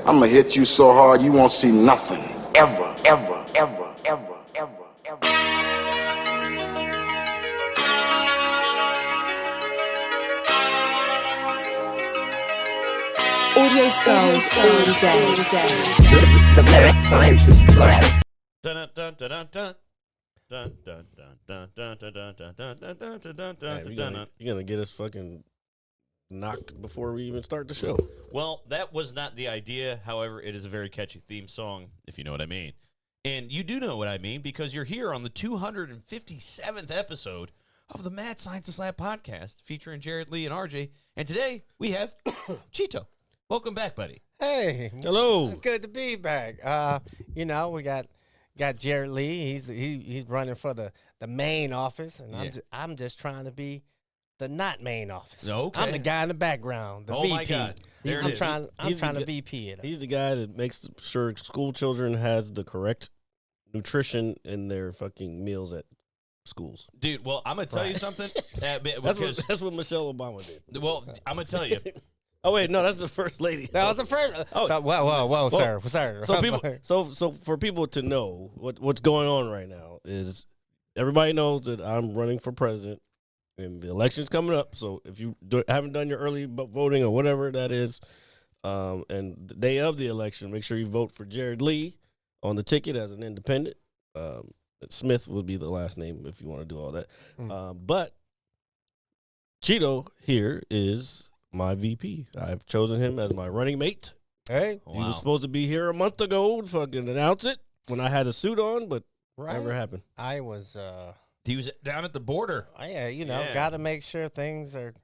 I'm gonna hit you so hard you won't see nothing. Ever, ever, ever, ever, ever, ever. Audio skulls all day. The lyric scientist lab. Dun dun dun dun dun. Dun dun dun dun dun dun dun dun dun dun dun dun dun dun. You're gonna get us fucking knocked before we even start the show. Well, that was not the idea. However, it is a very catchy theme song, if you know what I mean. And you do know what I mean because you're here on the 257th episode of the Mad Scientist Lab podcast featuring Jared Lee and RJ. And today we have Chito. Welcome back, buddy. Hey, Hello. It's good to be back. We got Jared Lee. He's running for the main office, and Yeah. I'm just trying to be the not main office. Okay. I'm the guy in the background, the Oh, VP. my God. There it is. I'm He's trying the to VP it. He's the guy that makes sure school children has the correct nutrition in their fucking meals at schools. Dude, well, I'm going to tell you something. That's what Michelle Obama did. Well, I'm going to tell you. Oh wait, no, that's the first lady. That was the first. Oh. So, whoa, sir. So for people to know what's going on right now is everybody knows that I'm running for president and the election's coming up. So if you haven't done your early voting or whatever that is, and the day of the election, make sure you vote for Jared Lee on the ticket as an independent. Smith would be the last name if you want to do all that. But Chito here is my VP. I've chosen him as my running mate. Hey, He was supposed to be here a month ago to fucking announce it when I had a suit on, but never happened. I was. He was down at the border. Yeah, got to make sure things are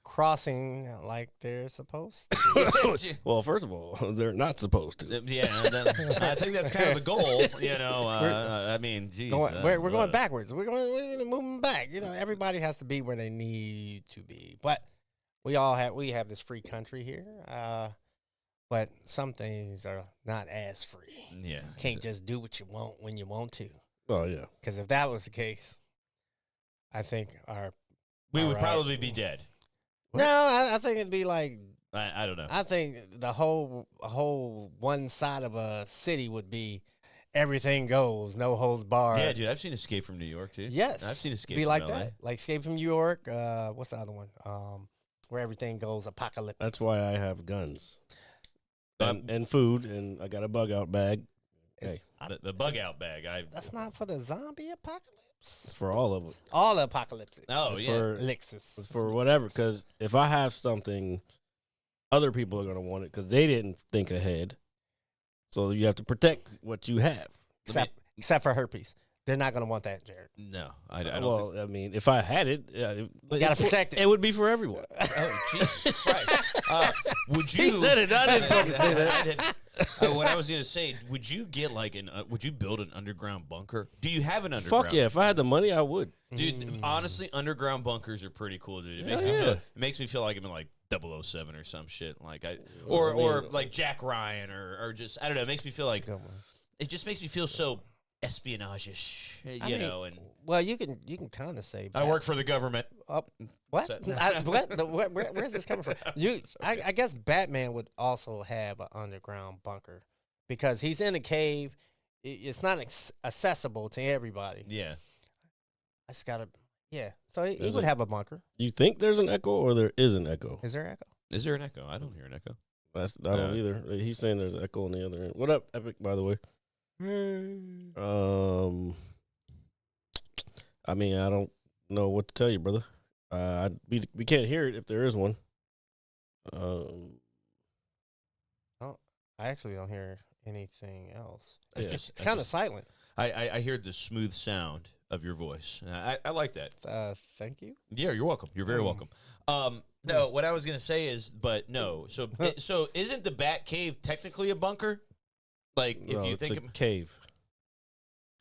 crossing like they're supposed to. Well, first of all, they're not supposed to. Yeah, I think that's kind of the goal. I mean, geez, We're going backwards. We're moving back. Everybody has to be where they need to be. But we have this free country here. But some things are not as free. Yeah, You can't just do what you want when you want to. Oh, yeah. Because if that was the case, I think we would probably be dead. No, I think it'd be like. I don't know. I think the whole one side of a city would be everything goes, no holds barred. Yeah, dude, I've seen Escape from New York, too. Yes. I've seen Escape be from like LA. that. Like Escape from New York. What's the other one? Where everything goes apocalyptic. That's why I have guns and food, and I got a bug out bag. Hey, The bug out bag. That's not for the zombie apocalypse. it's for all of it. All the apocalypses. Oh, It's yeah. for, Elixirs. it's for whatever, because if I have something, other people are going to want it because they didn't think ahead. So you have to protect what you have. Except for herpes. They're not going to want that, Jared. No, I don't Well, I mean, if I had it, You got to protect it. It would be for everyone. Oh, Jesus Christ. Would you... He said it. I didn't fucking say that. What I was going to say, would you get would you build an underground bunker? Do you have an underground? Fuck yeah. If I had the money, I would. Dude, honestly, underground bunkers are pretty cool, dude. It makes me feel like I'm in like 007 or some shit. Like or like Jack Ryan or just, I don't know. It makes me feel like, it just makes me feel so espionage-ish, and Well, you can kind of say. I work for the government. What? So- Where's this coming from? I guess Batman would also have an underground bunker because he's in a cave. It's not accessible to everybody. Yeah. I just gotta. Yeah. So he would have a bunker. You think there's an echo or there is an echo? Is there echo? Is there an echo? I don't hear an echo. I don't either. He's saying there's an echo on the other end. What up, Epic, by the way? I mean, I don't know what to tell you, brother. We can't hear it if there is one. Oh, I actually don't hear anything else. It's kind of silent. I hear the smooth sound of your voice. I like that. Thank you. Yeah, you're welcome. You're very welcome. No, what I was gonna say is, but no. So so isn't the Bat Cave technically a bunker? Like if you think it's a cave.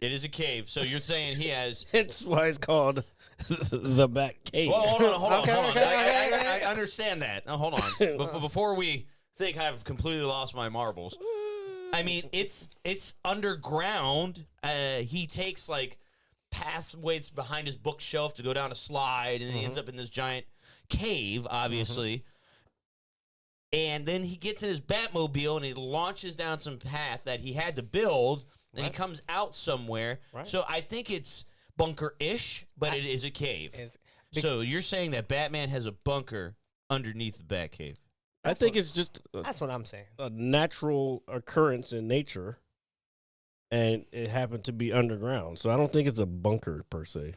it is a cave. So you're saying he has. That's why it's called the Bat Cave. Well, hold on. Okay. I understand that. Now hold on. Before we think I've completely lost my marbles. I mean, it's underground. He takes like pathways behind his bookshelf to go down a slide, and he ends up in this giant cave. Obviously, And then he gets in his Batmobile and he launches down some path that he had to build, and he comes out somewhere. Right. So I think it's bunker-ish, but it is a cave. So you're saying that Batman has a bunker underneath the Batcave? I think it's just That's what I'm saying. a natural occurrence in nature, and it happened to be underground. So I don't think it's a bunker per se.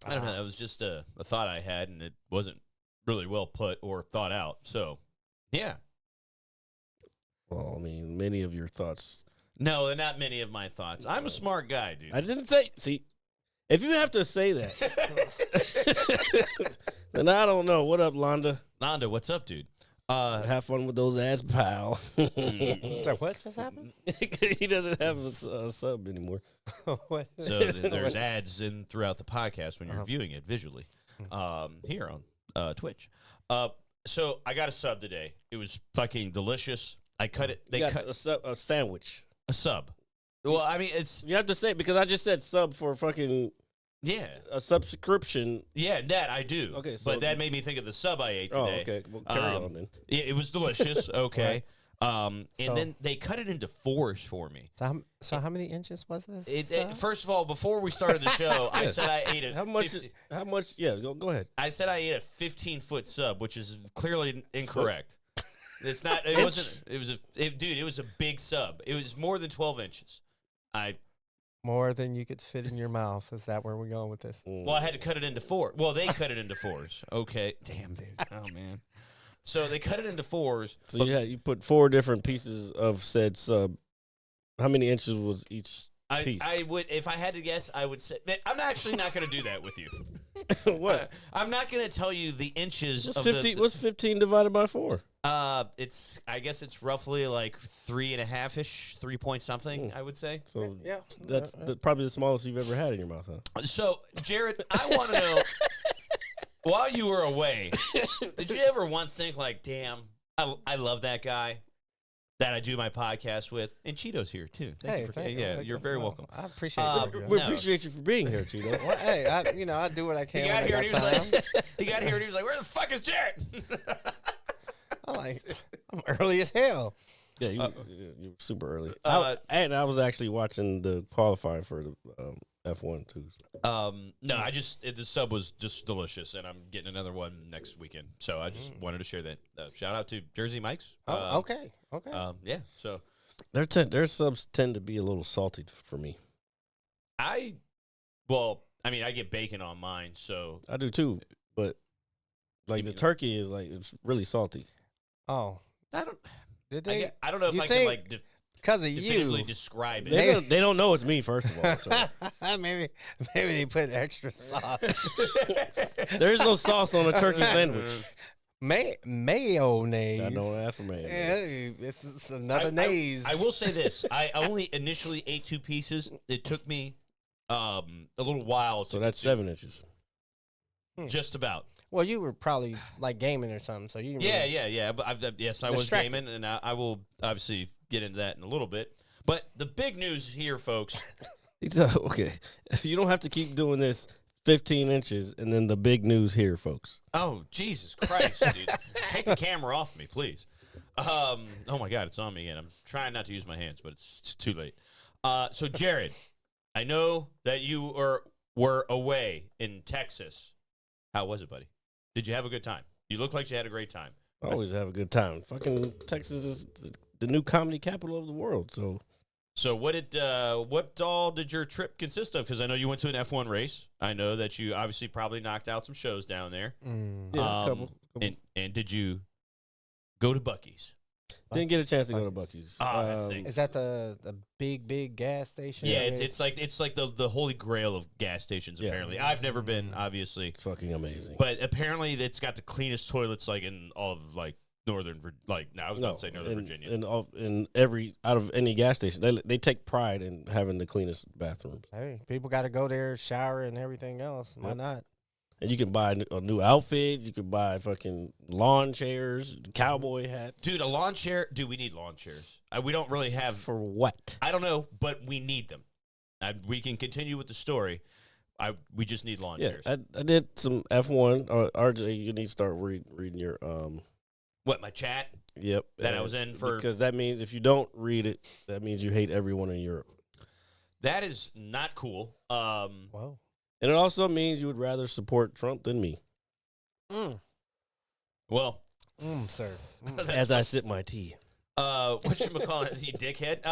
I don't know. That was just a thought I had, and it wasn't really well put or thought out. So, yeah. Well, I mean, many of your thoughts. No, not many of my thoughts. I'm a smart guy, dude. I didn't say. See, if you have to say that, then I don't know. What up, Londa? Nanda, what's up, dude? Have fun with those ads, pal. So what just happened? He doesn't have a sub anymore. What? So there's ads in throughout the podcast when you're viewing it visually here on Twitch. So I got a sub today. It was fucking delicious. I cut it. They cut a sandwich. a sub. Well, I mean, it's You have to say because I just said sub for fucking yeah, a subscription. yeah. That I do. Okay, so but that made me think of the sub I ate Oh, today. okay. Well, carry on then. Yeah, it was delicious. Okay. And So- then they cut it into fours for me. So how many inches was this? First of all, before we started the show, I Yes. said I ate a How much? 50 How much? Yeah, go ahead. I said I ate a 15-foot sub, which is clearly incorrect. It's not. It wasn't. It was dude. It was a big sub. It was more than 12 inches. More than you could fit in your mouth. Is that where we're going with this? Well, I had to cut it into four. Well, they cut it into fours. Okay. Damn, dude. Oh man. So they cut it into fours. So you put 4 different pieces of said sub. How many inches was each piece? I would, if I had to guess, I would say. I'm actually not going to do that with you. What? I'm not going to tell you the inches What's of 15? What's 15 divided by 4? It's. I guess it's roughly like 3.5-ish, 3 point something. I would say. So Yeah. that's probably the smallest you've ever had in your mouth, huh? So, Jared, I want to know, while you were away, did you ever once think like, damn, I love that guy that I do my podcast with? And Chito's here, too. Thank you for, you're very welcome. I appreciate it. We No. appreciate you for being here, Cheeto. Well, hey, I do what I can. He got when here I and he got was time. like, where the fuck is Jared? I'm early as hell. Yeah, you were super early. uh, And I was actually watching the qualifying for the F1 too. No, the sub was just delicious, and I'm getting another one next weekend. So I just wanted to share that. Shout out to Jersey Mike's. Okay. Yeah, so Their subs tend to be a little salty for me. I get bacon on mine, so I do too, but like the turkey is like it's really salty. Oh, I don't. did they? I don't know if you I can think like because of definitively you? describe it. They don't know it's me first of all. So maybe they put extra sauce. there's no sauce on a turkey sandwich. Mayonnaise. I don't ask for mayonnaise. Yeah, it's another naise. I will say this: I only initially ate 2 pieces. It took me a little while. So to that's consume. 7 inches. Just about. Well, you were probably like gaming or something, so you. Yeah. But yes, I was Distracted. gaming, and I will obviously get into that in a little bit. But the big news here, folks. Okay, you don't have to keep doing this 15 inches and then the big news here, folks. Oh, Jesus Christ, dude. Take the camera off me, please. Oh, my God, it's on me again. I'm trying not to use my hands, but it's too late. So, Jared, I know that you were away in Texas. How was it, buddy? Did you have a good time? You look like you had a great time. I always have a good time. Fucking Texas is the new comedy capital of the world. So what all did your trip consist of? Because I know you went to an F1 race. I know that you obviously probably knocked out some shows down there. Yeah, a couple. And did you go to Buc-ee's? Didn't get a chance to go to Buc-ee's. That stinks. Is that the big gas station? Yeah, I mean, it's like the holy grail of gas stations. Yeah. Apparently, I've never been, obviously, It's fucking amazing. but apparently it's got the cleanest toilets like in all of like northern, I was going to say Northern Virginia. In every out of any gas station, they take pride in having the cleanest bathrooms. Hey, people got to go there, shower, and everything else. Why Yep. not? And you can buy a new outfit. You can buy fucking lawn chairs, cowboy hats. Dude, a lawn chair. Dude, we need lawn chairs. We don't really have. For what? I don't know, but we need them. We can continue with the story. We just need lawn Yeah, chairs. I did some F1. RJ, you need to start reading your What, my chat? Yep. That I was in for. Because that means if you don't read it, that means you hate everyone in Europe. That is not cool. Whoa. And it also means you would rather support Trump than me. Well, Sir. As I sip my tea. whatchamacallit, you dickhead?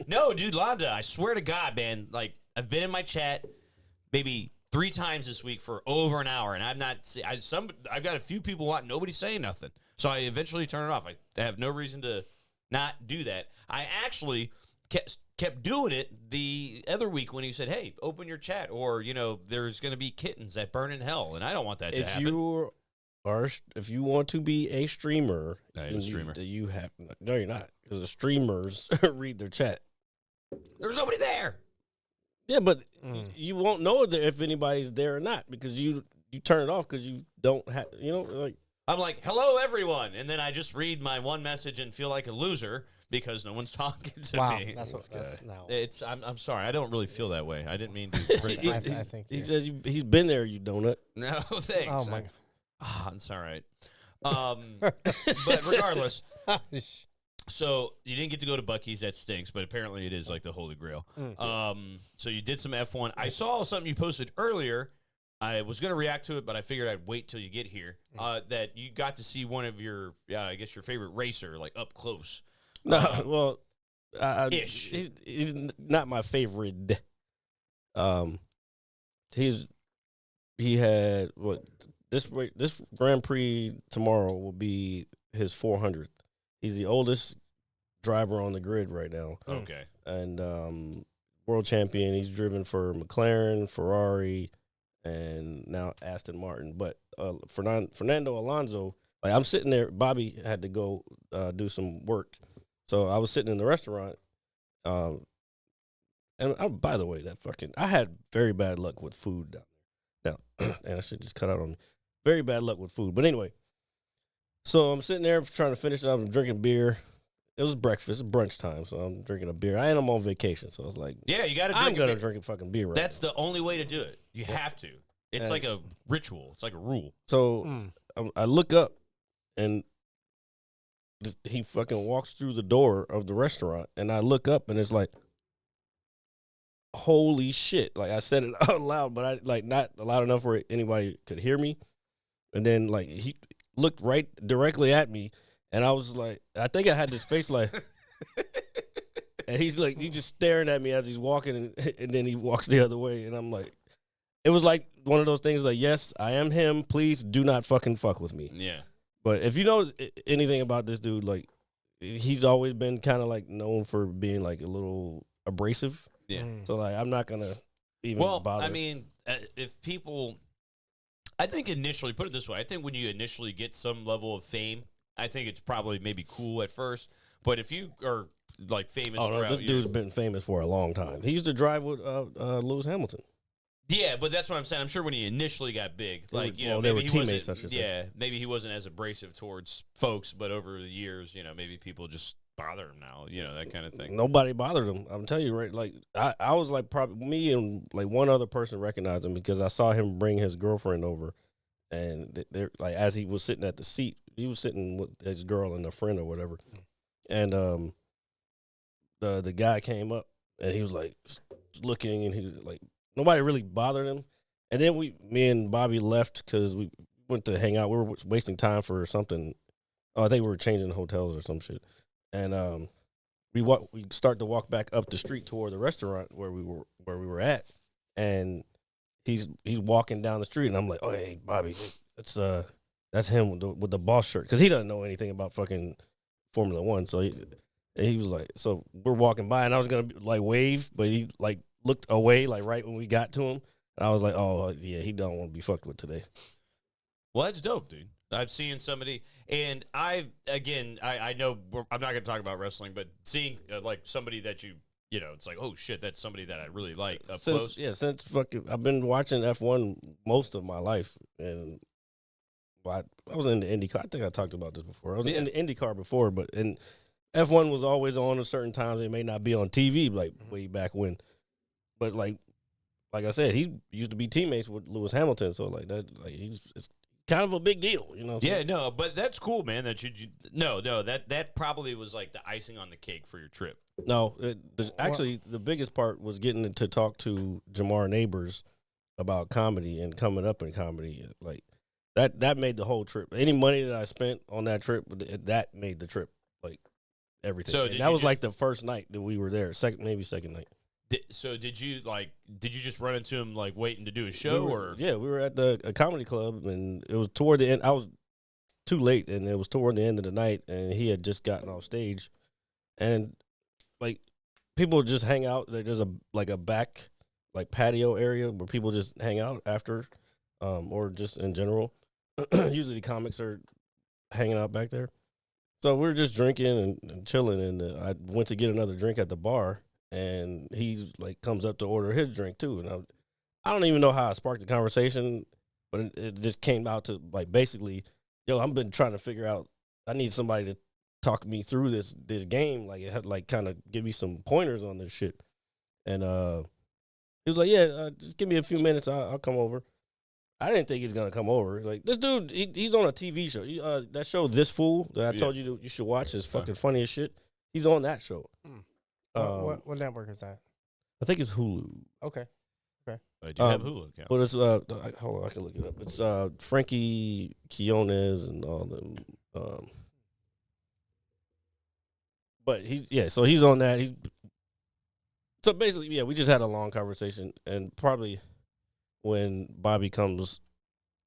No, dude, Londa, I swear to God, man, like, I've been in my chat maybe 3 times this week for over an hour, and I've got a few people nobody's saying nothing. So I eventually turn it off. I have no reason to not do that. I actually kept doing it the other week when he said, hey, open your chat, or, there's going to be kittens that burn in hell, and I don't want that to happen. If you want to be a streamer, I am a streamer. You have no, you're not, because the streamers read their chat. There's nobody there. Yeah, but you won't know if anybody's there or not because you turn it off because you don't have like. I'm like, hello everyone, and then I just read my one message and feel like a loser because no one's talking to me. That's no. I'm sorry, I don't really feel that way. I didn't mean to. I think he says he's been there. You donut. No, thanks. Oh my. It's all right. But regardless, so you didn't get to go to Buc-ee's. That stinks, but apparently it is like the Holy Grail. So you did some F1. I saw something you posted earlier. I was going to react to it, but I figured I'd wait till you get here. That you got to see one of your, I guess your favorite racer, like up close. No, well, ish. He's not my favorite. He had what this Grand Prix tomorrow will be his 400th. He's the oldest driver on the grid right now. Okay, and world champion. He's driven for McLaren, Ferrari, and now Aston Martin. But Fernando Alonso, like I'm sitting there. Bobby had to go do some work, so I was sitting in the restaurant. And by the way, I had very bad luck with food down there. Now, and I should just cut out on me. Very bad luck with food. But anyway, so I'm sitting there trying to finish it up. I'm drinking beer. It was breakfast, brunch time, so I'm drinking a beer. I'm on vacation, so I was like, yeah, you got to. I'm gonna drink a fucking beer. That's the only way to do it. You have to. It's like a ritual. It's like a rule. So I look up, and he fucking walks through the door of the restaurant, and I look up, and it's like, holy shit! Like I said it out loud, but I like not loud enough where anybody could hear me. And then like he looked right directly at me, and I was like, I think I had this face like, and he's just staring at me as he's walking, and then he walks the other way, and I'm like, it was like one of those things like, yes, I am him. Please do not fucking fuck with me. Yeah. But if you know anything about this dude, like he's always been kind of like known for being like a little abrasive. Yeah. So like I'm not gonna even bother. I mean, if people. I think initially, put it this way, I think when you initially get some level of fame, I think it's probably maybe cool at first. But if you are like famous, this dude's been famous for a long time. He used to drive with Lewis Hamilton. Yeah, but that's what I'm saying. I'm sure when he initially got big, like they maybe were he teammates. wasn't. Yeah, maybe he wasn't as abrasive towards folks, but over the years, maybe people just bother him now. That kind of thing. Nobody bothered him. I'm telling you, right? Like I was like probably me and like one other person recognized him because I saw him bring his girlfriend over, and they're like as he was sitting at the seat, he was sitting with his girl and a friend or whatever, and the guy came up and he was like looking, and he was like nobody really bothered him, and then me and Bobby left because we went to hang out. We were wasting time for something. Oh, I think we were changing hotels or some shit. And we start to walk back up the street toward the restaurant where we were at, and he's walking down the street, and I'm like, oh hey Bobby, that's him with the boss shirt, because he doesn't know anything about fucking Formula One. So he was like, so we're walking by, and I was gonna like wave, but he like looked away like right when we got to him, and I was like, oh yeah, he don't want to be fucked with today. Well, that's dope, dude. I've seen somebody, and I know I'm not going to talk about wrestling, but seeing like somebody that it's like, oh shit, that's somebody that I really like up close. Yeah, since fucking I've been watching F1 most of my life, and I was in the IndyCar. I think I talked about this before. I was in the IndyCar before, but F1 was always on at certain times. It may not be on TV like way back when, but like I said, he used to be teammates with Lewis Hamilton, so like that, like he's kind of a big deal, you know. Yeah, no, but that's cool, man. That that probably was like the icing on the cake for your trip. No, actually, the biggest part was getting to talk to Jamar Neighbors about comedy and coming up in comedy. Like that made the whole trip. Any money that I spent on that trip, that made the trip, like everything. So that was like the first night that we were there, second night. Did you just run into him like waiting to do a show or? Yeah, we were at a comedy club, and it was toward the end. I was too late, and it was toward the end of the night, and he had just gotten off stage, and like people just hang out. There's a back like patio area where people just hang out after, or just in general. Usually the comics are hanging out back there. So we were just drinking and chilling, and I went to get another drink at the bar, and he like comes up to order his drink too, and I don't even know how I sparked the conversation, but it just came out to like basically, yo, I've been trying to figure out. I need somebody to talk me through this game, like it had like kind of give me some pointers on this shit, and he was like, yeah, just give me a few minutes, I'll come over. I didn't think he's gonna come over. Like this dude, he's on a TV show. That show, This Fool, that I told you you should watch, is fucking funny as shit. He's on that show. What network is that? I think it's Hulu. Okay. I do have Hulu account. But it's hold on, I can look it up. It's Frankie Quinones and all them. But so he's on that. So basically, we just had a long conversation, and probably when Bobby comes,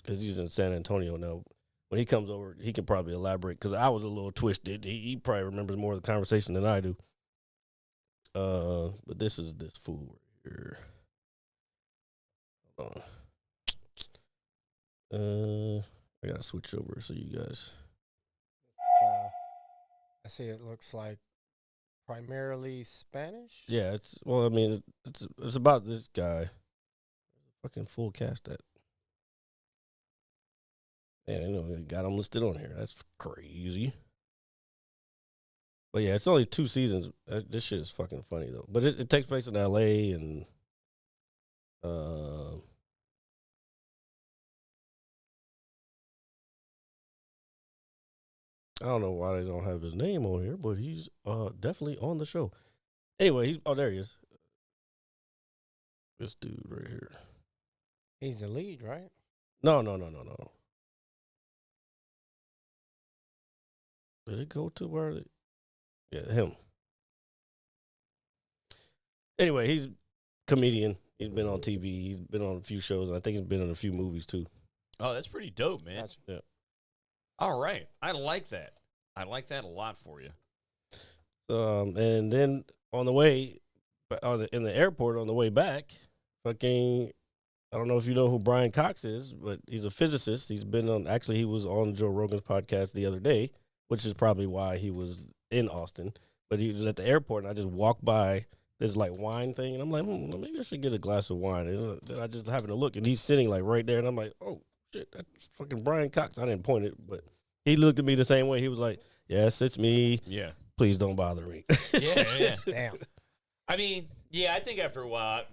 because he's in San Antonio now, when he comes over, he can probably elaborate, because I was a little twisted. He probably remembers more of the conversation than I do. But this is This Fool right here. Hold on. I gotta switch over so you guys. I see it looks like primarily Spanish. Yeah, it's about this guy. Fucking full cast that. Man, I know they got him listed on here. That's crazy. But yeah, it's only 2 seasons. This shit is fucking funny though. But it takes place in LA, and I don't know why they don't have his name on here, but he's definitely on the show. Anyway, there he is. This dude right here. He's the lead, right? No. Did it go to where? Yeah, him. Anyway, he's a comedian. He's been on TV. He's been on a few shows. I think he's been in a few movies too. Oh, that's pretty dope, man. Gotcha. Yeah. All right. I like that. I like that a lot for you. And then on the way, in the airport on the way back, fucking, I don't know if you know who Brian Cox is, but he's a physicist. He was on Joe Rogan's podcast the other day, which is probably why he was in Austin. But he was at the airport, and I just walked by this like wine thing, and I'm like, maybe I should get a glass of wine. And then I just happened to look, and he's sitting like right there, and I'm like, oh shit, that's fucking Brian Cox. I didn't point it, but he looked at me the same way. He was like, yes, it's me. Yeah. Please don't bother me. Yeah. Damn. I mean, I think after a while,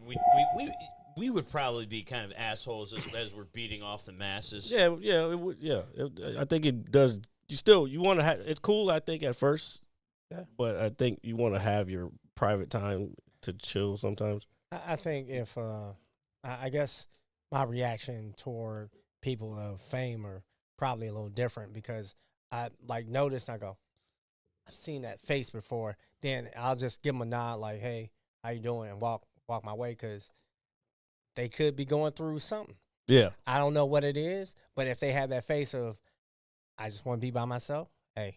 we would probably be kind of assholes as we're beating off the masses. Yeah, it would. Yeah, I think it does. You want to have. It's cool, I think, at first. Yeah. But I think you want to have your private time to chill sometimes. I think if I guess my reaction toward people of fame are probably a little different, because I like notice, I go, I've seen that face before. Then I'll just give them a nod like, hey, how you doing? And walk my way, because they could be going through something. Yeah. I don't know what it is, but if they have that face of, I just want to be by myself, hey,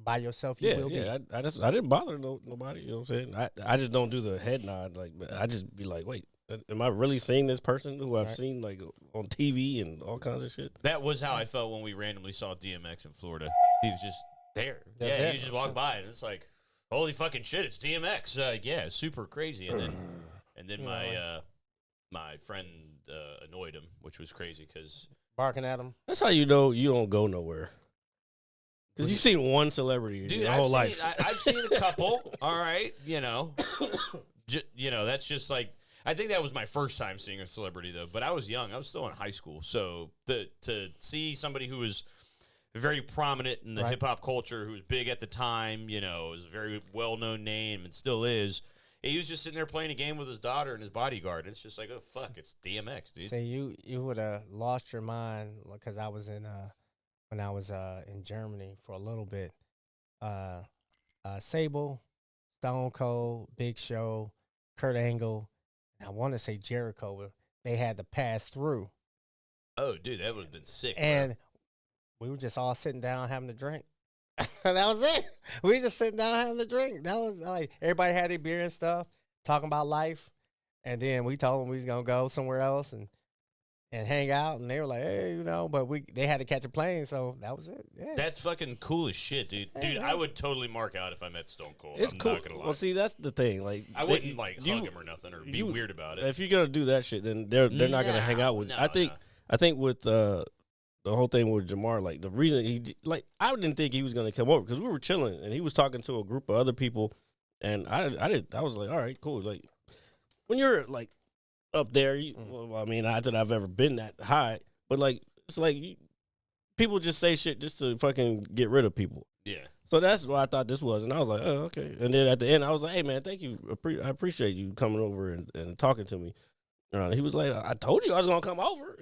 by yourself, you will be. Yeah, I didn't bother nobody, you know what I'm saying? I just don't do the head nod, like, but I just be like, wait, am I really seeing this person who I've seen like on TV and all kinds of shit? That was how I felt when we randomly saw DMX in Florida. He was just there. Just there. You just walk by, and it's like, holy fucking shit, it's DMX. Yeah, super crazy. And then my friend annoyed him, which was crazy because Barking at him. That's how you know you don't go nowhere. Because you've seen one celebrity dude, your whole life. I've seen a couple. All right, that's just like. I think that was my first time seeing a celebrity, though. But I was young. I was still in high school. So to see somebody who was very prominent in the Right. hip-hop culture, who was big at the time, you know, was a very well-known name and still is. He was just sitting there playing a game with his daughter and his bodyguard. It's just like, oh, fuck, it's DMX, dude. See, you would have lost your mind because I was in when I was in Germany for a little bit. Sable, Stone Cold, Big Show, Kurt Angle, and I want to say Jericho. But they had to pass through, Oh, dude, that would have been sick. and we were just all sitting down having a drink. That was it. We were just sitting down having a drink. That was like everybody had their beer and stuff, talking about life, and then we told them we was gonna go somewhere else and hang out, and they were like, hey, you know, but they had to catch a plane, so that was it. Yeah. That's fucking cool as shit, dude. Dude, I would totally mark out if I met Stone Cold. It's I'm cool. not gonna lie. Well, see, that's the thing. Like, I wouldn't like hug him or nothing or be weird about it. If you're gonna do that shit, then they're not gonna hang out with. No, I think with the whole thing with Jamar, like the reason I didn't think he was gonna come over because we were chilling and he was talking to a group of other people, and I was like, all right, cool. Like when you're like up there, well, I mean, not that I've ever been that high, but like it's like people just say shit just to fucking get rid of people. Yeah. So that's what I thought this was, and I was like, oh, okay. And then at the end, I was like, hey man, thank you, I appreciate you coming over and talking to me. He was like, I told you I was gonna come over.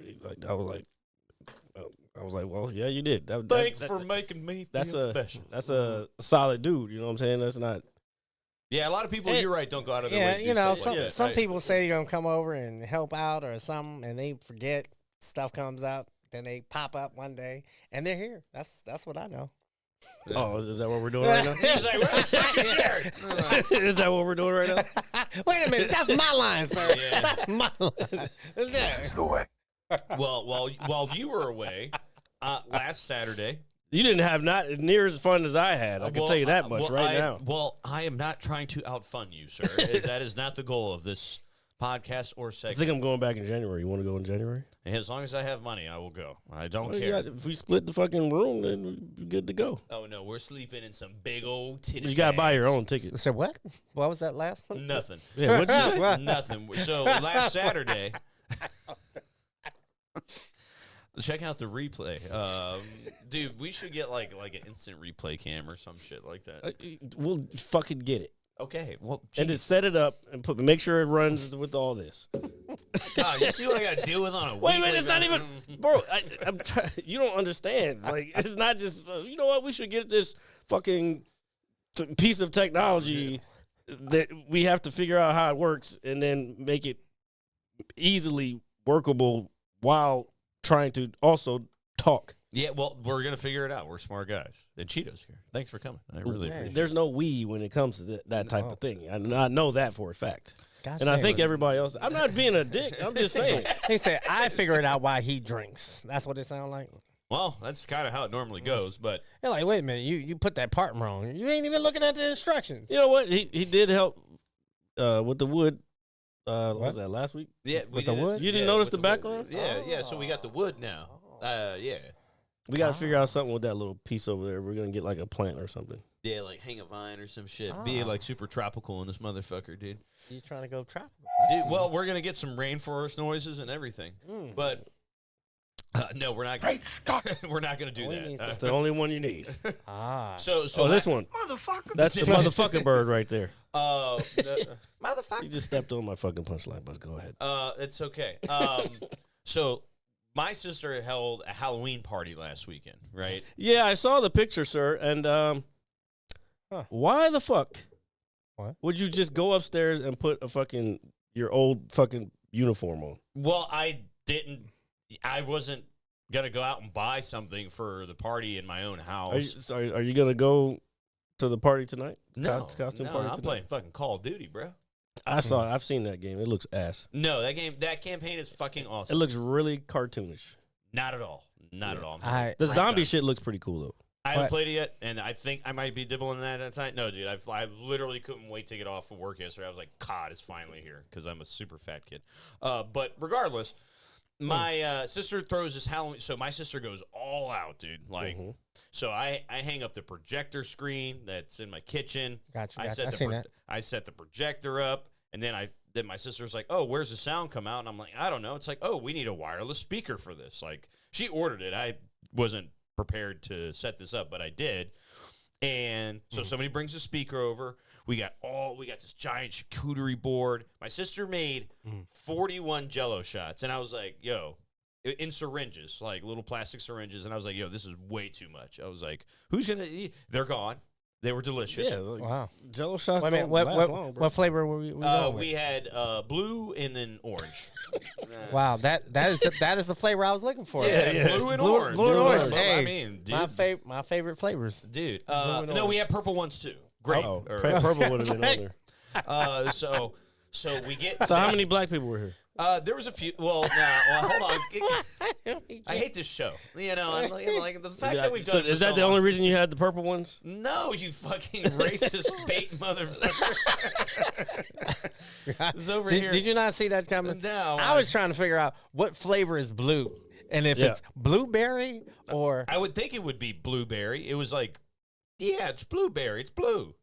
I was like, well, yeah, you did. Thanks for making me feel special. That's a solid dude. You know what I'm saying? That's not. Yeah, a lot of people, you're right, don't go out of their Yeah, way to you do know, stuff like that, some right? people say you're gonna come over and help out or something, and they forget. Stuff comes up, then they pop up one day, and they're here. That's what I know. Oh, is that what we're doing right now? He's like, where's the fucking Jared? Is that what we're doing right now? Wait a minute, that's my line, sir. Yeah. That's my line. That's the way. Well, while you were away, last Saturday. You didn't have not near as fun as I had. I can tell you that much now. Well, I am not trying to outfun you, sir. That is not the goal of this podcast or I segment. think I'm going back in January. You want to go in January? And as long as I have money, I will go. I don't Well, care. if we split the fucking room, then we're good to go. Oh, no, we're sleeping in some big old titty You got to buy your bags. own ticket. So what? What was that last one? Nothing. Yeah, what'd you say? What? Nothing. So last Saturday, check out the replay. Dude, we should get like an instant replay cam or some shit like that. We'll fucking get it. Okay, well, And then set it up and make sure it runs with all this. God, you see what I got to deal with on a Wait a minute, weekly it's not even, basis? bro. I'm trying. You don't understand. Like, it's not just. You know what? We should get this fucking piece of technology that we have to figure out how it works and then make it easily workable while trying to also talk. Yeah, well, we're gonna figure it out. We're smart guys. And Chito's here. Thanks for coming. I really appreciate it. There's no we when it comes to that type of thing. I know that for a fact. Gosh And I dang. think everybody else. I'm not being a dick. I'm just saying. He said, I figured out why he drinks. That's what it sounds like. Well, that's kind of how it normally goes, but They're like, wait a minute, you put that part wrong. You ain't even looking at the instructions. You know what? He did help with the wood. What was that, last week? yeah, we With the did it. wood? You didn't Yeah, notice with the wood. background? Yeah, so we got the wood now. Yeah. We got to figure out something with that little piece over there. We're going to get like a plant or something. Yeah, like hang a vine or some shit. Be like super tropical in this motherfucker, dude. You trying to go tropical? Dude, well, we're gonna get some rainforest noises and everything, but no, we're not. We're not gonna do We need that. That's the only one you need. So Oh, this one. That's the motherfucking bird right there. Motherfucker. You just stepped on my fucking punchline, but go ahead. It's okay. So my sister held a Halloween party last weekend, right? Yeah, I saw the picture, sir. And why the fuck What? would you just go upstairs and put your old fucking uniform on? Well, I wasn't gonna go out and buy something for the party in my own house. Are you going to go to the party tonight? No, Costume no, party I'm tonight? playing fucking Call of Duty, bro. I've seen that game. It looks ass. No, that campaign is fucking It awesome. looks really cartoonish. Not at all. Not at all. The zombie shit looks pretty cool though. I haven't played it yet, and I think I might be dibbling that at that time. No, dude, I literally couldn't wait to get off of work yesterday. I was like, God, it's finally here, because I'm a super fat kid. But regardless, my sister throws this Halloween. So my sister goes all out, dude. Like, so I hang up the projector screen that's in my kitchen. Gotcha. I I seen that. I set the projector up, and then then my sister's like, oh, where's the sound come out? And I'm like, I don't know. It's like, oh, we need a wireless speaker for this. Like, she ordered it. I wasn't prepared to set this up, but I did. And so somebody brings a speaker over. We got this giant charcuterie board. My sister made 41 Jello shots, and I was like, yo, in syringes, like little plastic syringes, and I was like, yo, this is way too much. I was like, who's gonna eat? They're gone. They were delicious. Yeah, like, Wow. Jello shots. Wait a minute, don't last long, bro. what flavor were we going with? We had blue and then orange. Wow, that is the flavor I was looking for. Yeah, blue and orange. Blue and orange. Well, Hey, I mean, dude, my favorite flavors. dude. and No, orange. we had purple ones too. Great. Oh, Or- purple would have been on there. So we get. So how many black people were here? There was a few. Well, hold on. I hate this show. You know, I'm like the fact that we've done. So it for is that so the long- only reason you had the purple ones? No, you fucking racist bait motherfucker. It's over here. Did you not see that coming? No, I was trying to figure out what flavor is blue, and if Yeah. it's blueberry or I would think it would be blueberry. It was like, yeah, it's blueberry. It's blue.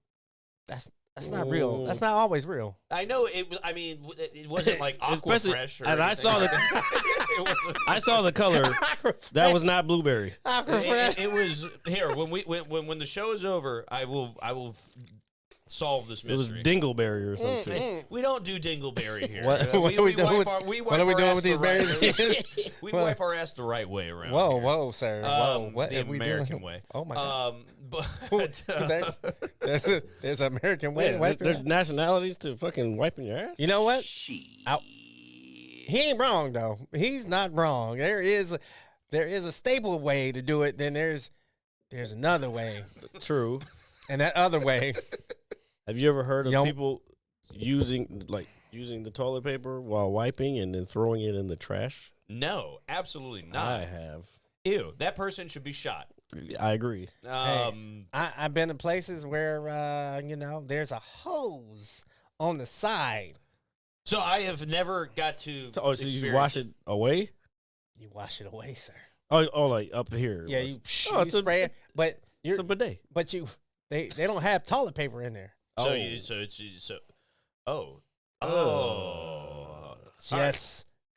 that's not real. That's not always real. I know it was. I mean, it wasn't like Especially- Aquafresh. Or and I anything saw like the- that. It wasn't- I saw the color. That was not blueberry. It was here when the show is over. I will solve this It was mystery. dingleberry or something. We don't do dingleberry here. What are we doing with- what are we doing with these berries? We wipe our ass the right way around. Whoa, here. whoa, sir. Whoa, what the are we American doing? way. Oh my god. But There's an American way. to Yeah, wipe your there's ass. nationalities to fucking wiping your ass. You know what? He ain't wrong though. He's not wrong. There is a stable way to do it. Then there's another way, True. and that other way. Have you ever heard of Yo. people using the toilet paper while wiping and then throwing it in the trash? no, absolutely not. I have. Ew, that person should be shot. I agree. I've been to places where there's a hose on the side. So I have never got to. So you experience wash it away? You wash it away, sir. Oh, like up here. Yeah, you, Oh, you it's a- spray it, but It's a bidet. they don't have toilet paper in there. So Oh.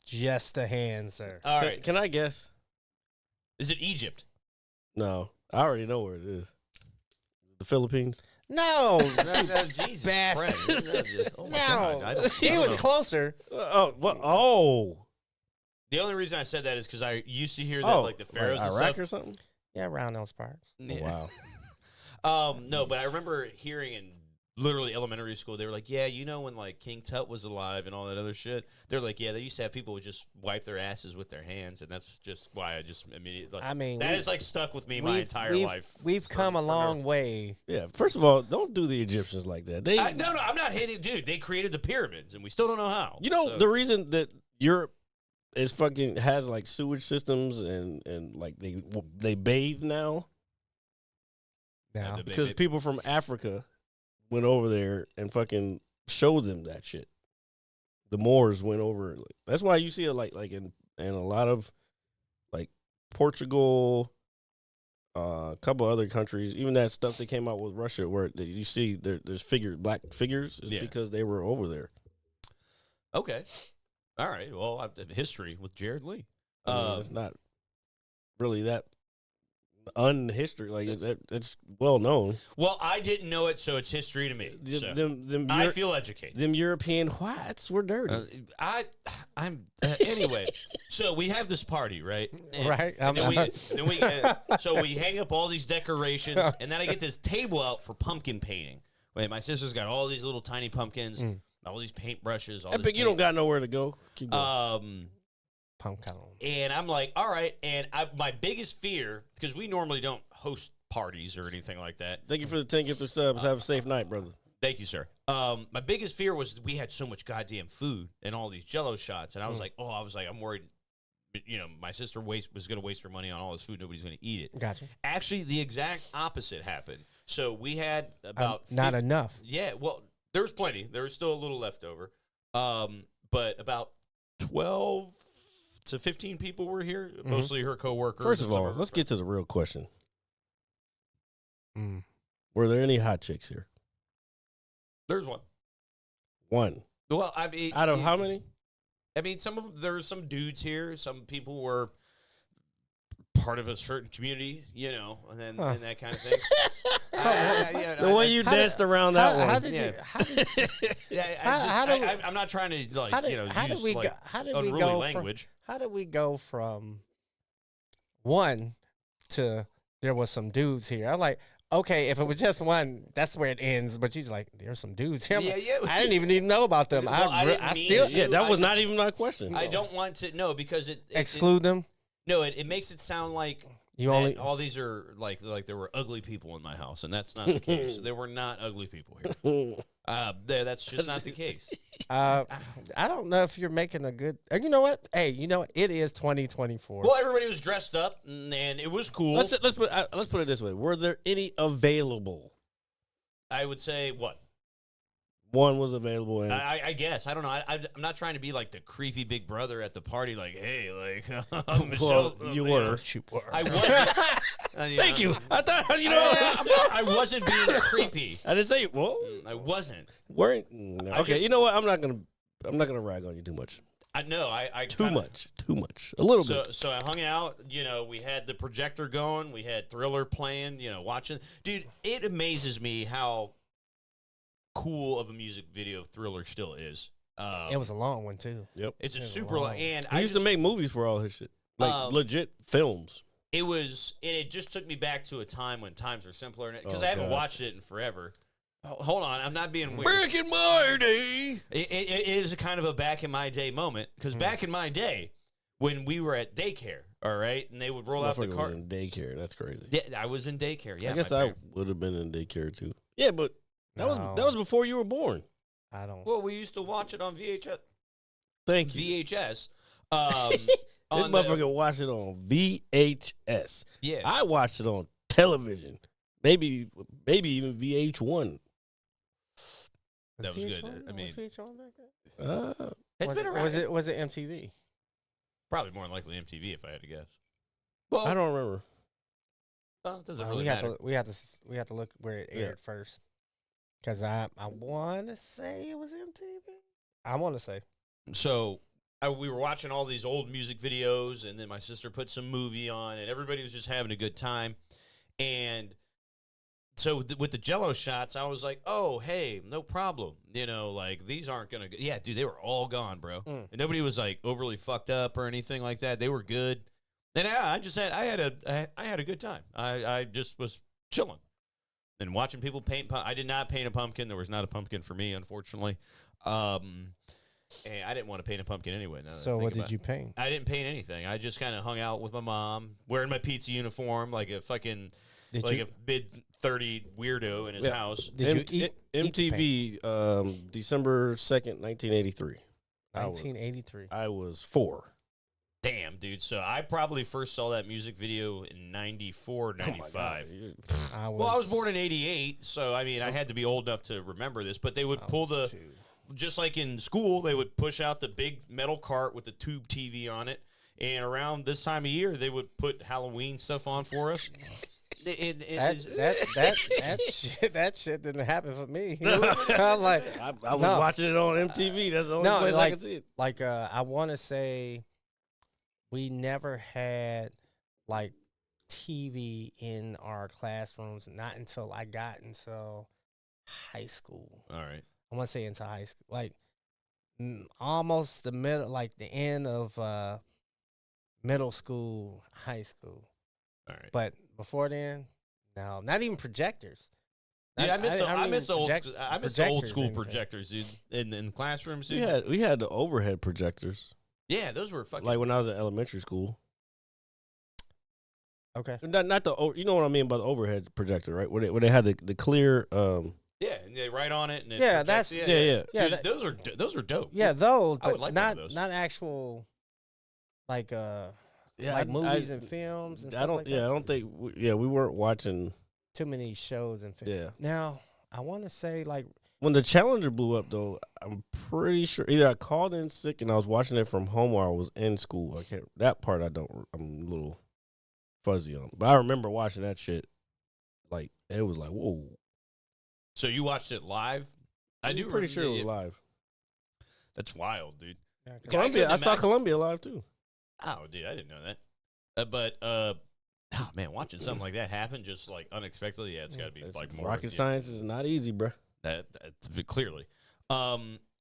Just the hand, sir. All right. Can I guess? Is it Egypt? No, I already know where it is. The Philippines. No, Jesus bastard. Christ. Oh my no, God. I don't he was know. closer. Oh, what? Oh, The only reason I said that is because I used to hear that oh, like the pharaohs and Iraq stuff. or something. Yeah, around those parts. Oh, wow. No, but I remember hearing in literally elementary school, they were like, yeah, you know when like King Tut was alive and all that other shit? They're like, yeah, they used to have people who just wipe their asses with their hands, and that's just why I just immediately. Like, I mean, that we- is like stuck with me my We've- entire we've- life. We've come a long way. Yeah. First of all, don't do the Egyptians like that. They, No, I'm not hating, dude. They created the pyramids, and we still don't know how. you know, So- the reason that Europe is fucking has like sewage systems and like they bathe now Now, because people from Africa went over there and fucking showed them that shit. The Moors went over. Like, that's why you see it like in a lot of like Portugal, a couple other countries, even that stuff that came out with Russia, where you see there's black figures, is Yeah. because they were over there. Okay. All right. Well, I've done history with Jared Lee. I mean, it's not really that unhistory. Like it's well known. Well, I didn't know it, so it's history to me. So I feel educated. Them European whites were dirty. I'm anyway. So we have this party, right? And- Right. and then we so we hang up all these decorations, and then I get this table out for pumpkin painting. Wait, my sister's got all these little tiny pumpkins, all these paintbrushes. All Epic, you don't got nowhere to go. Keep going. pumpkin. And I'm like, all right. And my biggest fear, because we normally don't host parties or anything like that. Thank you for the 10 gifted subs. Have a safe night, brother. Thank you, sir. My biggest fear was we had so much goddamn food and all these Jello shots, and I was like, I'm worried. You know, my sister was going to waste her money on all this food. Nobody's going to eat it. Gotcha. Actually, the exact opposite happened. So we had about Not enough. Yeah, well, there was plenty. There was still a little left over. But about 12 to 15 people were here, mostly her coworkers. First and of some all, her let's get to the real question. Mm. Were there any hot chicks here? There's one. One. Well, I mean, Out of how many? I mean, there's some dudes here. Some people were part of a certain community, you know, and then and that kind of thing. The way you danced around that one. How did you? I'm not trying to use unruly language. How did we go from one to there was some dudes here? I'm like, okay, if it was just one, that's where it ends. But she's like, there's some dudes here. I didn't even know about them. Well, That was not even my question. I don't want to because it exclude them. No, it makes it sound like all these are like there were ugly people in my house, and that's not the case. There were not ugly people here. That's just not the case. I don't know if you're making a good. You know what? Hey, you know what? It is 2024. Well, everybody was dressed up, and it was cool. Let's put it this way: were there any available? I would say what? One was available. And I guess. I don't know. I'm not trying to be like the creepy big brother at the party. Like, hey, Michelle. Well, you were. I wasn't. Thank you. I thought I wasn't being creepy. I didn't say. Well, I wasn't. Weren't. No. Okay. You know what? I'm not gonna rag on you too much. I know. I too much. A little bit. So I hung out. You know, we had the projector going. We had Thriller playing. You know, watching. Dude, it amazes me how cool of a music video Thriller still is. It was a long one too. Yep. It's a super long. And I used to make movies for all his shit, like legit films. It just took me back to a time when times were simpler, because I haven't watched it in forever. Hold on, I'm not being weird. Back in my day, it is a kind of a back in my day moment, because back in my day, when we were at daycare, all right, and they would roll out the car. In daycare, that's crazy. Yeah, I was in daycare. Yeah, I guess I would have been in daycare too. Yeah, but that was before you were born. I don't. Well, we used to watch it on VHS. Thank you. VHS. This motherfucker watched it on VHS. Yeah, I watched it on television. Maybe even VH1. That was good. I mean, was VH1 back then? it's been around. Was it MTV? Probably more than likely MTV, if I had to guess. Well, I don't remember. Well, it doesn't really matter. We have to look where it aired first. Because I want to say it was MTV. I want to say. So we were watching all these old music videos, and then my sister put some movie on, and everybody was just having a good time. And so with the Jell-O shots, I was like, oh, hey, no problem. You know, like, these aren't going to – yeah, dude, they were all gone, bro. And nobody was, like, overly fucked up or anything like that. They were good. And I had a good time. I just was chilling and watching people paint. I did not paint a pumpkin. There was not a pumpkin for me, unfortunately. And I didn't want to paint a pumpkin anyway. So what did you paint? I didn't paint anything. I just kind of hung out with my mom, wearing my pizza uniform like a fucking a mid-30 weirdo in his house. Did you eat MTV, December 2nd, 1983. 1983. I was 4. Damn, dude. So I probably first saw that music video in 94, 95. I was born in 88, so I mean, I had to be old enough to remember this, but they would pull just like in school, they would push out the big metal cart with the tube TV on it, and around this time of year, they would put Halloween stuff on for us. That shit didn't happen for me. I'm like, I was watching it on MTV. That's the only place I could see it. Like, I want to say we never had like TV in our classrooms, not until I got into high school. All right. I want to say into high school, like almost the middle, like the end of middle school, high school. All right. But before then, no, not even projectors. Yeah, I miss the old school projectors, dude, in classrooms. Dude. We had the overhead projectors. Yeah, those were fucking like when I was in elementary school. Okay. Not the you know what I mean by the overhead projector, right? Where they had the clear yeah, and they write on it. And it Dude, those are dope. Yeah, those, but like not those. not actual like movies and films and stuff like that. I don't think we weren't watching too many shows and films. Yeah. Now, I want to say like when the Challenger blew up though, I'm pretty sure either I called in sick and I was watching it from home or I was in school. That part I'm a little fuzzy on. But I remember watching that shit. Like it was like, whoa. So you watched it live? I'm pretty sure it was live. That's wild, dude. Yeah, 'cause Columbia, I saw imagine- Columbia live too. Oh, dude, I didn't know that. Oh man, watching something like that happen just like unexpectedly, yeah, it's got to be like more Rocket yeah, science is not easy, bro. That's clearly.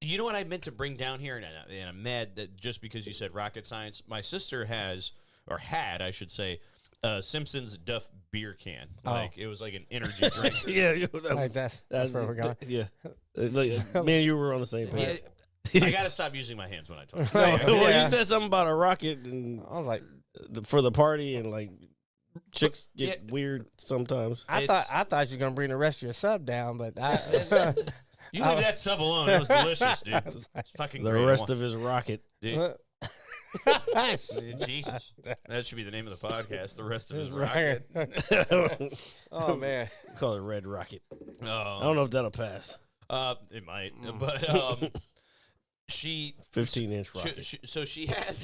You know what I meant to bring down here, and I'm mad that just because you said rocket science, my sister has or had, I should say, Simpsons Duff beer can. Like it was like an energy drink. Yeah, Like that's where we're going. Yeah, like, me and you were on the same page. I gotta stop using my hands when I talk. Well, Yeah. you said something about a rocket and I was like, for the party, and like chicks get Yeah. weird sometimes. I thought you were gonna bring the rest of your sub down, but You leave that sub alone. It was delicious, dude. It's fucking The great. rest of his rocket. Dude, Jesus. That should be the name of the podcast. The rest of his rocket. Oh man, Call it Red Rocket. I Oh, don't know if that'll pass. it might, but she 15-inch rocket. so she had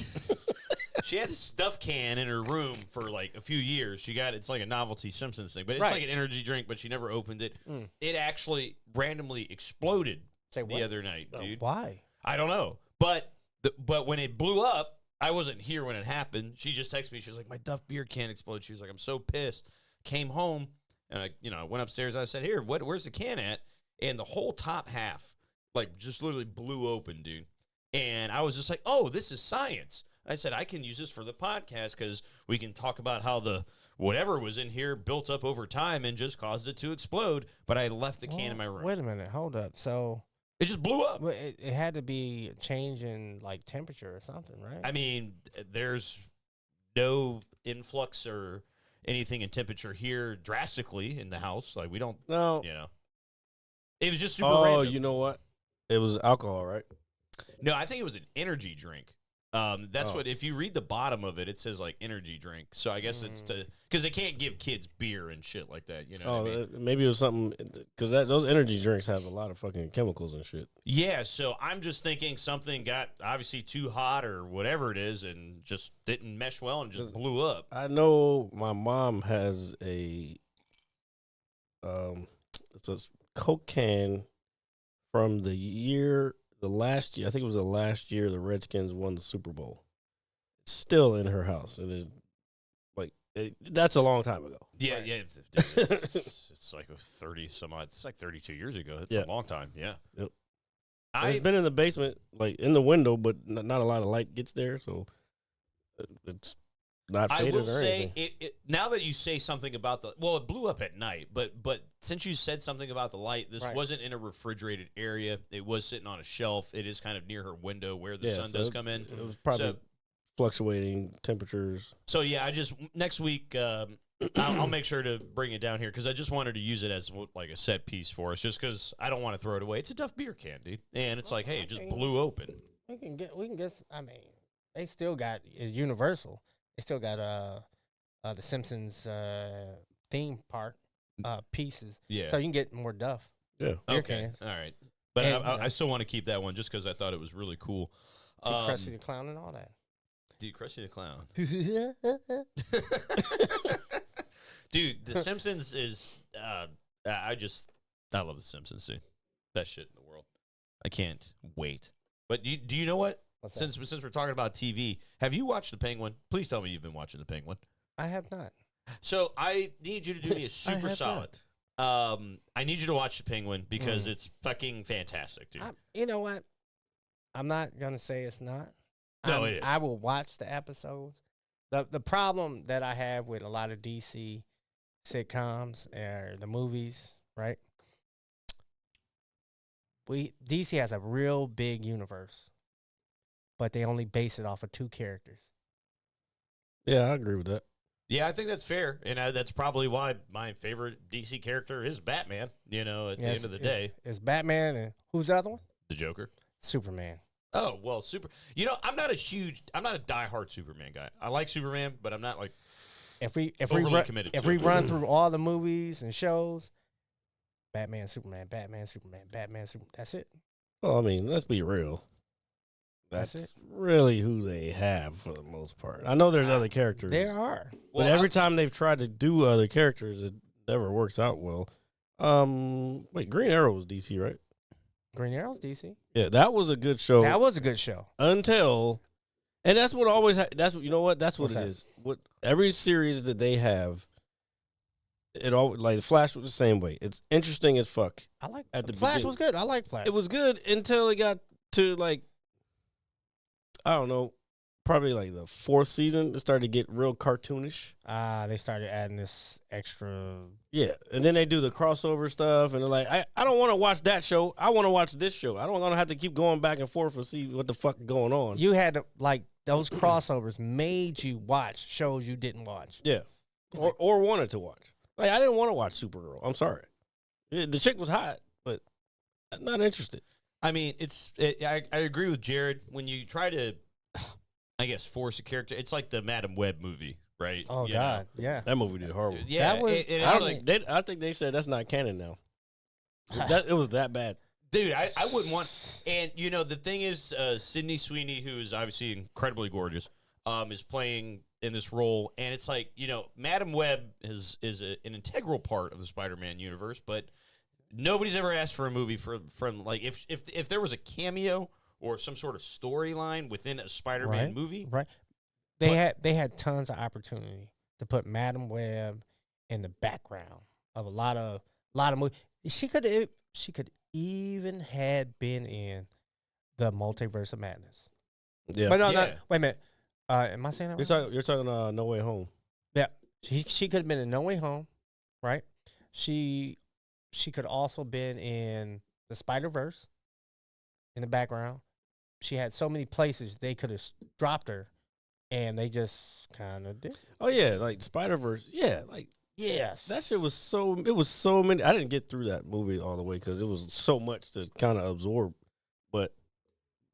she had this stuff can in her room for like a few years. She got it's like a novelty Simpsons thing, but it's Right. like an energy drink. But she never opened it. It actually randomly exploded Say the what? other night, dude. Why? I don't know, but when it blew up, I wasn't here when it happened. She just texted me. She was like, "My Duff beer can exploded." She was like, "I'm so pissed." Came home and I went upstairs. I said, "Here, where's the can at?" And the whole top half, like, just literally blew open, dude. And I was just like, "Oh, this is science." I said, "I can use this for the podcast because we can talk about how the whatever was in here built up over time and just caused it to explode." But I left the can in my room. Wait a minute, hold up. So It just blew up. well, it had to be a change in like temperature or something, right? I mean, there's no influx or anything in temperature here drastically in the house. Like we don't, No. It was just super Oh, random. you know what? It was alcohol, right? No, I think it was an energy drink. That's Oh. what, if you read the bottom of it, it says like energy drink. So I guess it's because they can't give kids beer and shit like that. You know what I mean? Maybe it was something because those energy drinks have a lot of fucking chemicals and shit. Yeah, so I'm just thinking something got obviously too hot or whatever it is and just didn't mesh well and just blew up. I know my mom has a it's a Coke can from the last year. I think it was the last year the Redskins won the Super Bowl. It's still in her house. It is like that's a long time ago. Yeah, yeah. It's like 30 some odd. It's like 32 years ago. It's Yeah. a long time. Yeah. Yep. I've It's been in the basement, like in the window, but not a lot of light gets there, so it's not I faded will or say anything. it. Now that you say something about it blew up at night, but since you said something about the light, this Right. wasn't in a refrigerated area. It was sitting on a shelf. It is kind of near her window where the Yeah, sun so does come in. It was probably So- fluctuating temperatures. So yeah, I just next week I'll make sure to bring it down here because I just wanted to use it as like a set piece for us, just because I don't want to throw it away. It's a Duff beer can, dude, and it's like, hey, it just blew open. we can get. I mean, they still got it's Universal. They still got the Simpsons theme park pieces. Yeah. So you can get more Duff. Yeah. Beer Okay, cans. all right, but And, I still want to keep that one just because I thought it was really cool. Krusty the Clown and all that. Dude, Krusty the Clown. Dude, The Simpsons is I love The Simpsons, dude. Best shit in the world. I can't wait. But do you know what? What's that? Since we're talking about TV, have you watched The Penguin? Please tell me you've been watching The Penguin. I have not. So I need you to do me a super have solid. I need you to watch The Penguin because it's fucking fantastic, dude. You know what? I'm not gonna say it's not. No, it is. I will watch the episodes. The problem that I have with a lot of DC sitcoms or the movies, right? DC has a real big universe, but they only base it off of 2 characters. Yeah, I agree with that. Yeah, I think that's fair, and that's probably why my favorite DC character is Batman. You know, at the end of the day, it's Batman and who's the other one? the Joker. Superman. Oh well, You know, I'm not a diehard Superman guy. I like Superman, but I'm not like If we overly committed. if to we it. run through all the movies and shows, Batman, Superman, Batman, Superman, Batman, Superman. That's it. Well, I mean, let's be real. That's That's really who they have for the most part. I know there's other characters. There are. But Well, every time they've tried to do other characters, it never works out well. Wait, Green Arrow was DC, right? Green Arrow's DC. Yeah, that was a good show. That was a good show. Until, and that's what always. That's what you know. What that's what What's it that? is. What every series that they have, it all like the Flash was the same way. It's interesting as fuck. I like At the Flash beginning. was good. I like Flash. It was good until it got to like, I don't know, probably like the fourth season. It started to get real cartoonish. They started adding this extra. Yeah, and then they do the crossover stuff, and they're like, I don't want to watch that show. I want to watch this show. I don't want to have to keep going back and forth to see what the fuck going on. You had to like those crossovers made you watch shows you didn't watch. Yeah, or wanted to watch. Like I didn't want to watch Supergirl. I'm sorry, the chick was hot, but I'm not interested. I mean, I agree with Jared. When you try to, I guess, force a character, it's like the Madam Web movie, right? Oh You God, know? yeah. That movie did horrible. Yeah, That was- it's I, like, I think they said that's not canon now. It was that bad. dude, I wouldn't want. And you know, the thing is, Sydney Sweeney, who is obviously incredibly gorgeous, is playing in this role, and it's like, you know, Madam Web is an integral part of the Spider-Man universe, but nobody's ever asked for a movie from like if there was a cameo or some sort of storyline within a Spider-Man Right, movie. Right. They had tons of opportunity to put Madam Web in the background of a lot of movies. She could even had been in the Multiverse of Madness. Yeah, But no, Yeah. wait a minute. Am I saying that right? you're talking No Way Home. Yeah, she could have been in No Way Home, right? She could also been in the Spider-Verse in the background. She had so many places they could have dropped her, and they just kind of did. Oh yeah, like Spider-Verse. Yeah, like Yes, that shit was so. It was so many. I didn't get through that movie all the way because it was so much to kind of absorb. But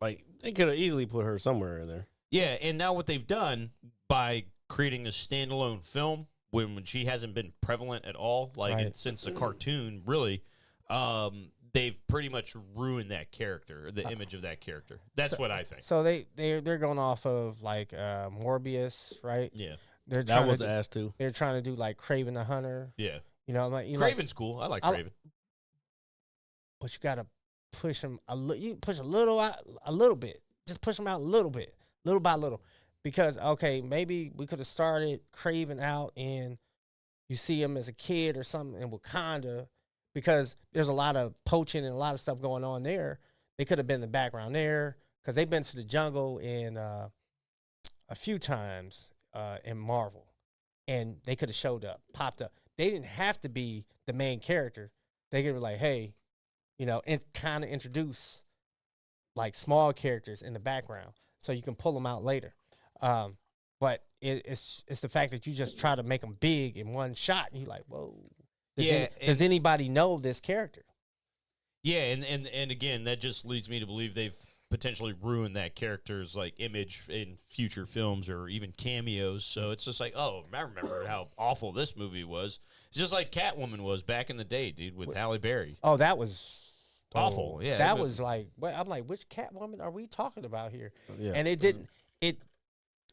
like they could have easily put her somewhere in there. Yeah, and now what they've done by creating a standalone film when she hasn't been prevalent at all, like Right. since the cartoon, really, they've pretty much ruined that character, the image of that character. That's what I think. So they're going off of like Morbius, right? Yeah, They're That trying was to do, ass too. they're trying to do like Craven the Hunter. yeah. You know, like Craven's cool. I like I- Craven. but you gotta push him you push a little out, a little bit. Just push him out a little bit, little by little, because okay, maybe we could have started Craven out and you see him as a kid or something in Wakanda, because there's a lot of poaching and a lot of stuff going on there. They could have been in the background there because they've been to the jungle in a few times in Marvel, and they could have showed up, popped up. They didn't have to be the main character. They could be like, hey, you know, and kind of introduce like small characters in the background so you can pull them out later. But it's the fact that you just try to make them big in one shot, and you're like, whoa. Does anybody know this character? Yeah, and again, that just leads me to believe they've potentially ruined that character's like image in future films or even cameos. So it's just like, oh, I remember how awful this movie was. It's just like Catwoman was back in the day, dude, with Halle Berry. Oh, that was Awful, yeah. That was like, I'm like, which Catwoman are we talking about here? Yeah. And it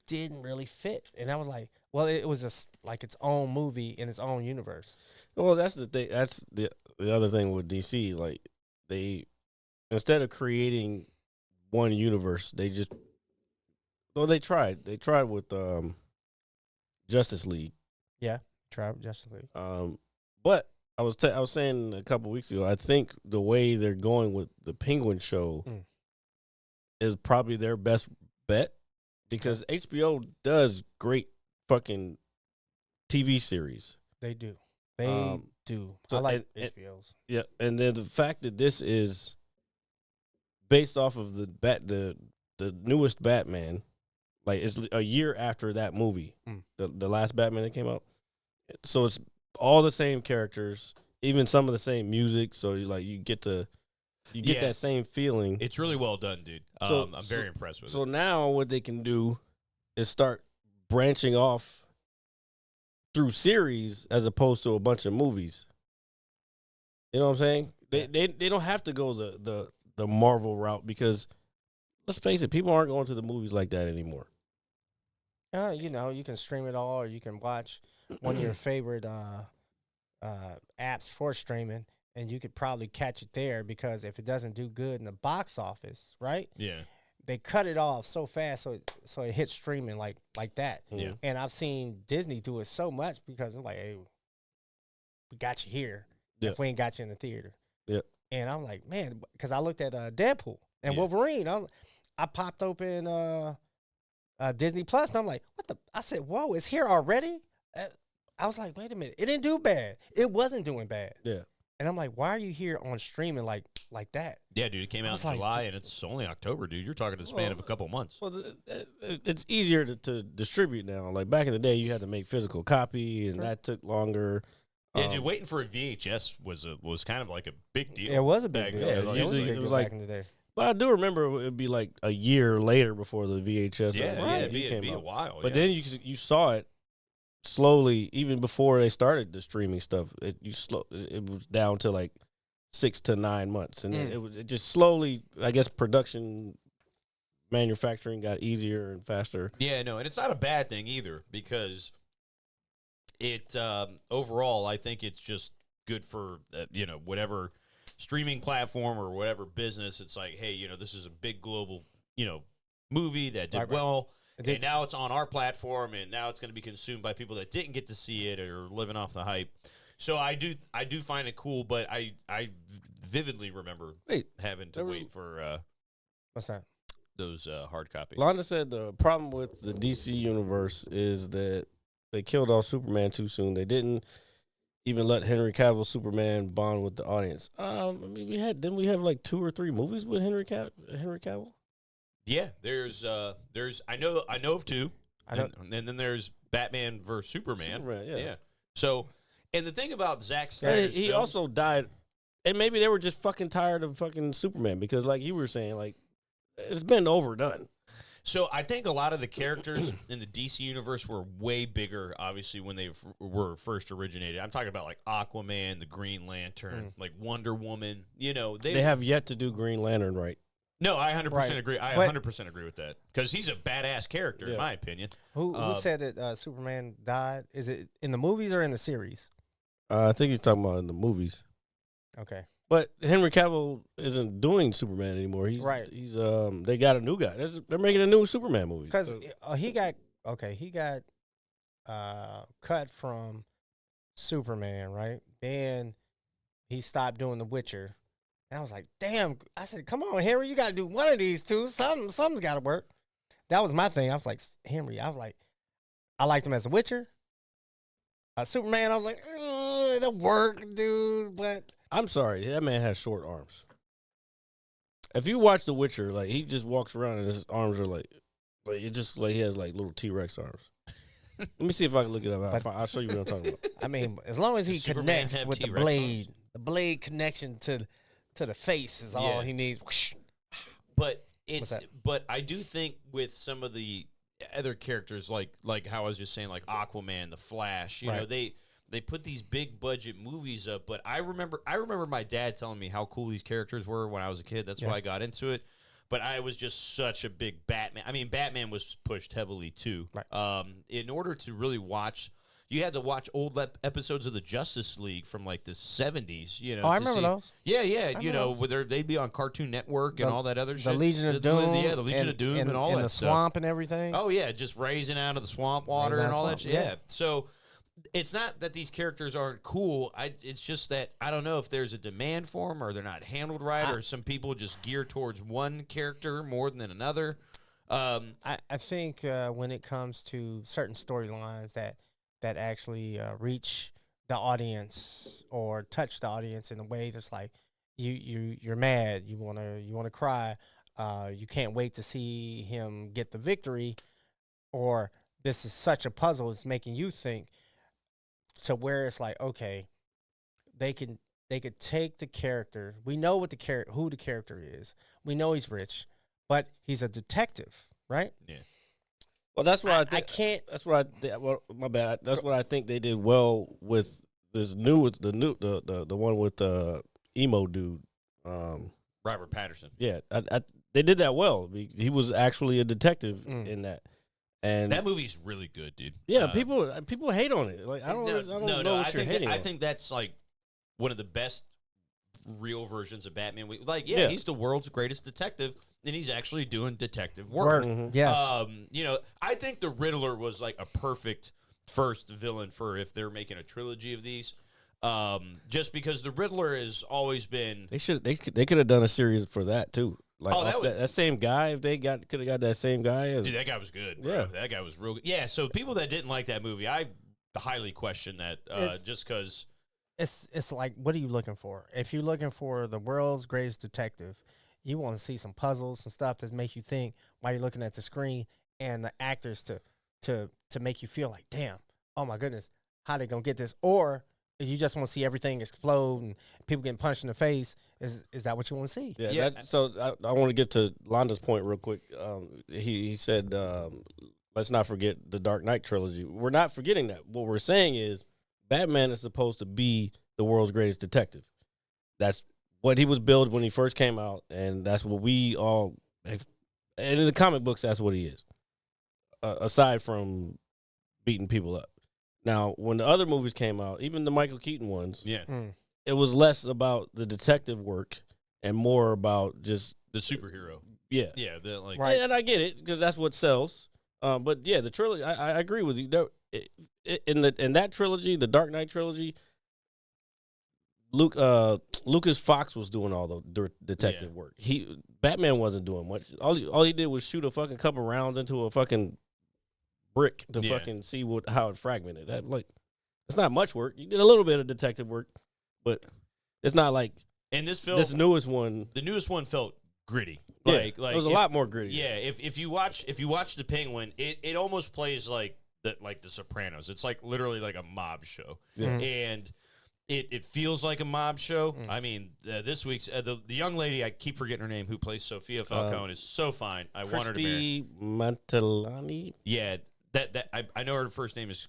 didn't really fit. And I was like, well, it was just like its own movie in its own universe. Well, that's the thing. That's the other thing with DC. Like they, instead of creating one universe, they just, well, they tried. They tried with Justice League. Try Justice League. But I was saying a couple weeks ago, I think the way they're going with the Penguin show is probably their best bet, because HBO does great fucking TV series. They do. They do. so I like and- HBO's. Yeah, and then the fact that this is based off of the newest Batman, like it's a year after that movie, the last Batman that came out. So it's all the same characters, even some of the same music. So you get Yeah. that same feeling. It's really well done, dude. So- I'm very impressed with So it. now what they can do is start branching off through series as opposed to a bunch of movies. You know what I'm saying? They don't have to go the Marvel route, because let's face it, people aren't going to the movies like that anymore. You know, you can stream it all, or you can watch one of your favorite apps for streaming, and you could probably catch it there because if it doesn't do good in the box office, right? Yeah. They cut it off so fast so it hits streaming like that. Yeah. And I've seen Disney do it so much because they're like, hey, we got you here if we ain't got you in the theater. Yeah. And I'm like, man, because I looked at Deadpool and Wolverine. I popped open Disney Plus, and I'm like, what the? I said, whoa, it's here already? I was like, wait a minute. It didn't do bad. It wasn't doing bad. Yeah. And I'm like, why are you here on streaming like that? Yeah, dude, it came out in July, and it's only October, dude. You're talking the span of a couple months. Well, it's easier to distribute now. Like back in the day, you had to make physical copy, and that took longer. Yeah, dude, waiting for a VHS was kind of like a big deal. It was a big back deal. then. Yeah, It was a usually big it was deal like- back in the day. But I do remember it would be like a year later before the VHS. It'd came be a out. while. But yeah. then you saw it slowly, even before they started the streaming stuff. It was down to like 6 to 9 months, and it just slowly. I guess production, manufacturing got easier and faster. Yeah, no, and it's not a bad thing either because it overall, I think it's just good for whatever streaming platform or whatever business. It's like, hey, this is a big global movie that did well. And now it's on our platform, and now it's going to be consumed by people that didn't get to see it or living off the hype. So I do find it cool, but I vividly remember having to wait for What's that? those hard copies. Londa said the problem with the DC universe is that they killed off Superman too soon. They didn't even let Henry Cavill Superman bond with the audience. I mean, we have like 2 or 3 movies with Henry Cavill. Yeah, there's I know of 2. And then there's Batman versus Superman. Yeah. So, and the thing about Zack Snyder's He films, also died, and maybe they were just fucking tired of fucking Superman because, like you were saying, like it's been overdone. So I think a lot of the characters in the DC universe were way bigger, obviously, when they were first originated. I'm talking about like Aquaman, the Green Lantern, like Wonder Woman. They have yet to do Green Lantern right. No, I 100% Right. agree. I But- 100% agree with that because he's a badass character, in my opinion. Who said that Superman died? Is it in the movies or in the series? I think he's talking about in the movies. Okay. But Henry Cavill isn't doing Superman anymore. He's Right. He's they got a new guy. They're making a new Superman movie. Because he got cut from Superman, right? Then he stopped doing The Witcher. And I was like, damn. I said, come on, Henry, you got to do one of these two. Something's got to work. That was my thing. I was like, Henry, I liked him as The Witcher. Superman, I was like, it'll work, dude. But I'm sorry, that man has short arms. If you watch The Witcher, like he just walks around and his arms are like it's just like he has like little T-Rex arms. Let me see if I can look it up. I'll show you what I'm talking about. I mean, as long as he Does Superman connects have with the T-Rex blade, the blade connection to the face is all he needs. Whoosh. But What's that? but I do think with some of the other characters like how I was just saying, like Aquaman, the Flash, you know, they put these big budget movies up. But I remember my dad telling me how cool these characters were when I was a kid. That's why I got into it. But I was just such a big Batman. I mean, Batman was pushed heavily too. Right. In order to really watch, you had to watch old episodes of the Justice League from like the 70s. You know, Oh, I to remember see- those. Yeah, yeah. I You remember know, those. where they'd be on Cartoon Network and all that other shit. The Legion of Doom. Yeah, the Legion of Doom and all in that the stuff. swamp and everything. Oh yeah, just raising out of the swamp water Raising and out all of that swamp, shit. yeah. Yeah. So it's not that these characters aren't cool. It's just that I don't know if there's a demand for them or they're not handled right, or some people just gear towards one character more than another. I think when it comes to certain storylines that actually reach the audience or touch the audience in a way that's like you're mad, you wanna cry, you can't wait to see him get the victory, or this is such a puzzle, it's making you think. So where it's like, okay, they could take the character. We know what who the character is. We know he's rich, but he's a detective, right? Yeah. Well, that's what I I think. can't. That's what well, my bad. That's what I think they did well with this the one with the emo dude. Robert Patterson. Yeah, they did that well. He was actually a detective Mm. in that, and That movie's really good, dude. yeah, people hate on it. Like I don't know what you're I hating think on. that's like one of the best real versions of Batman. Yeah. He's the world's greatest detective, and he's actually doing detective work. Yes. I think the Riddler was like a perfect first villain for if they're making a trilogy of these. Just because the Riddler has always been. They could have done a series for that too. Like that same guy, if they could have got that same guy. Dude, that guy was good. Bro. Yeah. That guy was real good. Yeah, so people that didn't like that movie, I highly question that just because. It's like, what are you looking for? If you're looking for the world's greatest detective, you want to see some puzzles, some stuff that makes you think while you're looking at the screen, and the actors to make you feel like, damn, oh my goodness, how they gonna get this? Or if you just want to see everything explode and people getting punched in the face, is that what you want to see? Yeah. So I want to get to Londa's point real quick. He said, let's not forget the Dark Knight trilogy. We're not forgetting that. What we're saying is Batman is supposed to be the world's greatest detective. That's what he was billed when he first came out, and that's what we all have. And in the comic books, that's what he is. Aside from beating people up. Now, when the other movies came out, even the Michael Keaton ones, it was less about the detective work and more about just the superhero. Yeah. Yeah, Right. And I get it because that's what sells. But yeah, the trilogy, I agree with you. In that trilogy, the Dark Knight trilogy, Lucas Fox was doing all the detective work. Batman wasn't doing much. All he did was shoot a fucking couple rounds into a fucking brick to fucking see how it fragmented. It's not much work. You did a little bit of detective work, but it's not like in this film, this newest one. The newest one felt gritty. It was a lot more gritty. Yeah, if you watch the Penguin, it almost plays like the Sopranos. It's like literally like a mob show, and it feels like a mob show. I mean, this week's the young lady, I keep forgetting her name, who plays Sophia Falcone, is so fine. I want her to marry. Christy Mantelani. Yeah, I know her first name is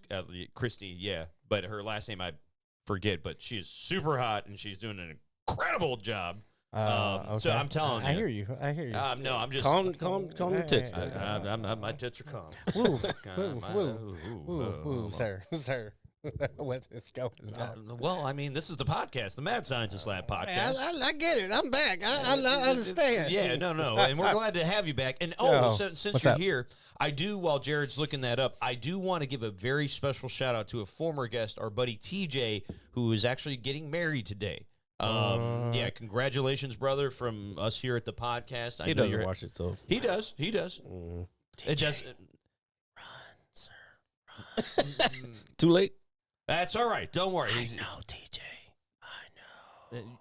Christy. Yeah, but her last name I forget. But she is super hot, and she's doing an incredible job. Okay. So I'm telling you. I hear you. No, I'm just Calm your tits down. my tits are calm. Woo, sir. What is going on? Well, I mean, this is the podcast, the Mad Scientist Lab podcast. I get it. I'm back. I understand. Yeah, no, and we're glad to have you back. And since you're here, I do. While Jared's looking that up, I do want to give a very special shout out to a former guest, our buddy TJ, who is actually getting married today. Yeah, congratulations, brother, from us here at the podcast. He doesn't watch it, so he does. It just Run. Too late. That's all right. Don't worry. I know, TJ. I know.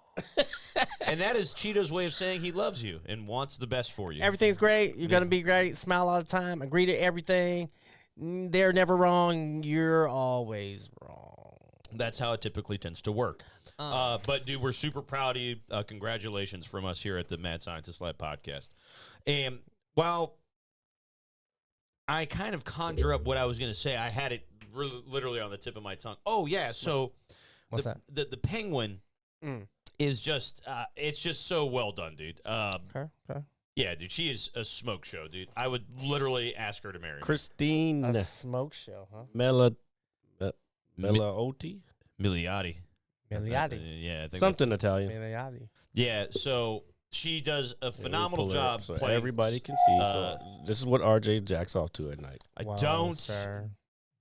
And that is Chito's way of saying he loves you and wants the best for you. Everything's great. You're gonna be great. Smile all the time. Agree to everything. They're never wrong. You're always wrong. That's how it typically tends to work. But, dude, we're super proud of you. Congratulations from us here at the Mad Scientist Lab podcast. And while I kind of conjure up what I was going to say, I had it literally on the tip of my tongue. Oh, yeah. So what's that? The Penguin is just it's just so well done, dude. Okay. Yeah, dude, she is a smoke show, dude. I would literally ask her to marry me. Christine A smoke show, huh? Meliotti. Milioti. Milioti. Yeah, I think Something Italian. Milioti. Yeah, so she does a phenomenal job so playing. everybody can see. So this is what RJ jacks off to at night. I Wow, don't sir.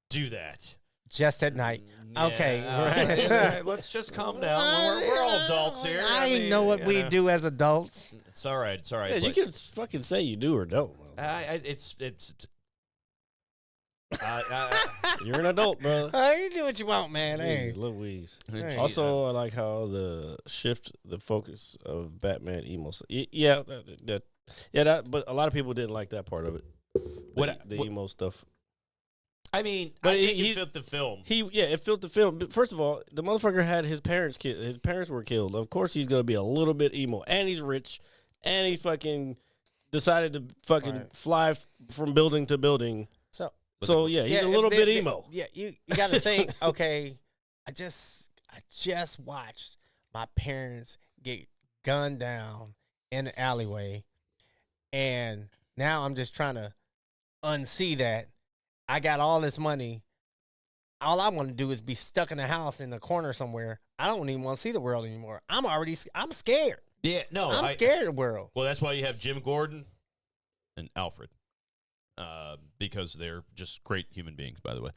do that. Just at night. Yeah, Okay. right. Let's just calm down. We're all adults here. I mean, know what you we know. do as adults. It's all right. It's all right. Yeah, you but can fucking say you do or don't. it's. You're an adult, bro. You do what you want, man. Hey. Jeez Louise. Hey. Also, I like how the focus of Batman emo. Yeah, but a lot of people didn't like that part of it. The emo stuff. I mean, But I think he- it fit the film. It filled the film. But first of all, the motherfucker had his parents killed. His parents were killed. Of course, he's gonna be a little bit emo, and he's rich, and he fucking decided to fucking fly from building to building. So yeah, he's a little bit emo. Yeah, you got to think. Okay, I just watched my parents get gunned down in the alleyway, and now I'm just trying to unsee that. I got all this money. all I want to do is be stuck in the house in the corner somewhere. I don't even want to see the world anymore. I'm scared. Yeah, no, I'm scared of the world. Well, that's why you have Jim Gordon and Alfred. Because they're just great human beings, by the way.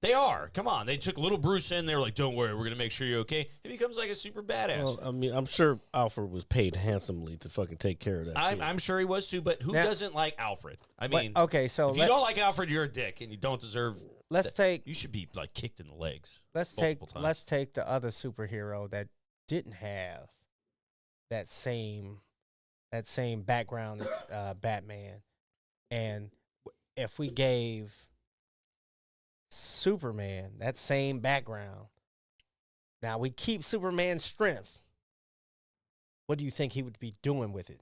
They are. Come on. They took little Bruce in. They were like, don't worry, we're going to make sure you're okay. He becomes like a super badass. Well, I mean, I'm sure Alfred was paid handsomely to fucking take care of that. I'm sure he was too, but who doesn't like Alfred? I mean, okay, so if you don't like Alfred, you're a dick, and you don't deserve. You should be like kicked in the legs. Let's take the other superhero that didn't have that same background as Batman, and if we gave Superman that same background, now we keep Superman's strength. What do you think he would be doing with it?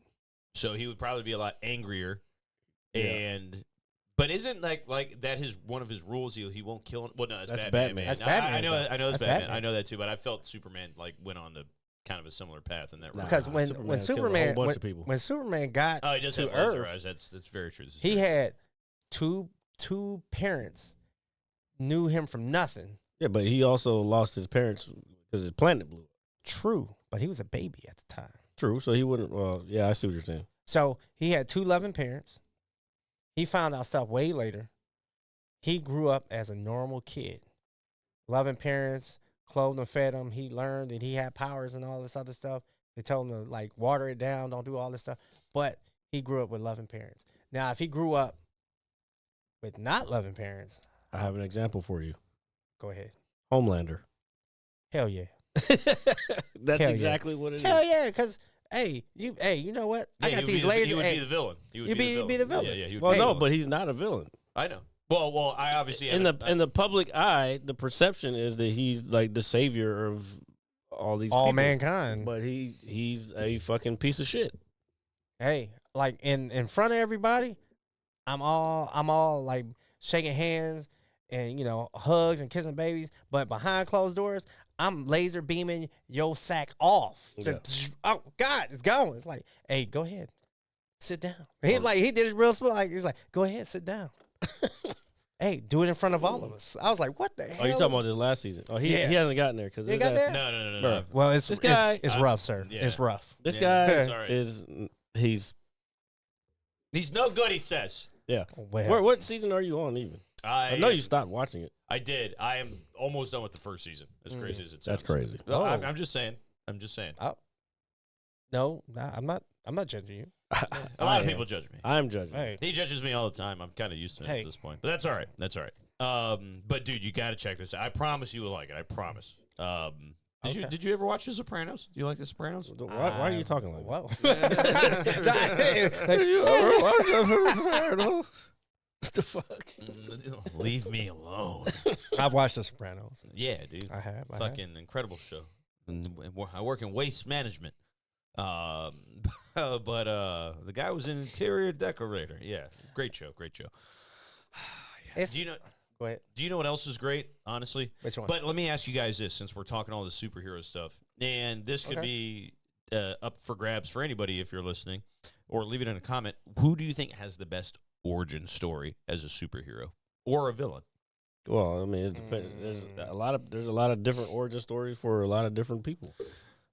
So he would probably be a lot angrier, but isn't like that one of his rules? He won't kill. Well, no, that's Batman. That's Batman. I know that's Batman. Batman. I know that too. But I felt Superman went on to kind of a similar path in that. Because when Superman when Superman got he does to have Earth, eyes. That's very true. He had two parents knew him from nothing. Yeah, but he also lost his parents because his planet blew up. True, but he was a baby at the time. True, so he wouldn't. Well, yeah, I see what you're saying. So he had two loving parents. He found out stuff way later. He grew up as a normal kid. Loving parents, clothed and fed him. He learned that he had powers and all this other stuff. They told him to like water it down, don't do all this stuff. But he grew up with loving parents. Now, if he grew up with not loving parents, I have an example for you. Go ahead. Homelander. Hell yeah. That's Hell exactly what it is. Hell yeah, because you know what? I got these lasers. He would be the villain. He would be the villain. Yeah, he would Well, be no, the villain. but he's not a villain. I know. Well, I obviously in the public eye, the perception is that he's like the savior of all these people. Mankind. But he's a fucking piece of shit. Hey, like in front of everybody, I'm all like shaking hands and hugs and kissing babies, but behind closed doors, I'm laser beaming your sack off. Yeah. Oh God, it's gone. It's like, hey, go ahead, sit down. He did it real smooth. Like he's like, go ahead, sit down. Hey, do it in front of all of us. I was like, what the hell? Oh, you talking about this last season? Oh, he hasn't gotten there because he got there. No. Well, this guy, it's rough, sir. Yeah. It's rough. This guy sorry. he's no good. He says. Yeah. Well, What season are you on? Even I know you stopped watching it. I did. I am almost done with the first season. As crazy as it sounds. That's crazy. No, Oh. I'm just saying. No, I'm not judging you. A lot of people judge me. I'm judging. Hey, He judges me all the time. I'm kind of used to it Hey. at this point. But that's all right. That's all right. But dude, you got to check this out. I promise you will like it. I promise. Did you ever watch The Sopranos? Do you like The Sopranos? Why are you talking like Whoa. Did you ever watch The Sopranos? What the fuck? Leave me alone. I've watched The Sopranos. Yeah, dude. I have. Fucking incredible show. And I work in waste management. But the guy was an interior decorator. Yeah, great show. It's, Do you know? go ahead. Do you know what else is great? Honestly, Which one? But let me ask you guys this, since we're talking all this superhero stuff, and this could be up for grabs for anybody if you're listening, or leave it in a comment. Who do you think has the best origin story as a superhero or a villain? Well, I mean, it depends. There's a lot of different origin stories for a lot of different people.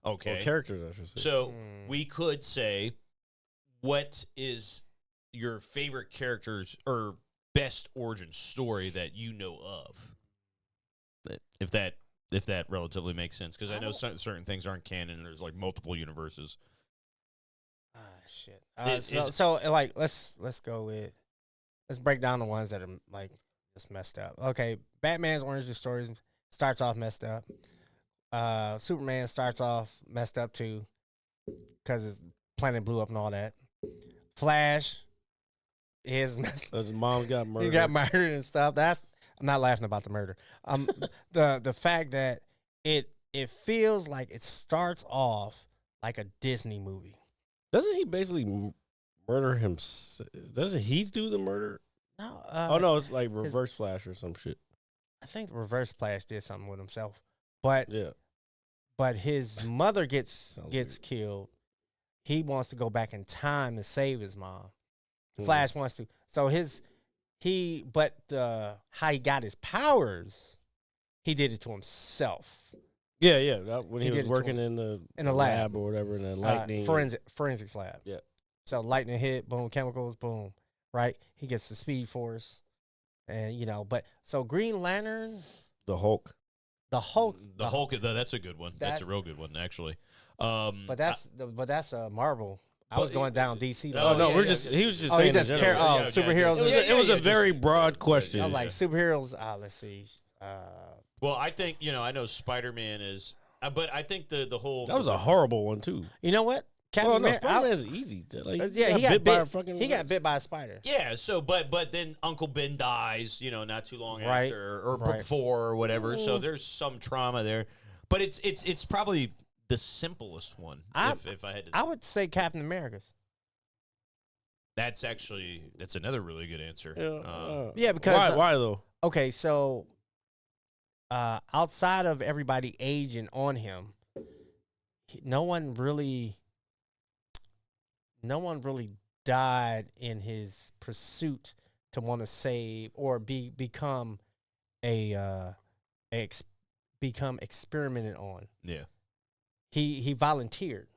Okay, Or characters, I should say. so we could say, what is your favorite characters or best origin story that you know of? If that relatively makes sense, because I know certain things aren't canon. And there's like multiple universes. Shit. Let's go with. Let's break down the ones that are like just messed up. Okay, Batman's origin story starts off messed up. Superman starts off messed up too, because his planet blew up and all that. Flash, his mom got murdered. He got murdered and stuff. I'm not laughing about the murder. The fact that it feels like it starts off like a Disney movie. Doesn't he basically murder him? Doesn't he do the murder? No. Oh no, it's like Reverse Flash or some shit. I think Reverse Flash did something with himself, but Yeah. But his mother gets weird. killed. He wants to go back in time to save his mom. Mhm. Flash wants to. So his But how he got his powers, he did it to himself. Yeah. When He he did was it to working him. in the lab or whatever, in the lightning. Forensics lab. Yeah. So lightning hit, boom, chemicals, boom, right? He gets the Speed Force, and but so Green Lantern, The Hulk. the Hulk, The Hulk, that's a good one. That's a That's- real good one, actually. but that's Marvel. I was But- going down DC. Oh, Oh, no, yeah, he was just Oh, saying he's just in general. Yeah, superheroes. It was a just- very broad question. I'm like superheroes. Let's see. Well, I think I know Spider-Man is, but I think the whole That was a horrible one too. You know what? Captain Well, no, America. Spider-Man's easy. Like, Yeah, he got by a bit. fucking He got bit by a spider. Yeah, so but then Uncle Ben dies, not too long Right, after or right. before or whatever. So there's some trauma there, but it's probably the simplest one. If I had to, I would say Captain America's. that's another really good answer. Yeah, because why though? okay, so outside of everybody aging on him, no one really died in his pursuit to want to save or become experimented on. Yeah. He volunteered.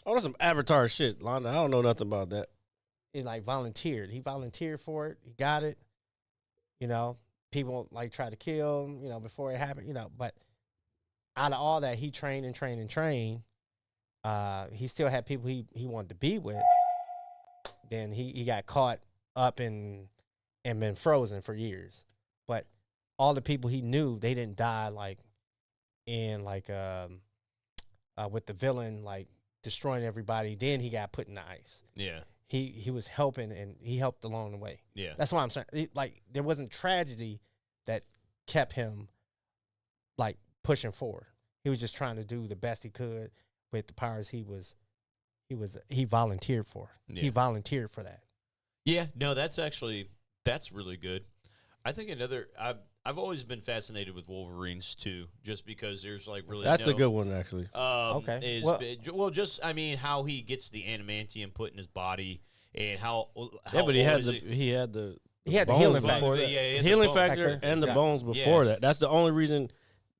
Oh, that's some Avatar shit, Londa. I don't know nothing about that. He volunteered. He volunteered for it. He got it. People tried to kill him, before it happened, but out of all that, he trained and trained and trained. He still had people he wanted to be with. Then he got caught up and been frozen for years. But all the people he knew, they didn't die with the villain destroying everybody. Then he got put in the ice. Yeah. He was helping, and he helped along the way. Yeah. That's what I'm saying. There wasn't tragedy that kept him pushing forward. He was just trying to do the best he could with the powers he volunteered for. Yeah. He volunteered for that. Yeah, no, that's really good. I think I've always been fascinated with Wolverines too, just because there's really That's a good one, actually. Okay. Just how he gets the adamantium put in his body and how Yeah, but he old had is he had the the bones healing before factor. that. Yeah, he had the Healing bone factor factor. and the Yeah. bones before that. That's the only reason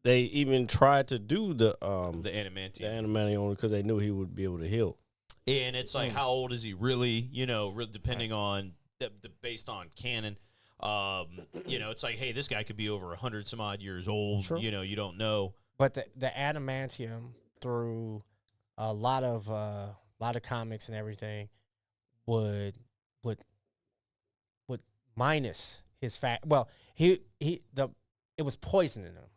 they even tried to do the the adamantium. adamantium, because they knew he would be able to heal. And it's how old is he really? Depending on based on canon. It's hey, this guy could be over 100 some odd years old. True. You don't know. But the adamantium, through a lot of comics and everything, would minus his fat. Well, it was poisoning him,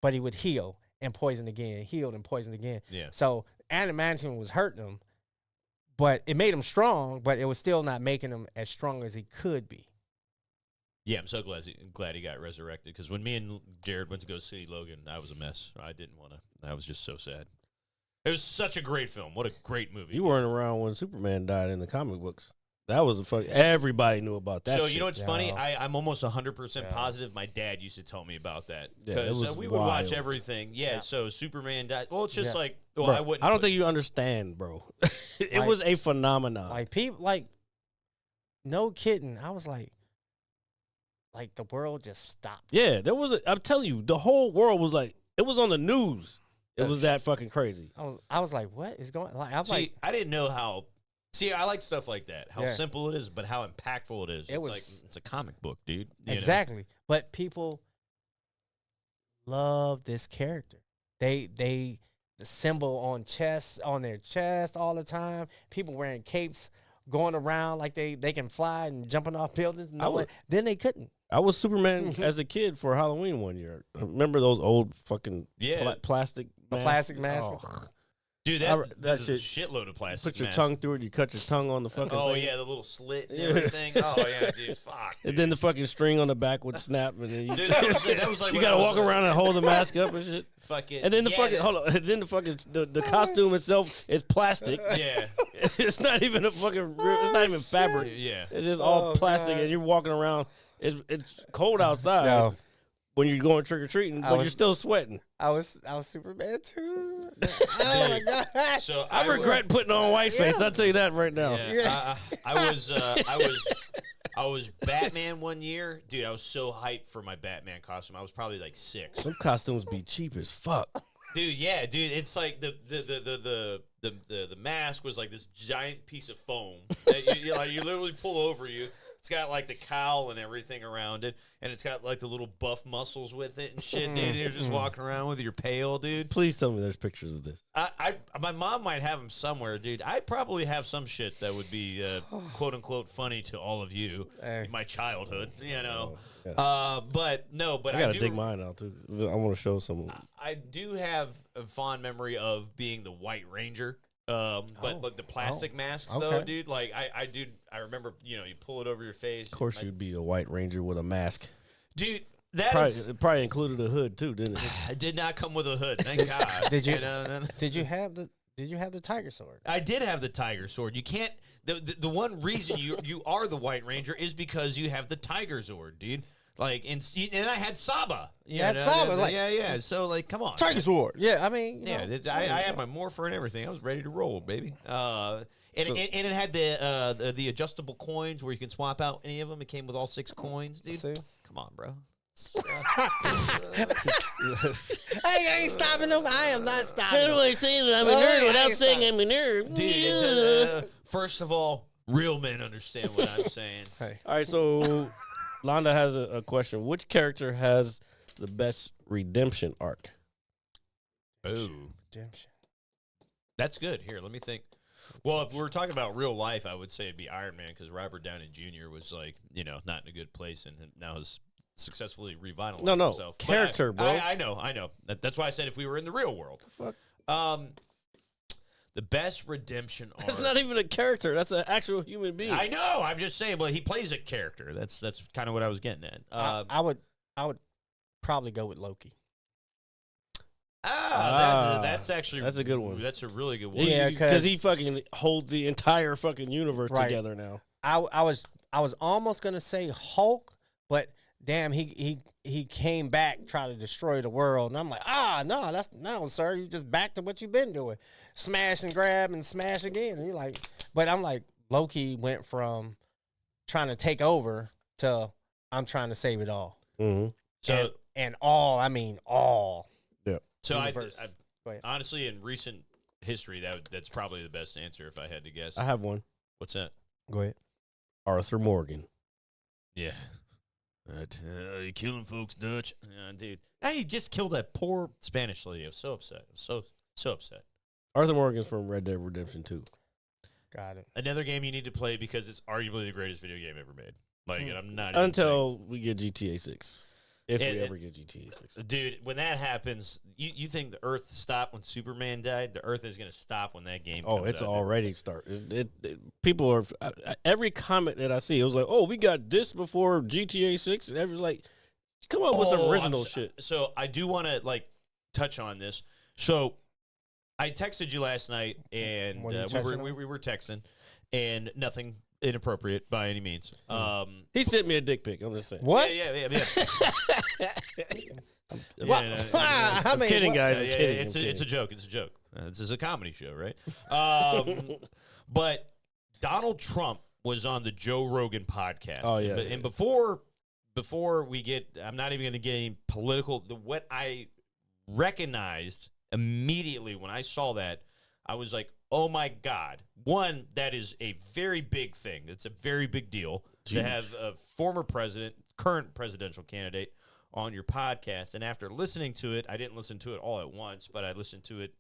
but he would heal and poison again, healed and poisoned again. Yeah. So adamantium was hurting him, but it made him strong. But it was still not making him as strong as he could be. Yeah, I'm so glad he got resurrected, because when me and Jared went to go see Logan, I was a mess. I didn't want to. I was just so sad. It was such a great film. What a great movie. You weren't around when Superman died in the comic books. That was everybody knew about that. So shit. you know what's funny? Yeah. I'm almost 100% Yeah. positive. My dad used to tell me about that, Yeah, it because was we would watch wild. everything. Yeah, Yeah. So Superman died. Well, it's just Yeah. well, Bro, I wouldn't. I don't put- think you understand, bro. It Like- was a phenomenon. No kidding. I was like the world just stopped. Yeah, there was. I'm telling you, the whole world was like, it was on the news. It was that fucking crazy. I was like, what is going? I was See, I didn't know how. See, I like stuff like that. How Yeah. simple it is, but how impactful it is. It It's was- it's a comic book, dude. You know? exactly. But people love this character. The symbol on their chest all the time. People wearing capes, going around like they can fly and jumping off buildings. Then they couldn't. I was Superman as a kid for Halloween one year. Remember those old fucking Yeah. plastic masks? Plastic masks. Oh. Dude, that that's a shit- shitload of plastic. Put your masks. tongue through it. You cut your tongue on the fucking Oh thing. yeah, the little slit and Yeah. everything. Oh yeah, dude, fuck. And then the fucking string on the back would snap, and then you, Dude, that was like you when I gotta was walk like- around and hold the mask up and shit. Fucking. And then the yeah, fucking hold on. And then the fucking the costume itself is plastic. Yeah, It's not even a fucking. It's not even fabric. yeah. It's just all Oh, plastic, God. and you're walking around. It's cold outside No. when you're going trick or treating, but you're was- still sweating. I was Superman too. Oh my god! So I regret putting on white face. I'll tell you that right now. Yeah, I was I was Batman one year, dude. I was so hyped for my Batman costume. I was probably like 6. Some costumes be cheap as fuck. Dude, yeah, dude. It's like the mask was like this giant piece of foam that you literally pull over you. It's got like the cowl and everything around it, and it's got like the little buff muscles with it and shit, dude. And you're just walking around with your pail, dude. Please tell me there's pictures of this. My mom might have them somewhere, dude. I probably have some shit that would be quote unquote funny to all of you, my childhood, you know. But I gotta dig mine out too. I want to show someone. I do have a fond memory of being the White Ranger. But like the plastic masks though, dude, like I remember, you pull it over your face. Of course, you'd be a White Ranger with a mask, dude. It probably included a hood too, didn't it? It did not come with a hood, thank God. Did you? Did you have the tiger sword? I did have the tiger sword. You can't. The one reason you are the White Ranger is because you have the tiger sword, dude. Like, and I had Saba. You had Saba, like, yeah. So, like, come on, tiger sword. Yeah, I mean, I had my morpher and everything. I was ready to roll, baby. And it had the adjustable coins where you can swap out any of them. It came with all 6 coins, dude. Come on, bro. I ain't stopping them. I am not stopping. How do I say that I'm a nerd without saying I'm a nerd? Dude, first of all, real men understand what I'm saying. Hey. All right, so Londa has a question. Which character has the best redemption arc? Oh, Redemption. That's good. Here, let me think. Well, if we were talking about real life, I would say it'd be Iron Man because Robert Downey Jr. was like, not in a good place and now has successfully revitalized himself. Character, bro. I know. That's why I said if we were in the real world. Fuck. The best redemption arc. That's not even a character. That's an actual human being. I know. I'm just saying. Well, he plays a character. That's kind of what I was getting at. I would probably go with Loki. That's actually that's a good one. That's a really good one. Yeah, because he fucking holds the entire fucking universe together now. I was almost gonna say Hulk, but damn, he came back, tried to destroy the world, and I'm like, no, sir, you just back to what you've been doing, smash and grab and smash again. And you're like, but I'm like, Loki went from trying to take over to I'm trying to save it all. Mm-hmm. So and all, I mean all. Yeah. So I Go ahead. honestly, in recent history, that's probably the best answer if I had to guess. I have one. What's that? Go ahead. Arthur Morgan. Yeah. You killing folks, Dutch. Dude. He just killed that poor Spanish lady. I was so upset. So upset. Arthur Morgan's from Red Dead Redemption 2. Got it. Another game you need to play because it's arguably the greatest video game ever made. Like, and I'm not even until we get GTA 6. If we ever get GTA 6. Dude, when that happens, you think the Earth stopped when Superman died? The Earth is going to stop when that game comes out. It's already started. People are... every comment that I see, it was like, we got this before GTA 6. And everyone's like, come up with some original shit. So I do want to, touch on this. So I texted you last night, and we were texting, and nothing inappropriate by any means. He sent me a dick pic. I'm just saying. What? Yeah. I'm kidding, guys. I'm kidding. It's a joke. It's a joke. This is a comedy show, right? But Donald Trump was on the Joe Rogan podcast. Oh yeah. And before we get, I'm not even going to get any political. What I recognized immediately when I saw that, I was like, oh my God. One, that is a very big thing. It's a very big deal to have a former president, current presidential candidate on your podcast. And after listening to it, I didn't listen to it all at once, but I listened to it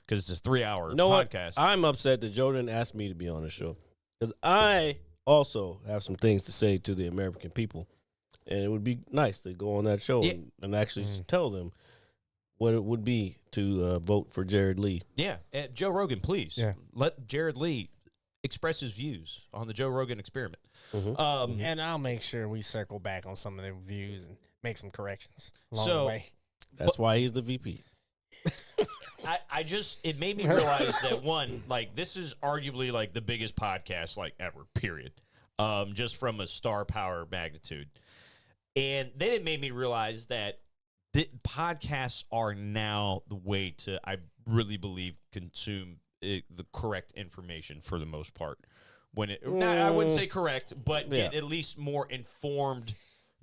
because it's a 3-hour podcast. What? I'm upset that Joe didn't ask me to be on the show because I also have some things to say to the American people. And it would be nice to go on that show and actually tell them what it would be to vote for Jared Lee. Yeah. Joe Rogan, please. Yeah. Let Jared Lee express his views on the Joe Rogan experiment. Mm-hmm. And I'll make sure we circle back on some of their views and make some corrections along the way. That's why he's the VP. It made me realize that one, this is arguably the biggest podcast ever, period. Just from a star power magnitude. And then it made me realize that podcasts are now the way to, I really believe, consume the correct information for the most part. when it. Not, I wouldn't say correct, but Yeah. get at least more informed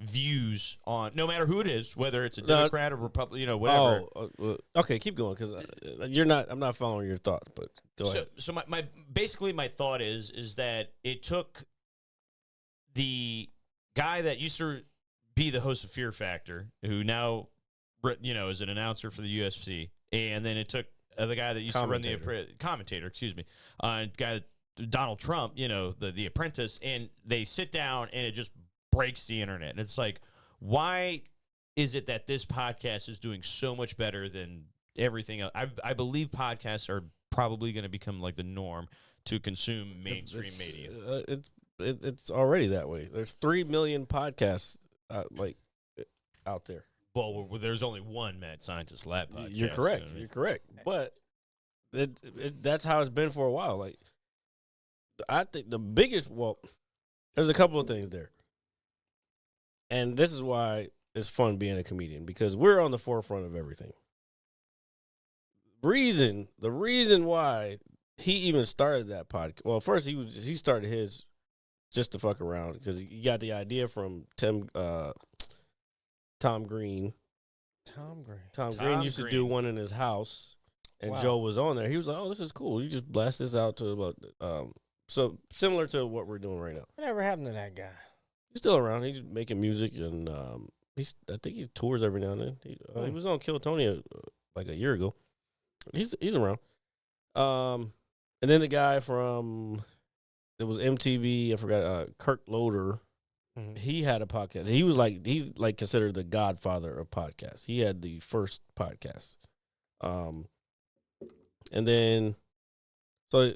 views on no matter who it is, whether it's a Democrat or Republican, whatever. Okay, keep going because you're not. I'm not following your thoughts, but go ahead. So my basically my thought is that it took the guy that used to be the host of Fear Factor, who now is an announcer for the UFC, and then it took the guy that used to run the commentator, guy Donald Trump, the Apprentice, and they sit down and it just breaks the internet. And it's like, why is it that this podcast is doing so much better than everything else? I believe podcasts are probably going to become like the norm to consume mainstream media. It's already that way. There's 3 million podcasts out there. Well, there's only one Mad Scientist Lab podcast. You're correct. You're correct. But that's how it's been for a while. Like, I think the biggest, there's a couple of things there. And this is why it's fun being a comedian, because we're on the forefront of everything. The reason why he even started that podcast. Well, first he started his just to fuck around because he got the idea from Tom Green. Tom Green used to do one in his house, and Joe was on there. He was like, "Oh, this is cool. You just blast this out to about so similar to what we're doing right now." Whatever happened to that guy? He's still around. He's making music, and I think he tours every now and then. He was on Kill Tony like a year ago. He's around. And then the guy from it was MTV. I forgot. Kurt Loder. Mm-hmm. He had a podcast. He's considered the godfather of podcasts. He had the first podcast. And then so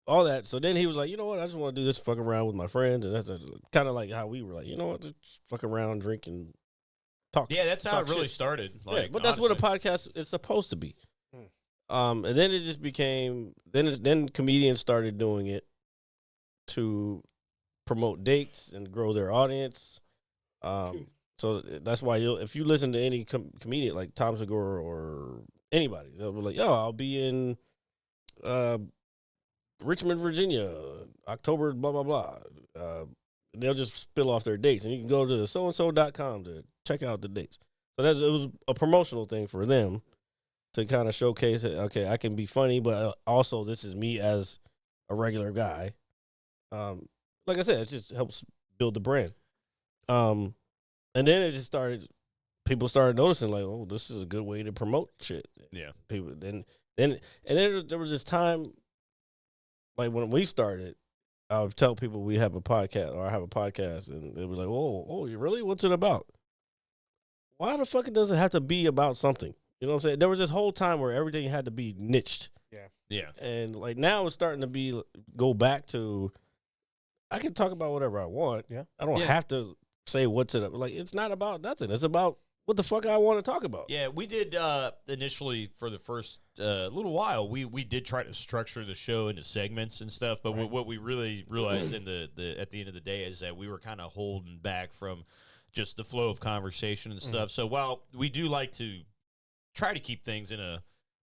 all that. So then he was like, you know what? I just want to do this, fuck around with my friends, and that's kind of like how we were like, you know what? Just fuck around, drink, and talk. Yeah, that's how it really shit. Started. Like, but that's what a podcast is supposed to be. And then it just became then comedians started doing it to promote dates and grow their audience. So that's why if you listen to any comedian like Tom Segura or anybody, they'll be like, "Yo, I'll be in Richmond, Virginia, October, blah blah blah." They'll just spill off their dates, and you can go to soandso.com to check out the dates. So it was a promotional thing for them to kind of showcase it. Okay, I can be funny, but also this is me as a regular guy. Like I said, it just helps build the brand. And then it just people started noticing like, oh, this is a good way to promote shit. Yeah. People then there was this time, like when we started, I would tell people we have a podcast or I have a podcast, and they'd be like, oh, you really? What's it about? Why the fuck does it have to be about something? You know what I'm saying? There was this whole time where everything had to be niched. Yeah. And like now it's starting to go back to, I can talk about whatever I want. Yeah. I don't have to say what's it up. Like, it's not about nothing. It's about what the fuck I want to talk about. Yeah, we did initially for the first little while. We did try to structure the show into segments and stuff, but what we really realized at the end of the day is that we were kind of holding back from just the flow of conversation and stuff. So while we do like to try to keep things in a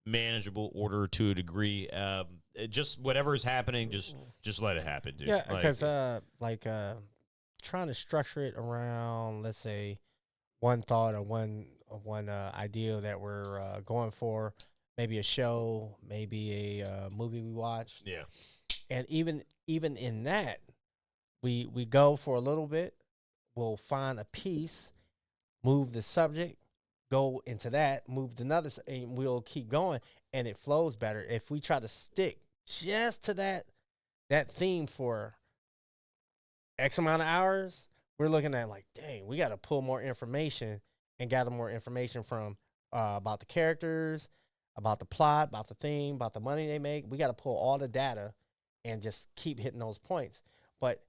manageable order to a degree, just whatever is happening, just let it happen, dude. Yeah, because trying to structure it around, let's say, one thought or one idea that we're going for, maybe a show, maybe a movie we watched. Yeah, and even in that, we go for a little bit, we'll find a piece, move the subject, go into that, move to another, and we'll keep going, and it flows better if we try to stick just to that theme for X amount of hours. We're looking at like, dang, we got to pull more information and gather more information from about the characters, about the plot, about the theme, about the money they make. We got to pull all the data and just keep hitting those points. But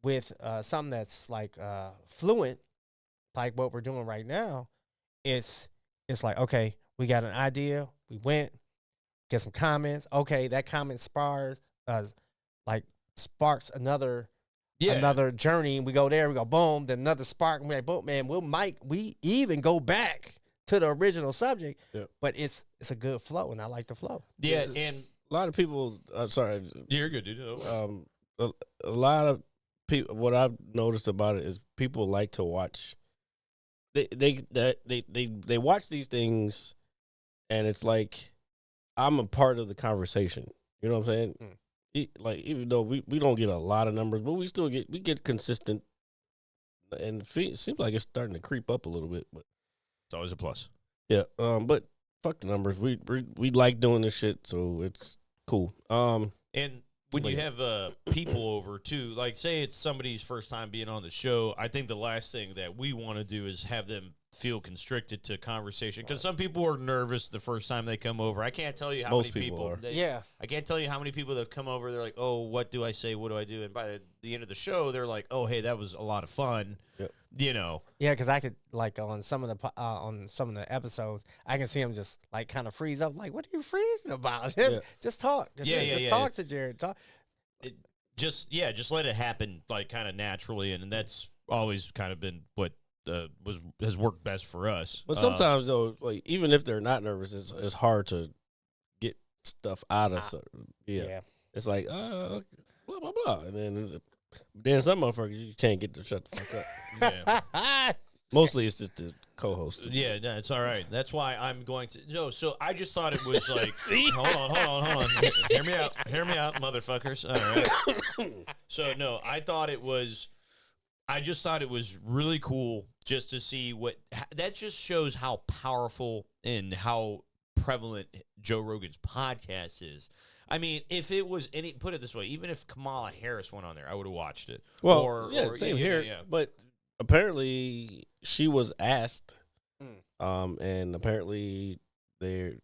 with something that's like fluent, like what we're doing right now, it's like, okay, we got an idea, we went, get some comments. Okay, that comment sparks another journey. We go there, we go boom, then another spark, and we're like, boom, man, we even go back to the original subject. Yeah. But it's a good flow, and I like the flow. Yeah, and a lot of people. Sorry, you're good, dude. A a lot of people. What I've noticed about it is people like to watch. They watch these things, and it's like I'm a part of the conversation. You know what I'm saying? Like even though we don't get a lot of numbers, but we get consistent, and it seems like it's starting to creep up a little bit. But It's always a plus. yeah, but fuck the numbers. We like doing this shit, so it's cool. And when you have people over too, like say it's somebody's first time being on the show, I think the last thing that we want to do is have them feel constricted to conversation, because some people are nervous the first time they come over. I can't tell you how Most many people people. are. Yeah. I can't tell you how many people that have come over. They're like, "Oh, what do I say? What do I do?" And by the end of the show, they're like, "Oh, hey, that was a lot of fun." Yep. You know. Yeah, because I could like on some of the episodes, I can see him just like kind of freeze up. Like, what are you freezing about? Just talk. Just talk to Jared. Talk. Just let it happen, like kind of naturally, and that's always kind of been what has worked best for us. But sometimes though, like even if they're not nervous, it's hard to get stuff out of. Yeah. It's like blah blah blah, and then some motherfuckers you can't get to shut the fuck up. Yeah. Mostly it's just the co-host. Yeah, no, it's all right. That's why I'm going to. No, so I just thought it was like. Hold on. Hear me out, motherfuckers. All right. So no, I just thought it was really cool just to see that just shows how powerful and how prevalent Joe Rogan's podcast is. I mean, if it was put it this way, even if Kamala Harris went on there, I would have watched it. Well, same here. Yeah. But apparently she was asked, and apparently they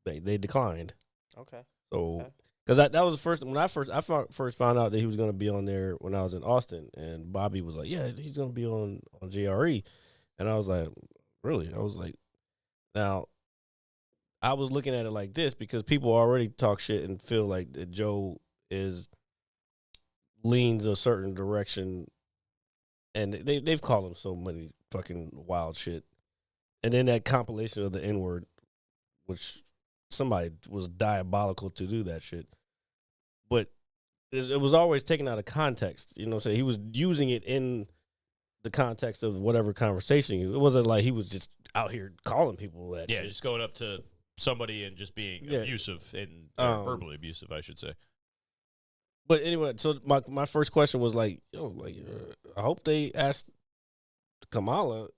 declined. Okay. So because that was the first when I first found out that he was going to be on there when I was in Austin, and Bobby was like, "Yeah, he's going to be on JRE," and I was like, "Really?" I was like, now. I was looking at it like this because people already talk shit and feel like that Joe leans a certain direction, and they've called him so many fucking wild shit. And then that compilation of the N-word, which somebody was diabolical to do that shit. But it was always taken out of context. You know what I'm saying? He was using it in the context of whatever conversation. It wasn't like he was just out here calling people that shit. Just going up to somebody and just being abusive and verbally abusive, I should say. But anyway, so my first question was like, I hope they asked Kamala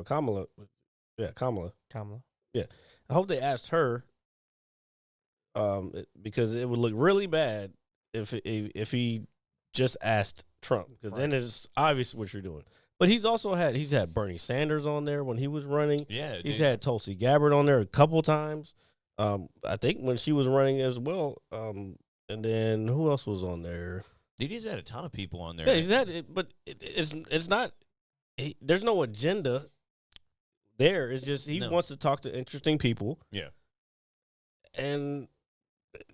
Kamala. Yeah, I hope they asked her, because it would look really bad if he just asked Trump, because then it's obvious what you're doing. But he's had Bernie Sanders on there when he was running. Yeah, he's had Tulsi Gabbard on there a couple times. I think when she was running as well. And then who else was on there? Dude, he's had a ton of people on there. Yeah, he's had it, but it's not. There's no agenda there. It's just he wants to talk to interesting people. Yeah, and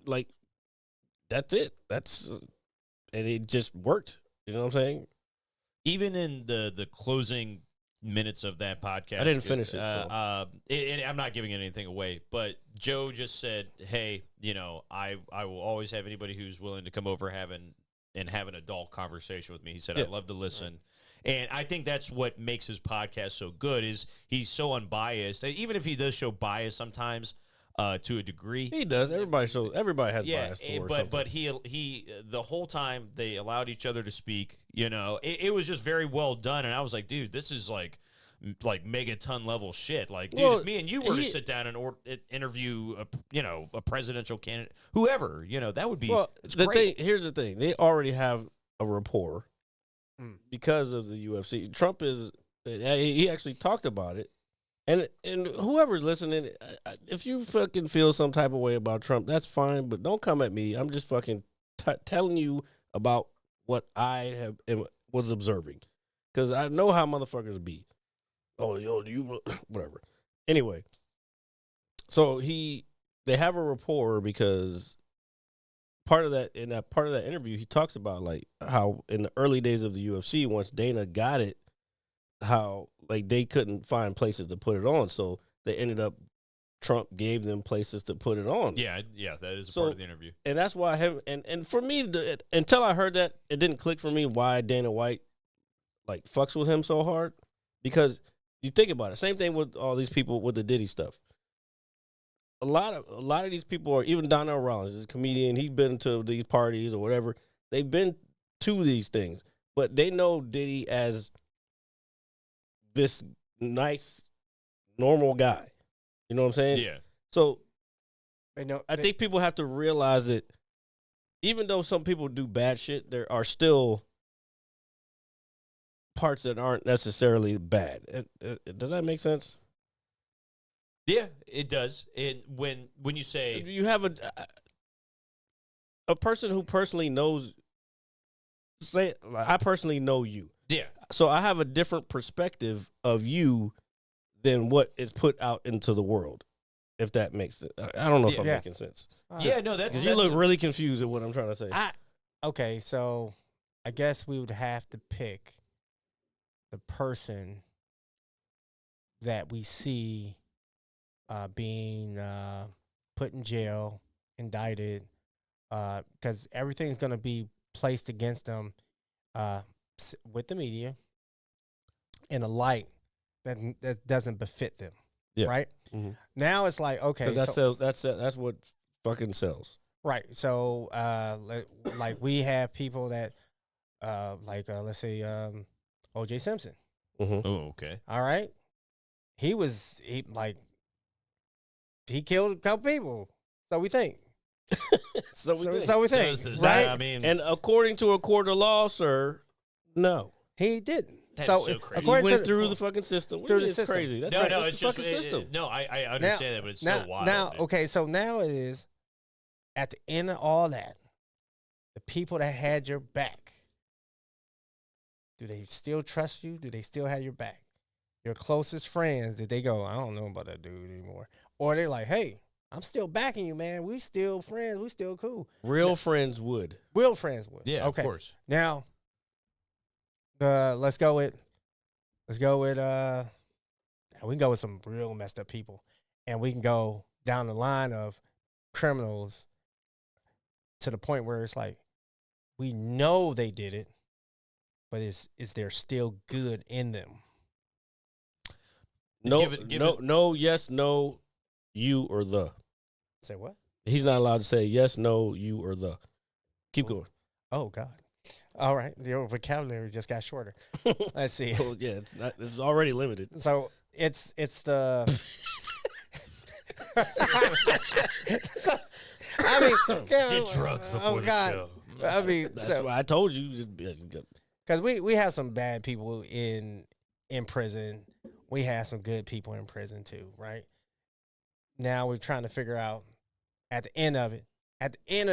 like that's it. And it just worked. You know what I'm saying? Even in the closing minutes of that podcast, I didn't finish it. I'm not giving anything away, but Joe just said, "Hey, I will always have anybody who's willing to come over have an adult conversation with me." He said, "I'd love to listen." And I think that's what makes his podcast so good is he's so unbiased. Even if he does show bias sometimes, to a degree, he does. Everybody has bias. But he the whole time they allowed each other to speak. It was just very well done, and I was like, dude, this is like megaton level shit. Like, dude, if me and you were to sit down and interview a presidential candidate, whoever, that would be. Well, great. Here's the thing: they already have a rapport because of the UFC. Trump he actually talked about it. And whoever's listening, if you fucking feel some type of way about Trump, that's fine, but don't come at me. I'm just fucking telling you about what I was observing, because I know how motherfuckers be. Oh, you whatever. Anyway, so they have a rapport because part of that interview, he talks about like how in the early days of the UFC, once Dana got it, how like they couldn't find places to put it on, so they ended up Trump gave them places to put it on. Yeah, that is a So- part of the interview. And that's why and for me, until I heard that, it didn't click for me why Dana White like fucks with him so hard. Because you think about it, same thing with all these people with the Diddy stuff. A lot of these people are, even Donnell Rollins is a comedian. He's been to these parties or whatever. They've been to these things, but they know Diddy as this nice, normal guy. You know what I'm saying? Yeah. So They know. I think people have to realize that even though some people do bad shit, there are still parts that aren't necessarily bad. Does that make sense? Yeah, it does. And when you say You have a person who personally knows. Say, like, I personally know you, yeah, so I have a different perspective of you than what is put out into the world. If that makes sense, I don't know if I'm Yeah. making sense. yeah, no, that's Because you look really confused at what I'm trying to say. Okay, so I guess we would have to pick the person that we see being put in jail, indicted, because everything's going to be placed against them with the media in a light that doesn't befit them. Yeah. Right? Mhm. Now it's like, okay. Because so- that's what fucking sells. Right. So, like we have people that, let's say, O.J. Simpson. Mm-hmm. Oh, okay. All right. He killed a couple people. So we think. So we think. So we think. So is right. that- I mean, And according to a court of law, sir, no. He didn't. That so is so crazy. He according went to through the fucking system. through What do the you mean it's system. crazy. That's no, right. no, That's it's the just fucking system. no. I understand that, but it's so wild. Now, man. okay, so now it is at the end of all that, the people that had your back, do they still trust you? Do they still have your back? Your closest friends, did they go, I don't know about that dude anymore? Or they're like, hey, I'm still backing you, man. We still friends. We still cool. Real friends would. Real friends would. Yeah, okay. of course. Now, let's go with we can go with some real messed up people, and we can go down the line of criminals to the point where it's like we know they did it, but is there still good in them? No, Give no, it- no, yes, no, you or the. Say what? He's not allowed to say yes, no, you or the. Keep going. Oh God! All right, your vocabulary just got shorter. Let's see. Well, yeah, it's already limited. So it's the. So, I mean, Did drugs before the show. I mean, That's why I told you. because we have some bad people in prison. We have some good people in prison too, right? Now we're trying to figure out at the end of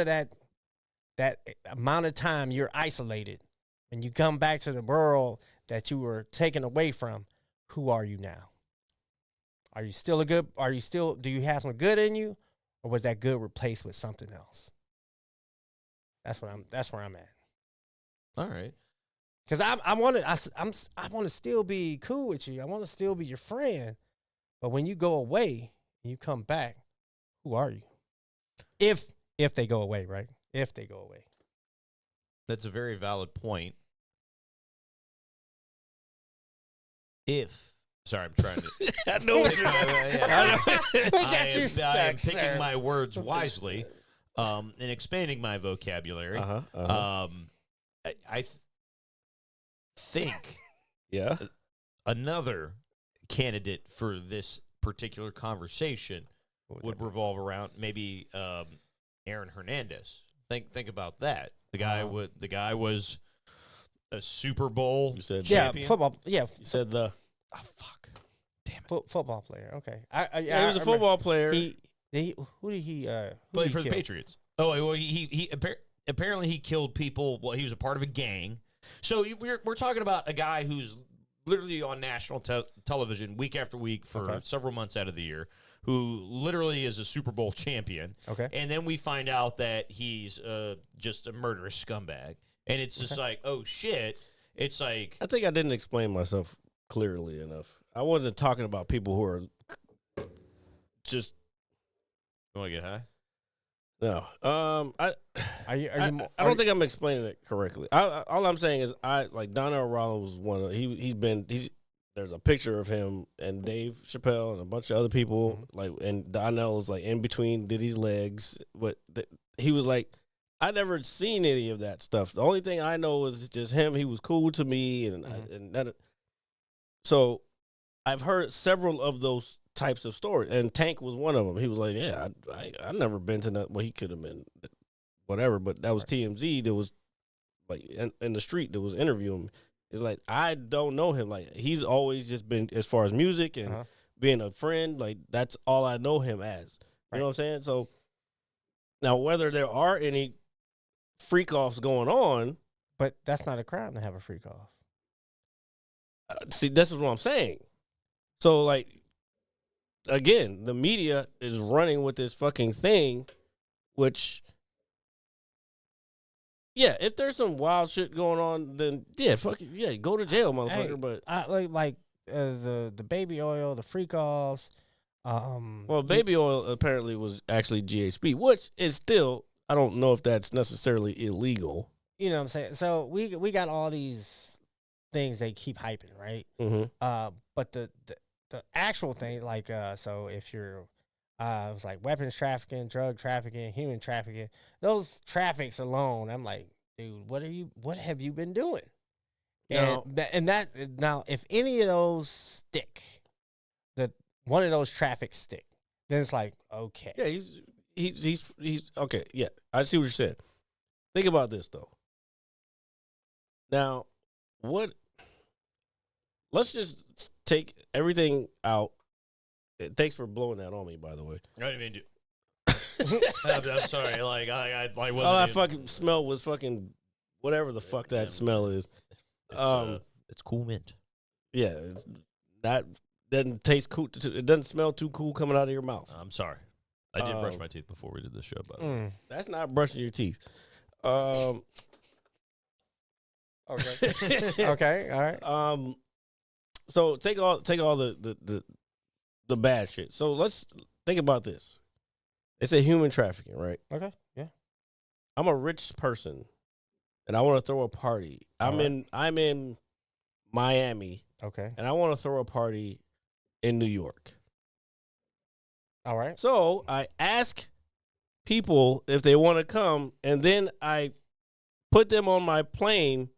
that amount of time you're isolated and you come back to the world that you were taken away from. Who are you now? Do you have some good in you, or was that good replaced with something else? That's where I'm at. All right. Cause I want to still be cool with you. I want to still be your friend. But when you go away and you come back, who are you? If they go away, right? If they go away. That's a very valid point. Sorry, I'm trying to. I know what you're We got you I stuck, am picking sir. my words wisely, and expanding my vocabulary. Uh-huh. I think Yeah. another candidate for this particular conversation would revolve around maybe Aaron Hernandez. Think about that. The guy was a Super Bowl You said champion. Football. Yeah, You said the. Oh fuck! Damn it! football player. Okay. Yeah, he was a football player. Who did he Played for the kill? Patriots. Oh, well, he apparently he killed people. Well, he was a part of a gang. So we're talking about a guy who's literally on national television week after week for several months out of the year, who literally is a Super Bowl champion. Okay. And then we find out that he's just a murderous scumbag. And it's just like, oh, shit. It's like... I think I didn't explain myself clearly enough. I wasn't talking about people who are just You want to get high? No. Are I don't think I'm explaining it correctly. All I'm saying is like Donnell Rawlings was one of there's a picture of him and Dave Chappelle and a bunch of other people like, and Donnell is like in between Diddy's legs, but he was like, I never seen any of that stuff. The only thing I know is just him. He was cool to me, and that. So I've heard several of those types of stories, and Tank was one of them. He was like, "Yeah, I never been to that." Well, he could have been, whatever, but that was TMZ. That was like in the street that was interviewing me. It's like I don't know him. Like he's always just been, as far as music and being a friend. Like that's all I know him as. You know what I'm saying? So now, whether there are any freak offs going on, but that's not a crime to have a freak off. See, this is what I'm saying. So, like, again, the media is running with this fucking thing, which, yeah, if there's some wild shit going on, then yeah, fucking yeah, go to jail, motherfucker. Hey, but I like the baby oil, the freak offs. Well, baby oil apparently was actually GHB, which is still, I don't know if that's necessarily illegal. You know what I'm saying? So we got all these things they keep hyping, right? Mm-hmm. But the actual thing, like, so if you're, it was like weapons trafficking, drug trafficking, human trafficking, those traffics alone, I'm like, dude, what have you been doing? No. Now, if any of those stick, one of those traffics stick, then it's like, okay. Yeah, he's okay. Yeah, I see what you're saying. Think about this though. Now, let's just take everything out. Thanks for blowing that on me, by the way. I didn't mean to. I'm sorry. Like I wasn't. All that fucking smell was fucking whatever the fuck that smell is. It's cool mint. Yeah, that doesn't taste cool. It doesn't smell too cool coming out of your mouth. I'm sorry. I did brush my teeth before we did this show, by the way. That's not brushing your teeth. Okay. Okay. All right. So take all the bad shit. So let's think about this. They say human trafficking, right? Okay. Yeah. I'm a rich person, and I want to throw a party. I'm in Miami, Okay. and I want to throw a party in New York. All right. So I ask people if they want to come, and then I put them on my plane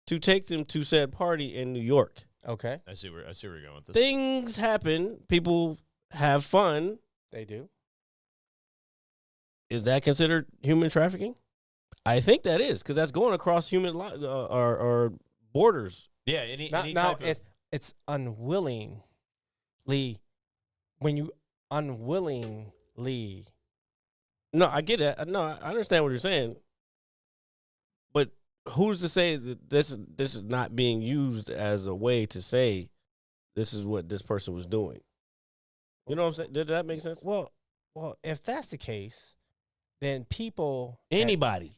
to take them to said party in New York. Okay. I see where you're going with this. Things happen. People have fun. They do. Is that considered human trafficking? I think that is, because that's going across human or borders. Yeah. Any Now, type of. it's unwillingly, when you unwillingly. No, I get it. No, I understand what you're saying. But who's to say that this is not being used as a way to say this is what this person was doing? You know what I'm saying? Did that make sense? Well, if that's the case, then Anybody,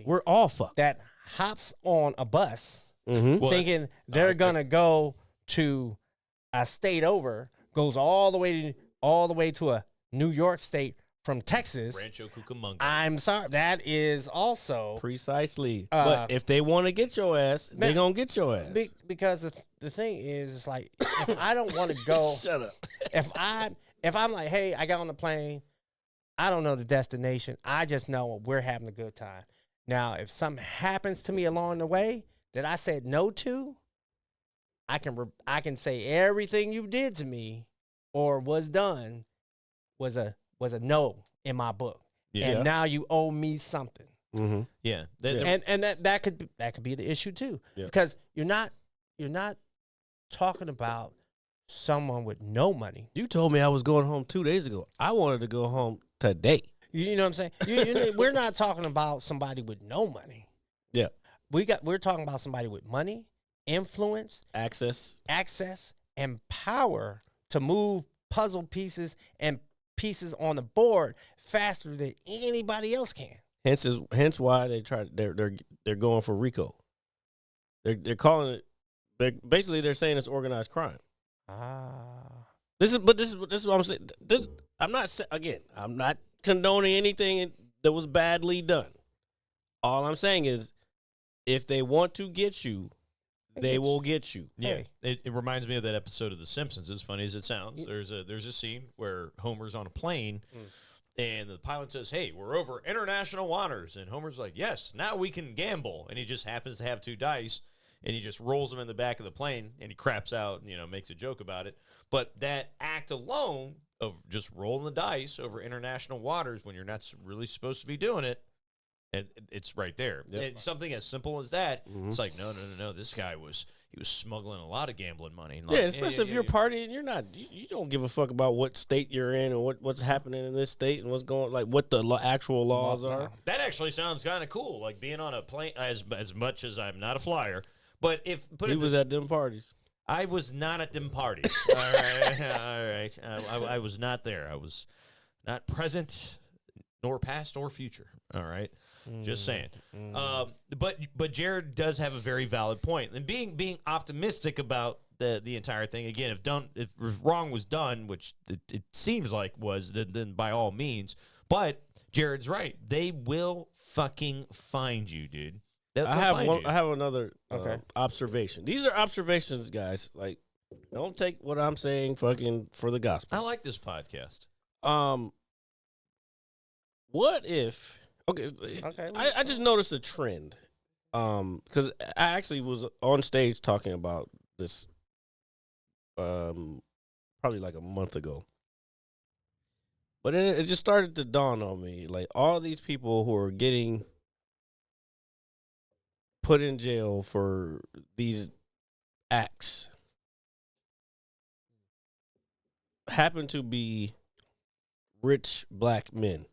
we're all fucked. that hops on a bus Mm-hmm. Well, thinking they're gonna go to a state over, goes all the way to a New York state from Texas. Rancho Cucamonga. I'm sorry, that is also Precisely. But if they want to get your ass, they gonna get your ass. because the thing is, it's like, if I don't want to go, Shut up. if I'm like, hey, I got on the plane, I don't know the destination, I just know we're having a good time. Now, if something happens to me along the way that I said no to, I can say everything you did to me or was done was a no in my book. Yeah. And now you owe me something. Mm-hmm. Yeah. And that could be the issue too. Yeah. Because you're not talking about someone with no money. You told me I was going home 2 days ago. I wanted to go home today. You know what I'm saying? We're not talking about somebody with no money. Yeah. We're talking about somebody with money, influence, Access. and power to move puzzle pieces and pieces on the board faster than anybody else can. Hence why they're going for RICO. They're calling it. They're saying it's organized crime. Ah. This is what I'm saying. I'm not condoning anything that was badly done. All I'm saying is, if they want to get you, they will get you. Yeah, it reminds me of that episode of The Simpsons. As funny as it sounds, there's a scene where Homer's on a plane, and the pilot says, "Hey, we're over international waters," and Homer's like, "Yes, now we can gamble," and he just happens to have 2 dice, and he just rolls them in the back of the plane, and he craps out, and, makes a joke about it. But that act alone of just rolling the dice over international waters when you're not really supposed to be doing it, and it's right there. And something as simple as that, it's like, no. This guy was smuggling a lot of gambling money. Like, especially if you're partying, you're not. You don't give a fuck about what state you're in and what's happening in this state and what's going, like what the actual laws are. That actually sounds kind of cool, like being on a plane. As much as I'm not a flyer, but he was at them parties. I was not at them parties. All right. I was not there. I was not present, nor past nor future. All right. Just saying. But Jared does have a very valid point. And being optimistic about the entire thing, again, if wrong was done, which it seems like was, then by all means. But Jared's right. They will fucking find you, dude. I have another observation. These are observations, guys. Like, don't take what I'm saying fucking for the gospel. I like this podcast. What if... Okay. I just noticed a trend. Because I actually was on stage talking about this probably like a month ago. But then it just started to dawn on me. Like, all these people who are getting put in jail for these acts happen to be rich black men.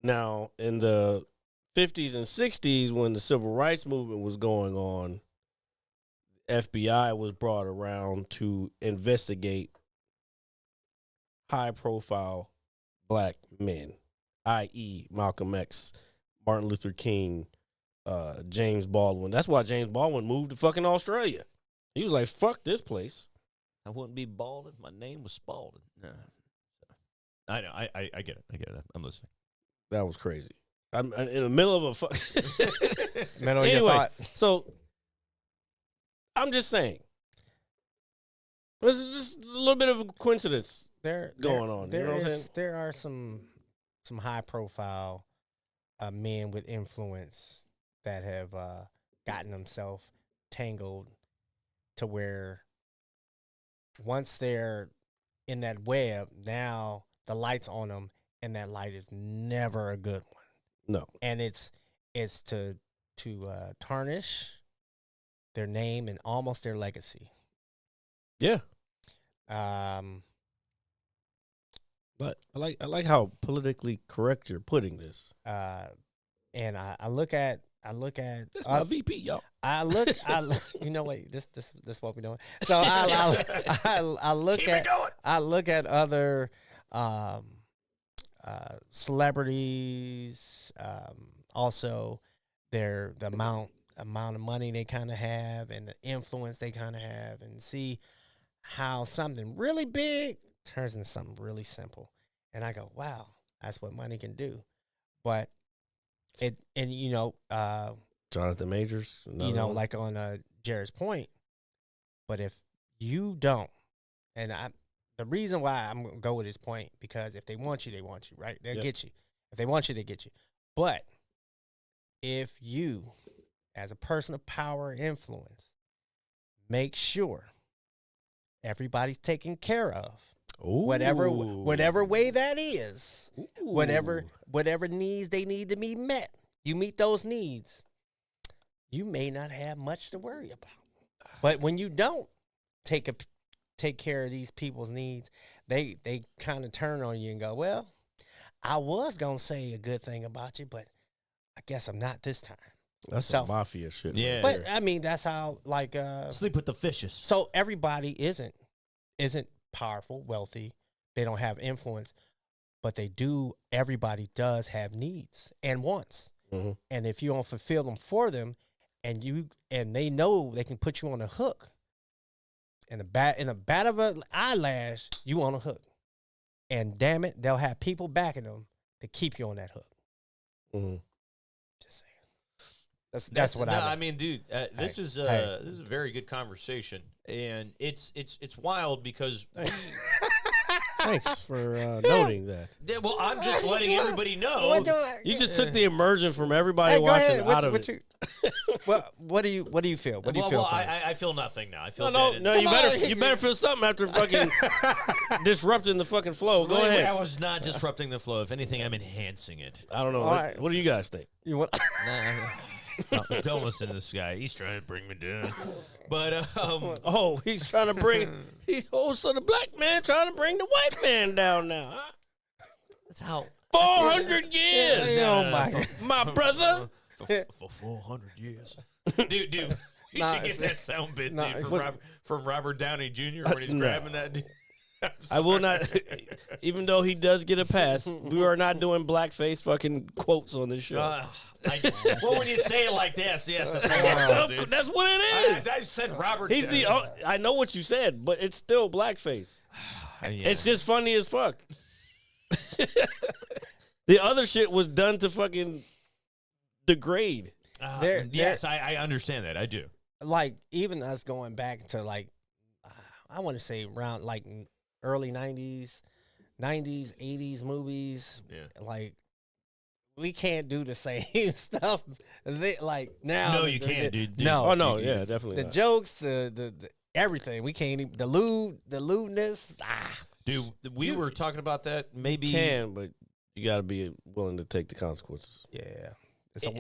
Now, in the 50s and 60s, when the civil rights movement was going on, FBI was brought around to investigate high-profile black men, i.e. Malcolm X, Martin Luther King, James Baldwin. That's why James Baldwin moved to fucking Australia. He was like, fuck this place. I wouldn't be balding if my name was Spalding. No. I know. I get it. I'm listening. That was crazy. I'm in the middle of a fuck. Middle of your thought. So I'm just saying, there's just a little bit of a coincidence going on. You know what I'm saying? There are some high profile men with influence that have gotten themselves tangled to where once they're in that web, now the light's on them, and that light is never a good one. No. And it's to tarnish their name and almost their legacy. Yeah. But I like how politically correct you're putting this. And I look at That's my VP, y'all. I look you know what, this what we're doing. So I look at other celebrities, also the amount of money they kind of have and the influence they kind of have, and see how something really big turns into something really simple. And I go, wow, that's what money can do. But Jonathan Majors, like on Jared's point. But if you don't, and the reason why I'm gonna go with his point, because if they want you, they want you, right? They'll get you. If they want you, they get you. But if you, as a person of power and influence, make sure everybody's taken care of, whatever way that is, whatever needs they need to be met, you meet those needs, you may not have much to worry about. But when you don't take care of these people's needs, they kind of turn on you and go, well, I was going to say a good thing about you, but I guess I'm not this time. That's some mafia shit. Yeah. But I mean, that's how, like, sleep with the fishes. So everybody isn't powerful, wealthy. They don't have influence, but everybody does have needs and wants. Mm-hmm. And if you don't fulfill them for them, and they know they can put you on a hook, in the bat of an eyelash, you on a hook. And damn it, they'll have people backing them to keep you on that hook. Mhm. Just saying. That's what I mean, dude, this is a very good conversation, and it's wild because Thanks for noting that. yeah, well, I'm just letting everybody know. You just took the immersion from everybody Hey, go watching ahead. out of it. What do you feel? What do you feel? Well, from it? I feel nothing now. I feel No, dead. you Come on. better feel something after fucking disrupting the fucking flow. Go I ahead. was not disrupting the flow. If anything, I'm enhancing it. I don't know. All right. What do you guys think? You want? Don't listen to this guy. He's trying to bring me down. But Oh, he's trying to bring. So the black man trying to bring the white man down now. Huh? that's how 400 years, Oh my God. my brother. for 400 years, dude. We Nah, should get it's- that sound bit nah, dude, what- from Robert Downey Jr. when he's No. grabbing that dude. I will not. Even though he does get a pass, we are not doing blackface fucking quotes on this show. Well, when you say it like this, yes, that's all, dude. That's what it is. I said Robert. He's the. I know what you said, but it's still blackface. Yeah. It's just funny as fuck. The other shit was done to fucking degrade. Yes, I understand that. I do. Like even us going back to like, I want to say around like early '90s, '80s movies. Yeah. Like we can't do the same stuff. Like now, No, you can't, dude. No, Oh no, yeah, definitely. the not. jokes, the everything. We can't even the lewdness. Dude, we were talking about that maybe. You can, but you got to be willing to take the consequences. Yeah,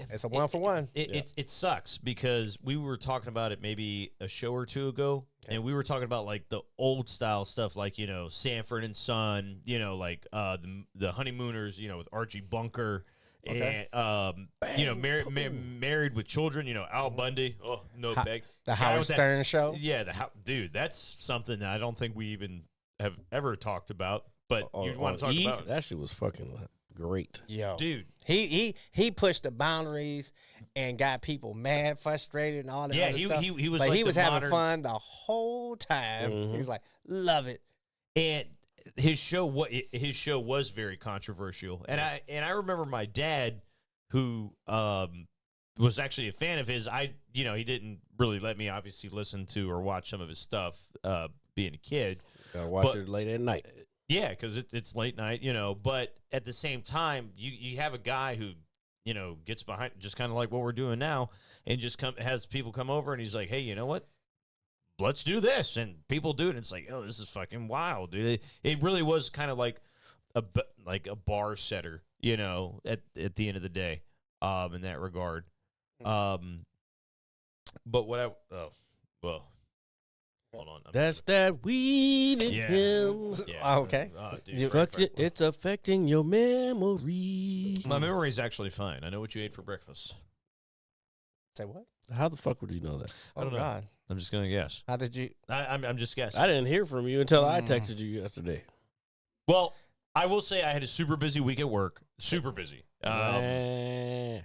it's a one for one. It sucks because we were talking about it maybe a show or two ago, and we were talking about like the old style stuff, like Sanford and Son, like the Honeymooners, with Archie Bunker, Okay. and Married with Children, Al Bundy. Oh no, beg. The Guy Howard with that- Stern show. Yeah, dude, that's something that I don't think we even have ever talked about. But you want to talk about it. That shit was fucking great. Yo, Dude. He pushed the boundaries and got people mad, frustrated, and all that. Yeah, other he stuff. was But like he the was having modern- fun the whole time. He was like, love it. And his show was very controversial. And I remember my dad, who was actually a fan of his. He didn't really let me obviously listen to or watch some of his stuff being a kid. Gotta watch But- it late at night. Yeah, because it's late night, But at the same time, you have a guy who, gets behind, just kind of like what we're doing now, and just has people come over, and he's like, hey, you know what? Let's do this, and people do it. And it's like, oh, this is fucking wild, dude. It really was kind of like a bar setter, at the end of the day, in that regard. But hold on. That's that weed in Yeah. him. Yeah. Okay. Dude, You- Frank, It's affecting your memory. my memory is actually fine. I know what you ate for breakfast. Say what? How the fuck would you know that? Oh don't know. God. I'm just gonna guess. How did you? I'm just guessing. I didn't hear from you until I texted you yesterday. Well, I will say I had a super busy week at work. Super busy. Yeah,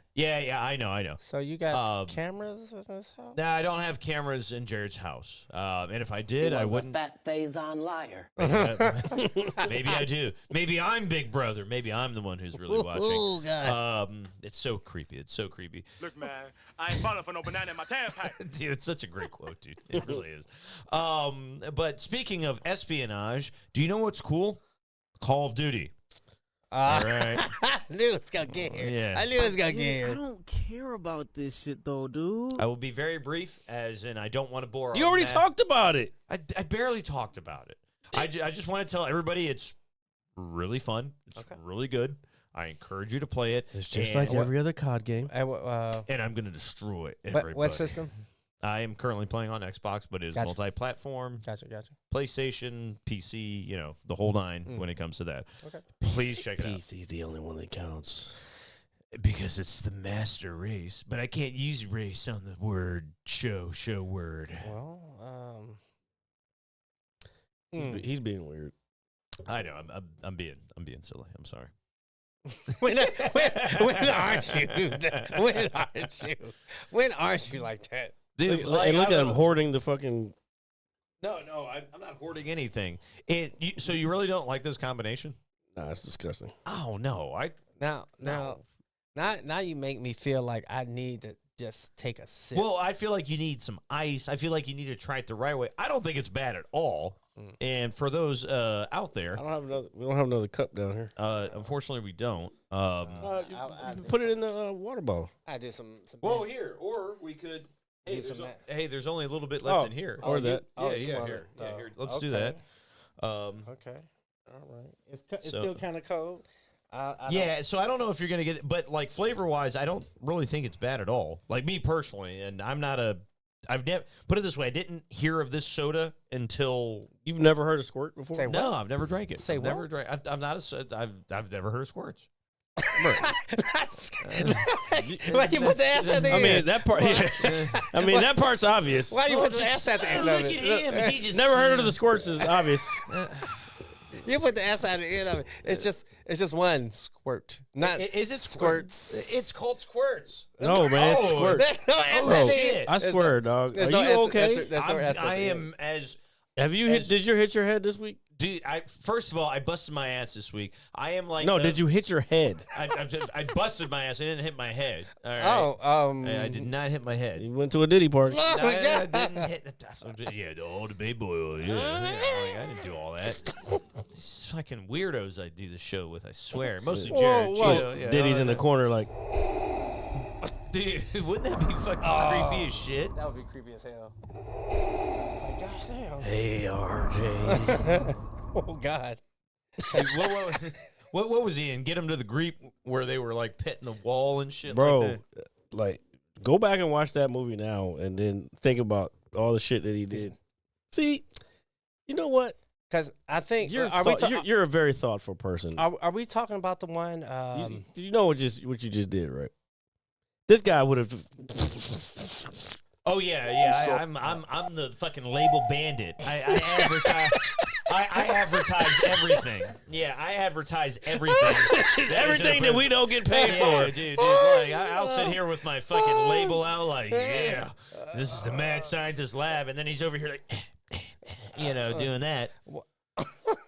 I know. So you got Um, cameras in this house? Now I don't have cameras in Jared's house, and if I did, I wouldn't. fat Faison liar. Maybe I do. Maybe I'm Big Brother. Maybe I'm the one who's really watching. Oh God. It's so creepy. It's so creepy. Look, man, I ain't falling for no banana in my tailpipe. Dude, it's such a great quote, dude. It really is. But speaking of espionage, do you know what's cool? Call of Duty. All right. I knew it was gonna get here. Yeah. I knew it was gonna get I here. don't care about this shit though, dude. I will be very brief, as in I don't want to bore. You our already Matt. talked about it. I barely talked about it. I just want to tell everybody it's really fun. It's really good. I encourage you to play it. It's just and, like every other COD game. and I'm going to destroy What everybody. system? I am currently playing on Xbox, but it is Gotcha. multi-platform, Gotcha. PlayStation, PC, the whole nine when it comes to that. Okay. Please check it out. PC's the only one that counts. Because it's the master race, but I can't use race on the word show word. Well, He's being weird. I know. I'm being silly. I'm sorry. when aren't you? When aren't you? When aren't you like that? Dude, And look at him hoarding the fucking No, I'm not hoarding anything. So you really don't like this combination? Nah, it's disgusting. Oh no, Now you make me feel like I need to just take a sip. Well, I feel like you need some ice. I feel like you need to try it the right way. I don't think it's bad at all. And for those out there, We don't have another cup down here. unfortunately, we don't. You put it in the water bottle. I did some. Well, here, or we could. Hey, Do there's, some there's only a little bit left in here. Or that. Oh, yeah, you yeah, want here. it, Yeah, here. Let's do that. Okay. All right. It's So- still kind of cold. Yeah, so I don't know if you're gonna get it, but like flavor wise, I don't really think it's bad at all. Like me personally, and I'm not a. I've never put it this way. I didn't hear of this soda until. You've never heard of squirt before? Say No, I've never drank it. Say I've what? Never drank. I'm not a. I've never heard of squirts. Why you put the ass at the I end? mean that part. I mean that part's obvious. Why you put the ass at the end Look of at it? him. He just Never heard of the squirts is obvious. You put the ass at the end of it. It's just one squirt. Not Is it squirts? It's called squirts. No, man, it's squirt. There's no ass Oh, at the shit. end. I swear, dog. Are There's you no ass- okay? there's no ass at the I end. am as. Have you hit? Did you hit your head this week? Dude, first of all, I busted my ass this week. I am like No, did you hit your head? I busted my ass. I didn't hit my head. All right. Oh, I did not hit my head. You went to a Diddy party. Oh my I God. didn't hit. Yeah, the baby boy. Yeah, I didn't do all that. These fucking weirdos I do the show with. I swear, mostly Jared. Cheeto, yeah, Diddy's in the corner like. Dude, wouldn't that be fucking creepy as shit? That would be creepy as hell. Oh my gosh, damn. Hey, RJ. Oh God. Hey, what was he in? Get him to the Greek where they were like petting the wall and shit. Bro, like that? like, go back and watch that movie now and then think about all the shit that he did. See, you know what? Because I think You're, are we you're a very thoughtful person. are we talking about the one? You know what you just did, right? This guy would have. Oh yeah. I'm the fucking label bandit. I advertise. I advertise everything. Yeah, I advertise everything. Everything that we don't get paid Yeah, for. dude. Like, I'll sit here with my fucking label out, like, yeah, this is the Mad Scientist Lab, and then he's over here like, doing that.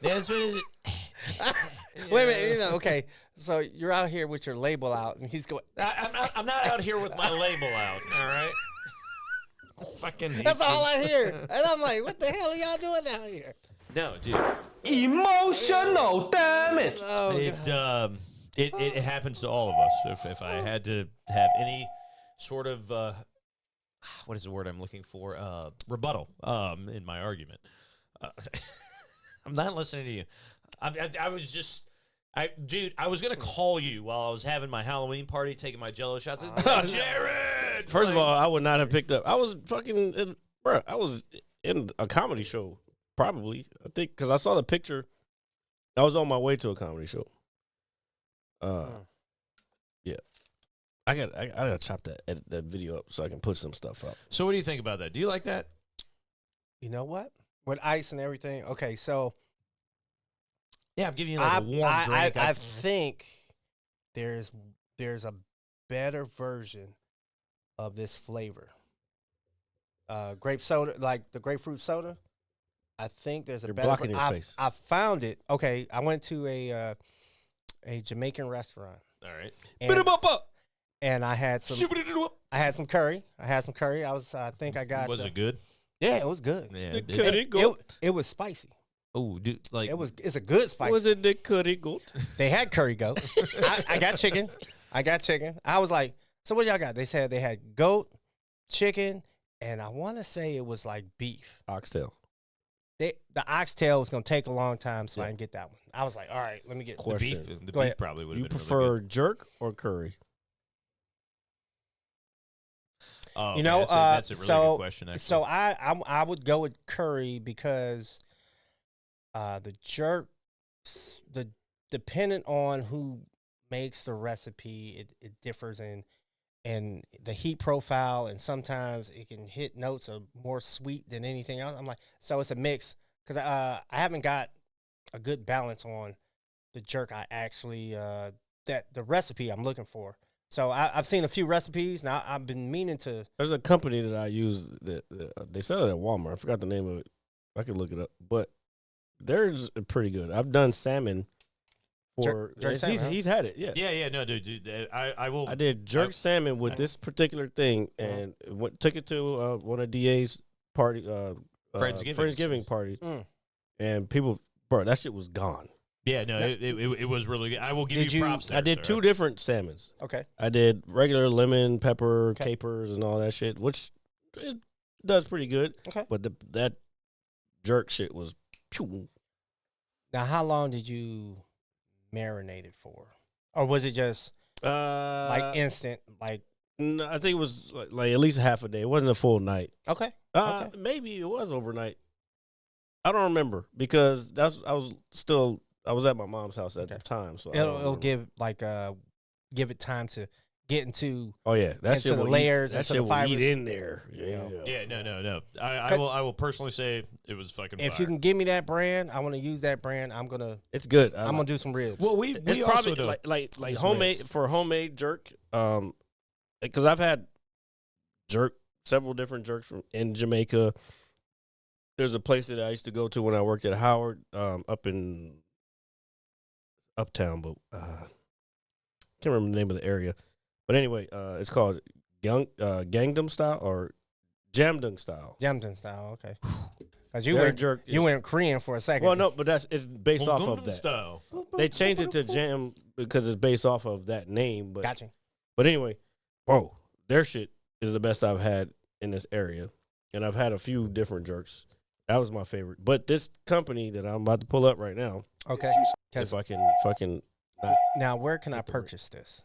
That's what it is. Wait a minute. Okay. So you're out here with your label out, and he's going. I'm not out here with my label out. All right. Fucking. That's all I hear, and I'm like, "What the hell are y'all doing out here?" No, dude. Emotional, damn it! Oh, It happens to all of us. If I had to have any sort of what is the word I'm looking for? Rebuttal in my argument. I'm not listening to you. I was gonna call you while I was having my Halloween party, taking my Jello shots. Jared. First of all, I would not have picked up. I was fucking, I was in a comedy show, probably. I think because I saw the picture. I was on my way to a comedy show. Yeah, I gotta chop edit that video up so I can put some stuff up. So what do you think about that? Do you like that? you know what? With ice and everything. Okay, so Yeah, I'm giving you like a warm drink. I think there's a better version of this flavor. Grape soda, like the grapefruit soda. I think there's a You're better. blocking your face. I found it. Okay, I went to a Jamaican restaurant. All right. And I had some. I had some curry. I think I got. Was it good? Yeah, it was good. Yeah. It was spicy. Oh, dude, like It's a good spicy. Was it the curry goat? They had curry goat. I got chicken. I was like, so what y'all got? They said they had goat, chicken, and I want to say it was like beef. Oxtail. The oxtail was going to take a long time, so I didn't get that one. I was like, all right, let me get the Question. beef. The Go beef ahead. probably would have You been prefer really good. jerk or curry? Oh, You know, okay, that's a really so- good question. Actually. So I would go with curry because the jerk, depending on who makes the recipe, it differs in the heat profile, and sometimes it can hit notes of more sweet than anything else. I'm like, so it's a mix because I haven't got a good balance on the jerk. I actually that the recipe I'm looking for. So I've seen a few recipes. Now I've been meaning to. There's a company that I use that they sell it at Walmart. I forgot the name of it. I could look it up, but theirs are pretty good. I've done salmon for. Jerk salmon, huh? He's had it. Yeah. Yeah, no, dude. I will. I did jerk salmon with this particular thing, and took it to one of DA's party, Friendsgiving party, and people, bro, that shit was gone. Yeah, no, it was really good. I will give you props there. I did sir. 2 different salmons. Okay. I did regular lemon, pepper, capers, and all that shit, which it does pretty good. Okay. But that jerk shit was. Pew. Now, how long did you marinate it for, or was it just like instant? Like, no, I think it was like at least half a day. It wasn't a full night. okay. Maybe it was overnight. I don't remember because I was at my mom's house at the time, so It'll give give it time to get into. Oh yeah, that into shit the will layers, that into shit the will fibers. eat in there. Yeah. Yeah, no. I will personally say it was fucking. If fire. you can give me that brand, I want to use that brand. It's good. I'm gonna do some ribs. Well, It's we probably also like homemade for homemade jerk. Because I've had several different jerks from in Jamaica. There's a place that I used to go to when I worked at Howard, up in Uptown, but can't remember the name of the area. But anyway, it's called Gangnam Style or Jamdung Style. Jamdung style, okay. Because you went Korean for a second. Well, no, but it's based off of that. Style. They changed it to Jam because it's based off of that name. But Gotcha. But anyway, bro, their shit is the best I've had in this area, and I've had a few different jerks. That was my favorite. But this company that I'm about to pull up right now, Okay. if I can fucking. Now, where can I purchase this?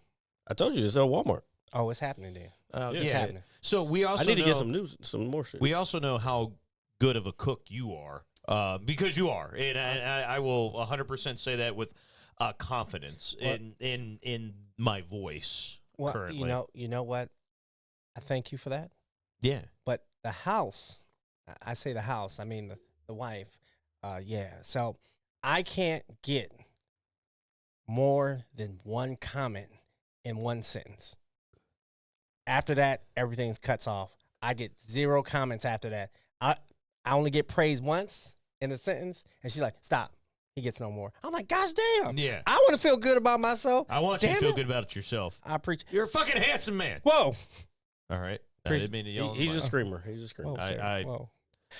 I told you it's at Walmart. Oh, it's happening then. It's happening. So we also I need to know, get some more shit. We also know how good of a cook you are, because you are, and I will 100% say that with confidence in my voice. Well, currently, you know what? I thank you for that. yeah. But the house, I say the house, I mean the wife. Yeah. So I can't get more than one comment in one sentence. After that, everything's cuts off. I get 0 comments after that. I only get praise once in a sentence, and she's like, "Stop." He gets no more. I'm like, "Gosh damn." Yeah. I want to feel good about myself. I want you to Damn feel it. good about it yourself. I preach. You're a fucking handsome man. Whoa. All right. I Appreciate- didn't mean to yell. He's a screamer. He's a screamer. Whoa, sir. Whoa.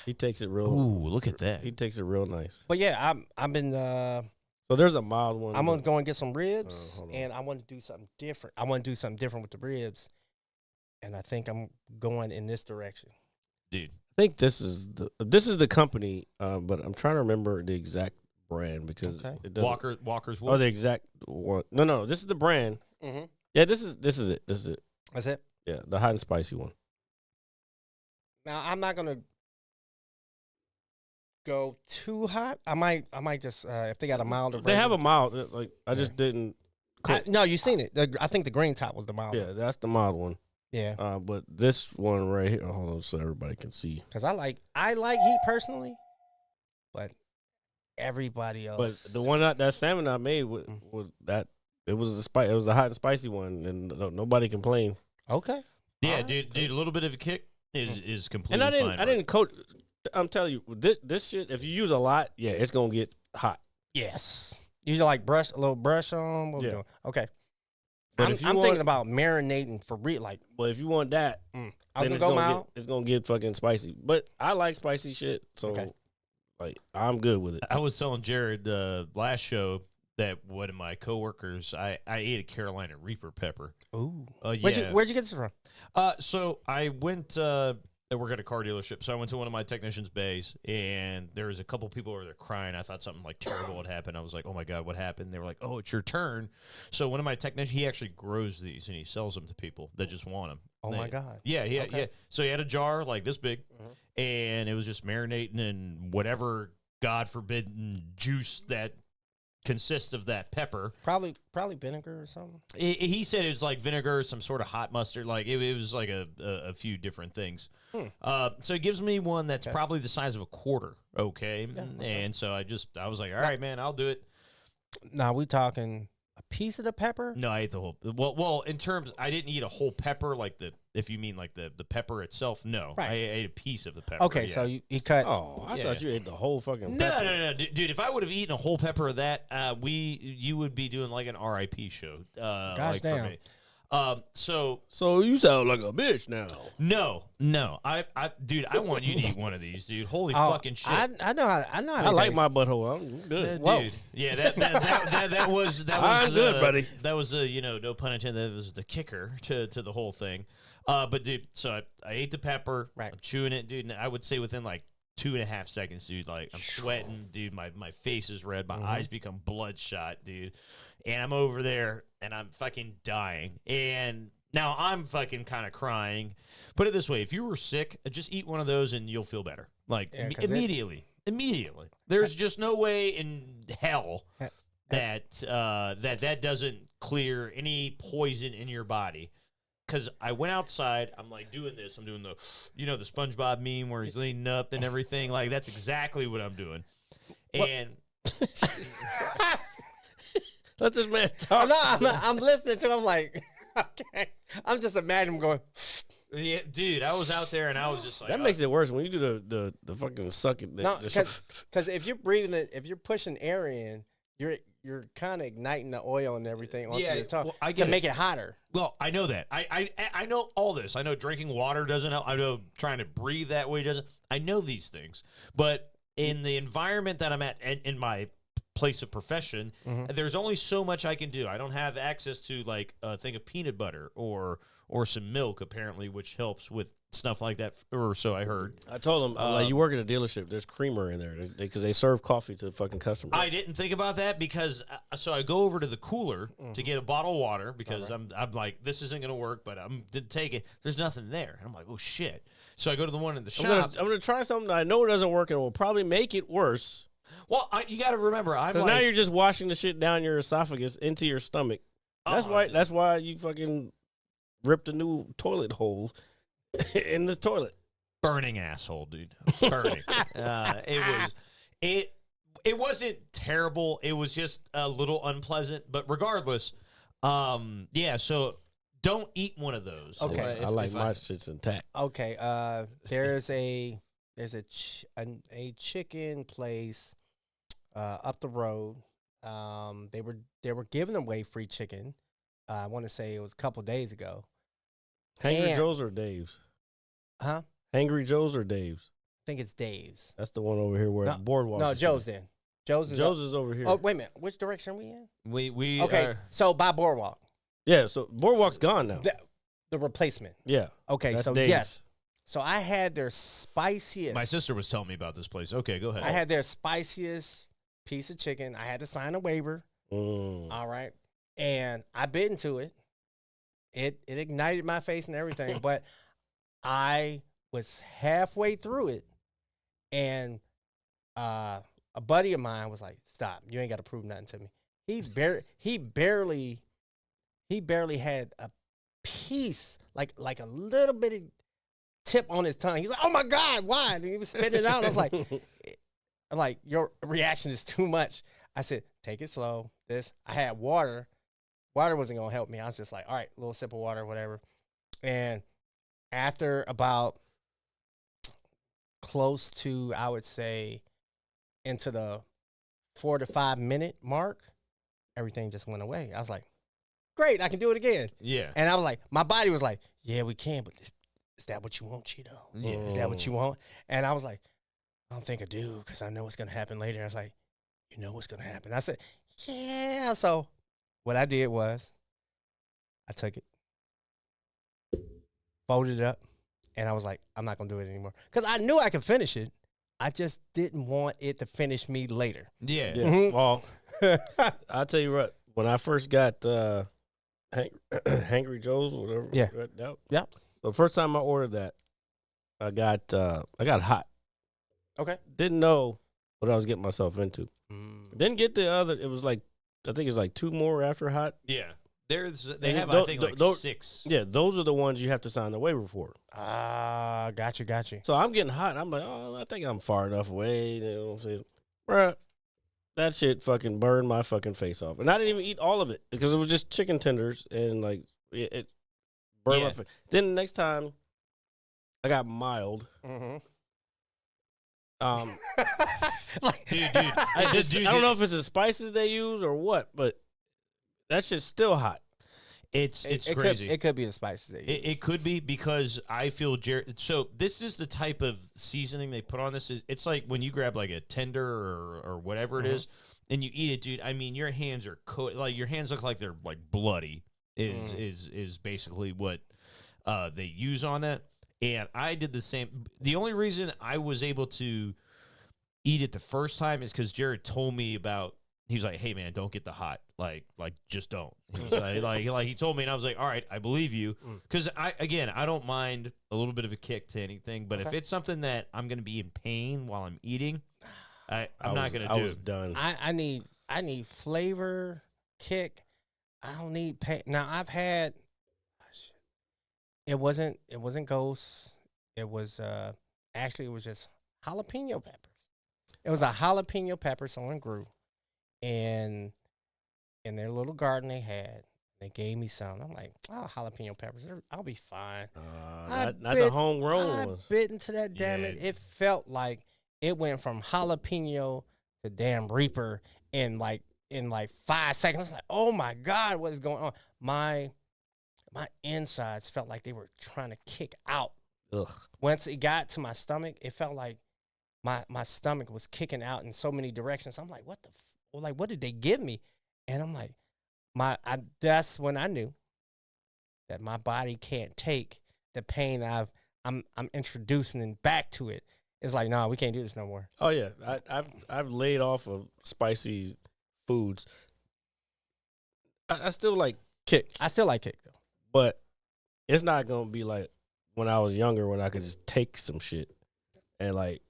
He takes it real. Ooh, look at that. He takes it real nice. But yeah, I've been. So there's a mild one. I'm gonna go and get some ribs, hold on. and I want to do something different. I want to do something different with the ribs, and I think I'm going in this direction. Dude. I think this is the company, but I'm trying to remember the exact brand because Okay. it doesn't. Walker's Oh, Wolf. the exact one. No, this is the brand. Mm-hmm. Yeah, this is it. This is it. That's it. Yeah, the hot and spicy one. Now I'm not gonna go too hot. I might just if they got a milder. They have a version. mild. Like I just didn't. No, you seen it. I think the green top was the milder. Yeah, that's the mild one. Yeah. But this one right here. Hold on, so everybody can see. Because I like heat personally, but everybody But else. the one that salmon I made was that it was it was the hot and spicy one, and nobody complained. Okay. Yeah, All right. dude, a little bit of a kick is completely And I fine. didn't coat. I'm telling you, this shit. If you use a lot, yeah, it's gonna get hot. Yes. You like a little brush on. What we Yeah. doing? Okay. But I'm if you thinking want- about marinating for real. Like But if you want that, I was then gonna it's go gonna mild. get, it's gonna get fucking spicy. But I like spicy shit, so Okay. like I'm good with it. I was telling Jared the last show that one of my coworkers, I ate a Carolina Reaper pepper. Ooh. Yeah. Where'd you get this from? So I went. I work at a car dealership, so I went to one of my technicians' bays, and there was a couple people over there crying. I thought something like terrible had happened. I was like, "Oh my god, what happened?" They were like, "Oh, it's your turn." So one of my technicians, he actually grows these and he sells them to people that just want them. Oh my God. Yeah, yeah, Okay. yeah. So he had a jar like this big, and it was just marinating in whatever God forbidden juice that consists of that pepper. Probably vinegar or something. He said it was like vinegar, some sort of hot mustard. Like it was like a few different things. So it gives me one that's probably the size of a quarter. Okay. Yeah, okay. And so I was like, all right, man, I'll do it. Now we talking a piece of the pepper? No, I ate the whole. Well, in terms, I didn't eat a whole pepper like the. If you mean like the pepper itself, no. Right. I ate a piece of the pepper. Okay, yeah. so you cut. Oh, I Yeah. thought you ate the whole fucking No, pepper. no, dude. If I would have eaten a whole pepper of that, you would be doing like an RIP show. Gosh like damn. For me. So you sound like a bitch now. no, dude, I want you to eat one of these, dude. Holy Oh, fucking shit. I know how. I know how. I to like taste. my butthole. I'm good. Whoa. Dude, yeah, that was I'm good, buddy. That was no pun intended. That was the kicker to the whole thing. But dude, so I ate the pepper. Right. I'm chewing it, dude. And I would say within like 2.5 seconds, dude. Like I'm sweating, dude. My face is red. My eyes become bloodshot, dude. And I'm over there and I'm fucking dying. And now I'm fucking kind of crying. Put it this way: if you were sick, just eat one of those and you'll feel better. Like Yeah, 'cause immediately. Immediately. There's just no way in hell that that doesn't clear any poison in your body. Because I went outside, I'm like doing this. I'm doing the, the SpongeBob meme where he's leaning up and everything. Like that's exactly what I'm doing. And Let this man talk. I'm listening to him. I'm like, okay. I'm just imagining him going. yeah, dude, I was out there and I was just like, That makes it worse when you do the fucking suck it. No, because if you're breathing it, if you're pushing air in, you're kind of igniting the oil and everything onto your tongue I to get make it hotter. Well, I know that. I know all this. I know drinking water doesn't help. I know trying to breathe that way doesn't. I know these things. But in the environment that I'm at, in my place of profession, there's only so much I can do. I don't have access to like a thing of peanut butter or some milk, apparently, which helps with stuff like that, or so I heard. I told him, like, you work at a dealership. There's creamer in there because they serve coffee to fucking customers. I didn't think about that because so I go over to the cooler to get a bottle of water because I'm like, this isn't going to work, but I'm going to take it. There's nothing there. And I'm like, oh, shit. So I go to the one in the shop. I'm gonna try something that I know doesn't work and will probably make it worse. Well, you got to remember, I'm Because like, now you're just washing the shit down your esophagus into your stomach. That's why you fucking ripped a new toilet hole in the toilet. burning asshole, dude. Burning. It wasn't terrible. It was just a little unpleasant. But regardless, yeah. So don't eat one of those. Okay. I like my shit's intact. Okay. There's a chicken place up the road. They were giving away free chicken. I want to say it was a couple days ago. Hangry And- Joe's or Dave's? Huh? Hangry Joe's or Dave's? I think it's Dave's. That's the one over here where No, Boardwalk. No, is Joe's at. then. Joe's Is over here. Oh, wait a minute. Which direction are we in? We Okay, so by Boardwalk, Yeah, so Boardwalk's gone now. the replacement. Yeah. Okay, That's so Dave's. yes. So I had their spiciest. My sister was telling me about this place. Okay, go ahead. I had their spiciest piece of chicken. I had to sign a waiver. All right. And I bit into it. It ignited my face and everything, but I was halfway through it, and a buddy of mine was like, "Stop! You ain't got to prove nothing to me." He barely had a piece, like a little bitty tip on his tongue. He's like, "Oh my God, why?" And he was spitting it out. I was like, your reaction is too much. I said, "Take it slow." I had water. Water wasn't gonna help me. I was just like, all right, a little sip of water, whatever. And after about close to, I would say, into the 4 to 5 minute mark, everything just went away. I was like, great, I can do it again. Yeah. And I was like, my body was like, yeah, we can, but is that what you want, Chito? Yeah. Is that what you want? And I was like, I don't think I do, because I know what's gonna happen later. I was like, you know what's gonna happen? I said, yeah. So what I did was I took it, folded it up, and I was like, I'm not going to do it anymore. Because I knew I could finish it. I just didn't want it to finish me later. Yeah. Yeah. Mhm. Well, I'll tell you what. When I first got Hangry Joe's or whatever. Yeah. Yeah. So the first time I ordered that, I got hot. Okay. Didn't know what I was getting myself into. Mm. Didn't get the other. It was like, I think it's like 2 more after hot. Yeah. They And have, tho- I think, like tho- 6. Yeah, those are the ones you have to sign the waiver for. Ah, got you. So I'm getting hot. I'm like, oh, I think I'm far enough away. You know what I'm saying? Bruh, that shit fucking burned my fucking face off. And I didn't even eat all of it because it was just chicken tenders and like it burned my face. Then the next time I got mild. Mm-hmm. Dude, I don't know if it's the spices they use or what, but that shit's still hot. It's crazy. It could be the spices they use. It could be because I feel so this is the type of seasoning they put on this. It's like when you grab like a tender or whatever it is, and you eat it, dude. I mean, your hands are like your hands look like they're like bloody. Is basically what they use on it. And I did the same. The only reason I was able to eat it the first time is because Jared told me about. He's like, "Hey man, don't get the hot. Like just don't." He was like he told me, and I was like, "All right, I believe you." Because I don't mind a little bit of a kick to anything, but if it's something that I'm going to be in pain while I'm eating, I'm not going to do. I was done. I need flavor, kick. I don't need pain. Now I've had. It wasn't Ghost. It was actually it was just jalapeno peppers. It was a jalapeno pepper someone grew, and in their little garden they gave me some. I'm like, oh, jalapeno peppers, I'll be fine. Not the homegrown ones. I bit into that. Damn it! It felt like it went from jalapeno to damn Reaper in like 5 seconds. I was like, oh my God, what is going on? My insides felt like they were trying to kick out. Ugh. Once it got to my stomach, it felt like my stomach was kicking out in so many directions. I'm like, what the what did they give me? And I'm like, that's when I knew that my body can't take the pain I'm introducing back to it. It's like, no, we can't do this no more. Oh yeah, I've laid off of spicy foods. I still like kick. I still like kick though. But it's not going to be like when I was younger when I could just take some shit and like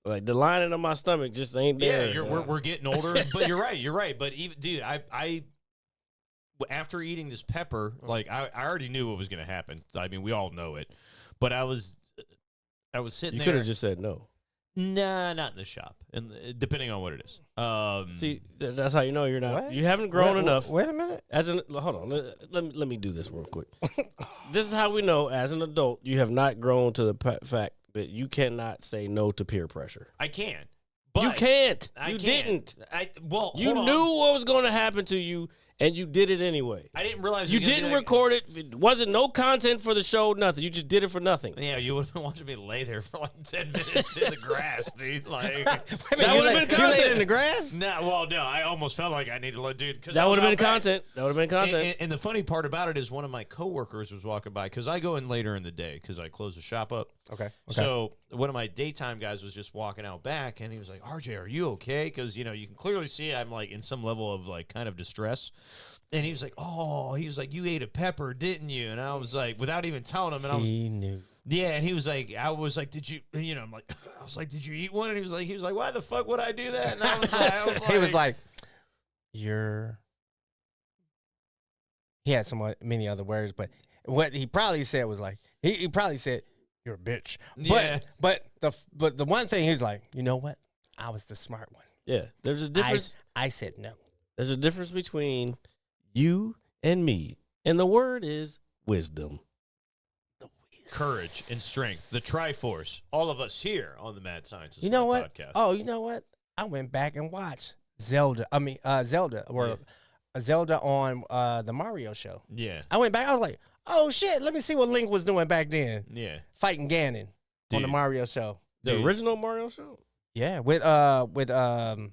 the lining of my stomach just ain't there. Yeah, we're getting older, but you're right. But even, dude, I after eating this pepper, like I already knew what was going to happen. I mean, we all know it. But I was sitting there. You could have just said no. Nah, not in the shop, and depending on what it is. See, that's how you know you're not. What? You haven't grown enough. Wait a minute. Hold on. Let me do this real quick. This is how we know, as an adult, you have not grown to the fact that you cannot say no to peer pressure. I can, but you can't. I didn't. You hold knew on. what was going to happen to you, and you did it anyway. I didn't realize You didn't record it. It wasn't no content for the show. Nothing. You just did it for nothing. Yeah, you would have been watching me lay there for like 10 minutes in the grass, dude. Like That would have been You laid content. in the grass? no, I almost felt like I needed to let dude. That would have been content. That would have been content. And the funny part about it is one of my coworkers was walking by because I go in later in the day because I close the shop up. Okay. So one of my daytime guys was just walking out back, and he was like, "RJ, are you okay?" Because you can clearly see I'm like in some level of like kind of distress. And he was like, "Oh," he was like, "You ate a pepper, didn't you?" And I was like, without even telling him, and He knew. yeah, and he was like, I was like, "Did you?" I'm like, I was like, "Did you eat one?" And he was like, "Why the fuck would I do that?" And I was like, He was like, he had many other words, but what he probably said was like, he probably said, "You're a bitch." Yeah. But the one thing he was like, you know what? I was the smart one. Yeah, there's a difference. I said no. There's a difference between you and me, and the word is wisdom. courage and strength, the Triforce, all of us here on the Mad Scientist You know what? podcast. Oh, you know what? I went back and watched Zelda on the Mario show. Yeah. I went back. I was like, oh shit, let me see what Link was doing back then. Yeah. Fighting Ganon on the Dude. Mario show. The Dude. original Mario show? Yeah, with the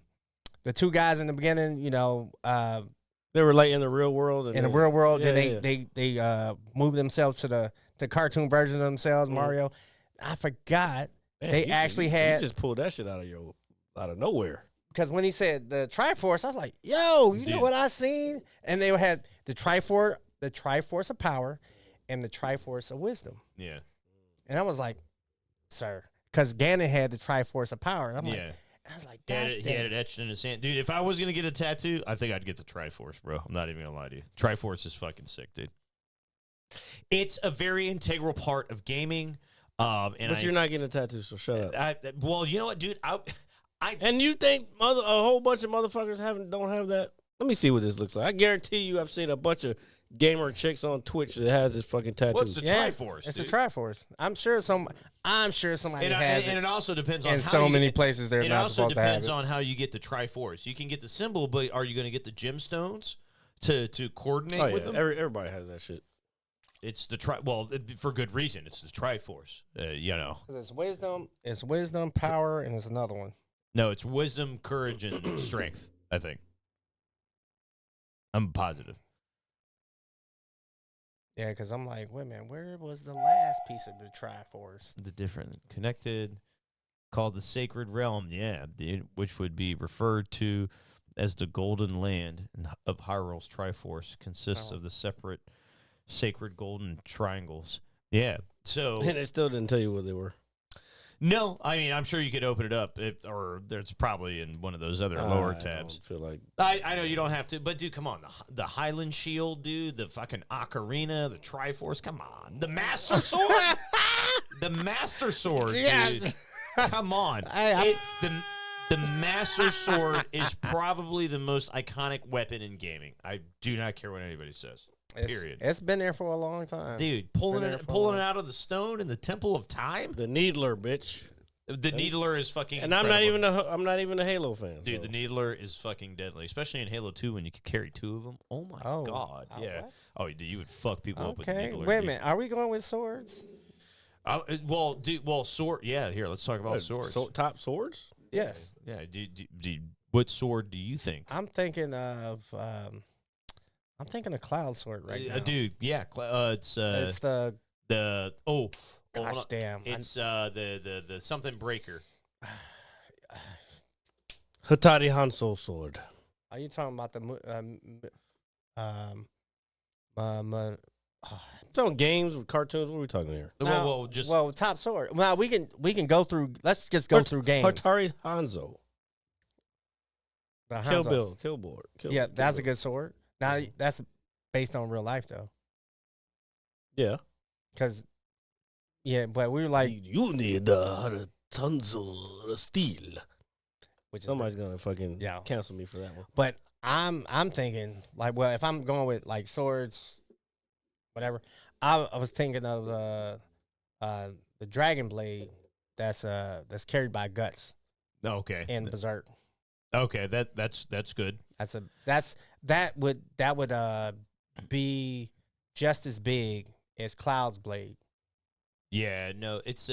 two guys in the beginning, They were like in the real world. And in the real world, yeah, then they moved themselves to the cartoon version of themselves, Mario. I forgot Man, they you actually just, had You just pulled that shit out of nowhere. because when he said the Triforce, I was like, yo, you know Dude. what I seen? And they had the Triforce of power and the Triforce of wisdom. Yeah. And I was like, sir, because Ganon had the Triforce of power. And I'm like, Yeah. I was like, He had, gosh it, he had damn. it etched in his hand. Dude, if I was going to get a tattoo, I think I'd get the Triforce, bro. I'm not even going to lie to you. Triforce is fucking sick, dude. It's a very integral part of gaming. But you're not getting a tattoo, so shut up. Well, you know what, dude? And you think a whole bunch of motherfuckers don't have that? Let me see what this looks like. I guarantee you, I've seen a bunch of gamer chicks on Twitch that has this fucking tattoo. What's the Triforce? It's dude? a Triforce. I'm sure somebody has and it. it also depends on In how so you many get, places they're it not also supposed to have depends it. on how you get the Triforce. You can get the symbol, but are you going to get the gemstones to coordinate with them? Everybody has that shit. It's the for good reason. It's the Triforce. You know. 'Cause it's wisdom, power, and there's another one. No, it's wisdom, courage, and strength. I think. I'm positive. Yeah, because I'm like, wait a minute, where was the last piece of the Triforce? The different connected, called the Sacred Realm. Yeah, which would be referred to as the Golden Land of Hyrule's Triforce consists of the separate sacred golden triangles. Yeah. So And it still didn't tell you what they were. no, I mean I'm sure you could open it up, or there's probably in one of those other lower tabs. I feel like I know you don't have to, but dude, come on, the Highland Shield, dude, the fucking Ocarina, the Triforce, come on, the Master Sword, the Master Sword, dude, come on, the Master Sword is probably the most iconic weapon in gaming. I do not care what anybody says. Period. It's been there for a long time. Dude, pulling it out of the stone in the Temple of Time. the Needler, bitch. The Needler is fucking. And incredible. I'm not even a Halo fan. Dude, so. the Needler is fucking deadly, especially in Halo 2 when you could carry two of them. Oh my god, yeah. what? Oh, dude, you would fuck people up with the Okay, Needler. wait a dude. minute. Are we going with swords? Sword. Yeah, here, let's talk about swords. Top swords? Yes. Yeah, what sword do you think? I'm thinking of Cloud Sword right now. Dude, yeah, it's the hold gosh on. damn. It's the something breaker. Hatari Hanzo sword. Are you talking about the It's on games with cartoons. What are we talking here? top sword. Well, we can go through. Let's just go through games. Hatari Hanzo. The Kill Hanzos. Bill. Killboard. Yeah, that's a good sword. Now that's based on real life though, Yeah. because but we were like, You need tons of steel. which is Somebody's gonna fucking Yeah. cancel me for that one. But I'm thinking like, well, if I'm going with like swords, whatever, I was thinking of the Dragon Blade that's carried by Guts Okay. in Berserk. Okay, that's good. That would be just as big as Cloud's Blade. Yeah, no, it's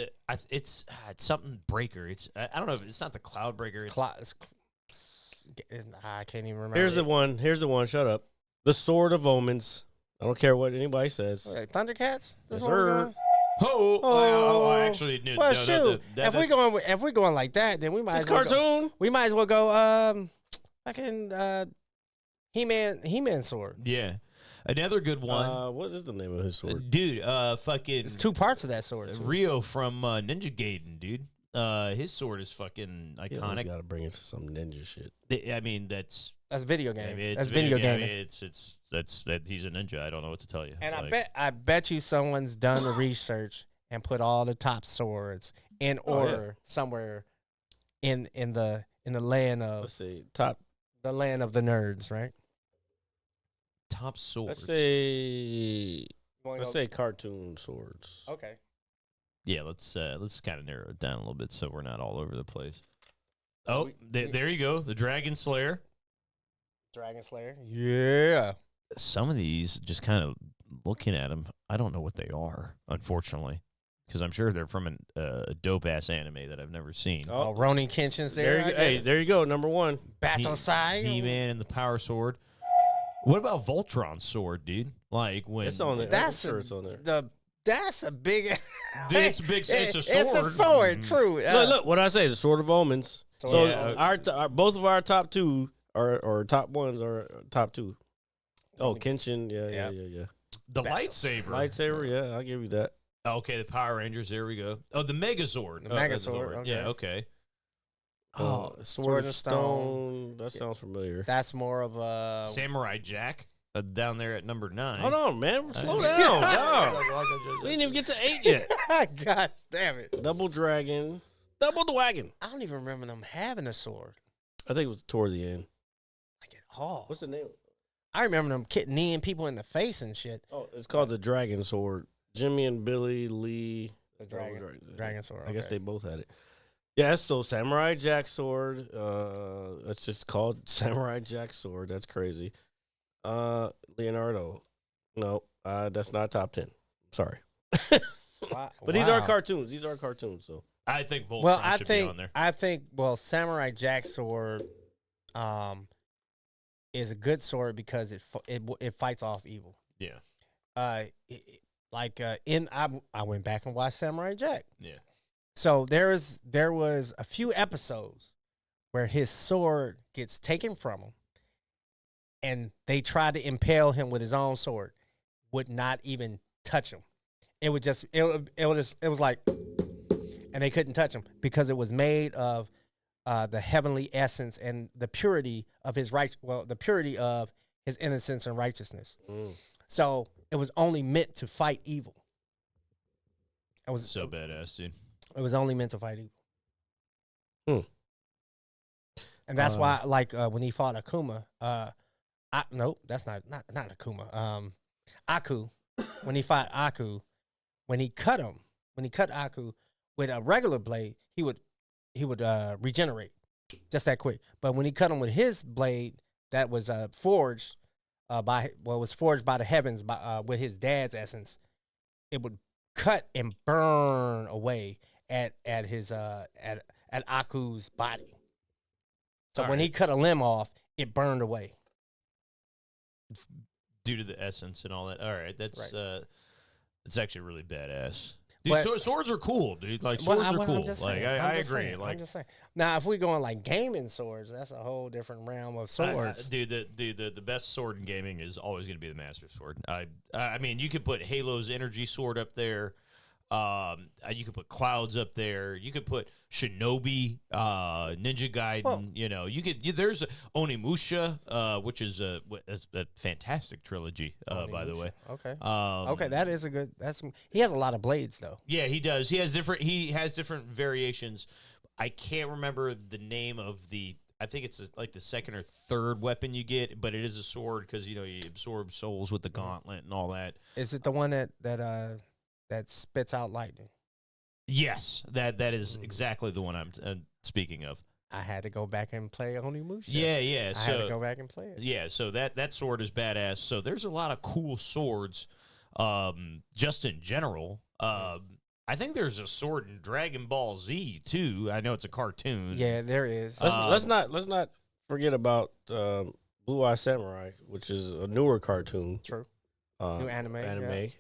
something breaker. I don't know if it's not the cloud breaker. I can't even remember. Here's the one. Shut up. The Sword of Omens. I don't care what anybody says. Thundercats. Yes, sir. I actually knew. Well, no, shoot. If we're going like that, then we might. It's as well cartoon. Go, we might as well go. Fucking He-Man sword. Yeah, another good one. What is the name of his sword? Dude, fucking. It's two parts of that sword. too. Rio from Ninja Gaiden, dude. His sword is fucking iconic. Got to bring it to some ninja shit. I mean, that's video game. I mean, it's that's video game. He's a ninja. I don't know what to tell you. And I bet you someone's done the research and put all the top swords in order somewhere in the land of Let's see. the land of the nerds, right? top swords. Let's say cartoon swords. Okay. Yeah, let's kind of narrow it down a little bit so we're not all over the place. Oh, there you go, the Dragon Slayer. Dragon Slayer. Yeah. Some of these, just kind of looking at them, I don't know what they are, unfortunately, because I'm sure they're from a dope ass anime that I've never seen. Oh, Ronin Kenshin's there. There you go. Number one. Battle Side. He-Man and the Power Sword. What about Voltron's sword, dude? Like when It's on there. That's it's on there. That's a big. Dude, it's a big. It's a sword. It's a sword. Mhm. True. Look, what I say, the Sword of Omens. So Yeah. our both of our top two or top ones are top two. Oh, Kenshin, yeah. The lightsaber. Lightsaber, yeah, I'll give you that. Okay, the Power Rangers. There we go. Oh, the Megazord. The Megazord, okay. Yeah. Okay. Oh, Sword of Stone. That sounds familiar. That's more of a Samurai Jack down there at number 9. Hold on, man. Slow down. No. We didn't even get to 8 yet. Gosh damn it. Double Dragon. Double the wagon. I don't even remember them having a sword I think it was toward the end. like at all. What's the name? I remember them kneeing people in the face and shit. Oh, it's called the Dragon Sword. Jimmy and Billy Lee. The dragon sword. I guess okay. they both had it. Yeah, so Samurai Jack sword. It's just called Samurai Jack sword. That's crazy. Leonardo. No, that's not top 10. Sorry. But these are cartoons. These are cartoons. So I think Voltron Well, should be on there. I think Samurai Jack sword, is a good sword because it fights off evil. Yeah. I went back and watched Samurai Jack. Yeah. So there was a few episodes where his sword gets taken from him, and they tried to impale him with his own sword, would not even touch him. It would just it was like, and they couldn't touch him because it was made of the heavenly essence and the purity of the purity of his innocence and righteousness. So it was only meant to fight evil. It was So badass, dude. It was only meant to fight evil. And that's why, like, when he fought Akuma, nope, that's not Akuma. Aku, when he fought Aku, when he cut Aku with a regular blade, he would regenerate just that quick. But when he cut him with his blade, that was forged by the heavens with his dad's essence, it would cut and burn away at Aku's body. So when he cut a limb off, it burned away Due to the essence and all that. All right, that's Right. it's actually really badass. Dude, But- swords are cool, dude. Like swords are cool. I'm just Like saying, I I'm just agree. saying, Like I'm just saying. Now, if we going like gaming swords, that's a whole different realm of swords. dude, the best sword in gaming is always going to be the Master Sword. I mean, you could put Halo's energy sword up there. You could put Clouds up there. You could put Shinobi, Ninja Gaiden. Well- There's Onimusha, which is a fantastic trilogy, by the way. Okay. Um, Okay, that is a good. He has a lot of blades though. Yeah, he does. He has different variations. I can't remember the name of I think it's like the second or third weapon you get, but it is a sword because you absorb souls with the gauntlet and all that. Is it the one that spits out lightning? Yes, that is exactly the one I'm speaking of. I had to go back and play Onimusha. Yeah. I had to go back and play it. Yeah, so that sword is badass. So there's a lot of cool swords, just in general. I think there's a sword in Dragon Ball Z too. I know it's a cartoon. Yeah, there is. let's not forget about Blue Eye Samurai, which is a newer cartoon. True. New anime.